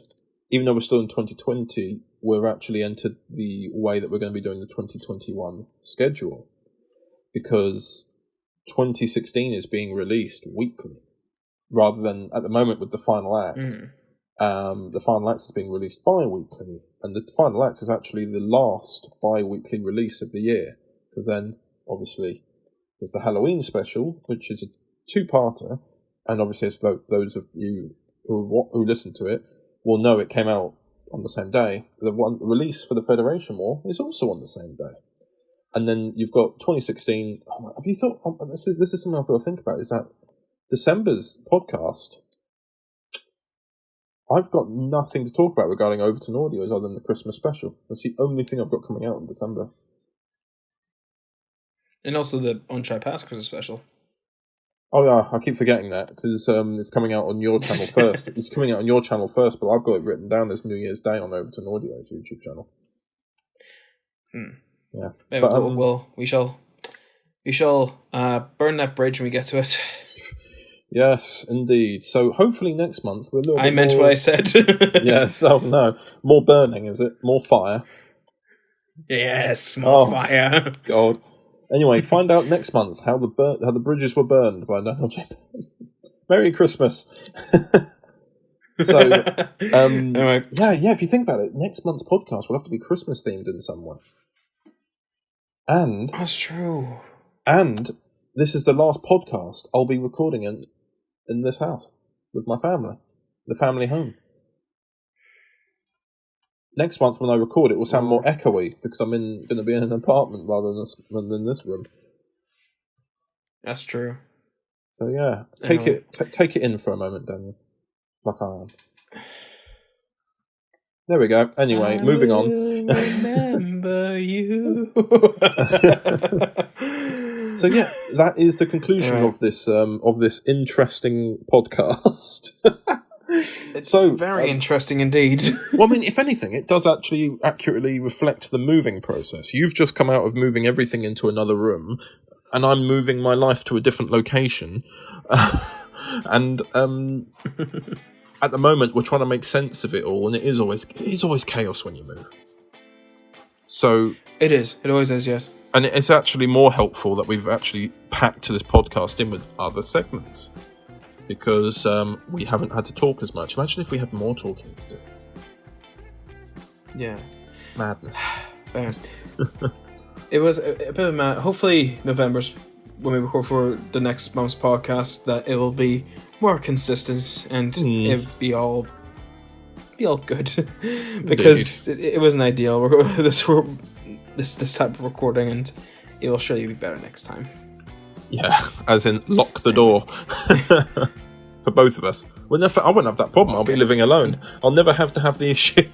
even though we're still in 2020, we're actually entered the way that we're going to be doing the 2021 schedule, because 2016 is being released weekly, rather than at the moment with the final act. The final act is being released bi-weekly, and the final act is actually the last bi-weekly release of the year, because then, obviously, there's the Halloween special, which is a two-parter, and obviously as those of you who listen to it will know, it came out on the same day. The release for the Federation War is also on the same day. And then you've got 2016. Have you thought, this is something I've got to think about, is that December's podcast, I've got nothing to talk about regarding Overton Audios other than the Christmas special. That's the only thing I've got coming out in December. And also the Untitled Chapter Christmas special. Oh yeah, I keep forgetting that, because it's coming out on your channel first. It's coming out on your channel first, but I've got it written down as New Year's Day on Overton Audio's YouTube channel. Yeah, Maybe but, we shall burn that bridge when we get to it. Yes, indeed. So hopefully next month we're a little I bit meant more... what I said. Yes, oh no. More burning, is it? More fire? Yes, more fire. God. Anyway, find out next month how the bridges were burned by Daniel J. Merry Christmas. So, anyway. yeah, if you think about it, next month's podcast will have to be Christmas themed in some way. And that's true. And this is the last podcast I'll be recording in this house with my family, the family home. Next month when I record, it will sound more echoey because I'm going to be in an apartment rather than this room. That's true. So yeah, take it in for a moment, Daniel. Like I am. There we go. Anyway, moving on. Remember you. So yeah, that is the conclusion of this interesting podcast. It's very interesting indeed. Well, I mean, if anything, it does actually accurately reflect the moving process. You've just come out of moving everything into another room, and I'm moving my life to a different location. And at the moment, we're trying to make sense of it all, and it is always chaos when you move. So it is. It always is. Yes. And it's actually more helpful that we've actually packed this podcast in with other segments, because we haven't had to talk as much. Imagine if we had more talking to do. Yeah. Madness. It was a bit of mad. Hopefully November's, when we record for the next month's podcast, that it will be more consistent and it'll be all good. Because it wasn't ideal. This type of recording, and it will surely be better next time. Yeah, as in lock the door. For both of us. I won't have that problem. I'll be living alone. I'll never have to have the issue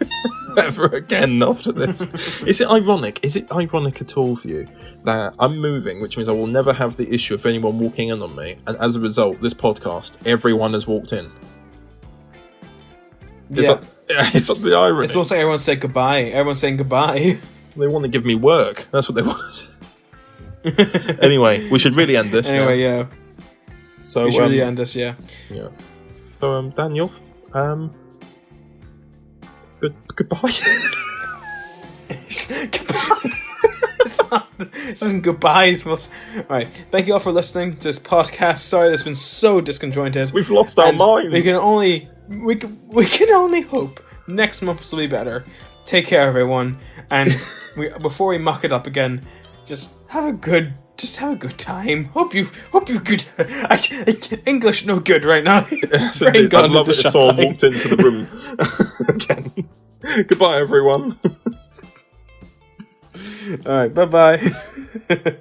ever again after this. Is it ironic? Is it ironic at all for you that I'm moving, which means I will never have the issue of anyone walking in on me, and as a result, this podcast, everyone has walked in? It's not the irony. It's almost like everyone said goodbye. Everyone's saying goodbye. They want to give me work. That's what they want. Anyway, we should really end this. Anyway, yeah. So we should really end this, yeah. Yes. So, Daniel, goodbye. Goodbye. This isn't goodbye. It's supposed... Alright, thank you all for listening to this podcast. Sorry, it's been so disconjointed. We've lost our minds. We can only hope next month will be better. Take care, everyone. And before we muck it up again, just have a good time. Hope you good. English no good right now. Yes, I'd love it if someone walked into the room again. Goodbye, everyone. All right, bye.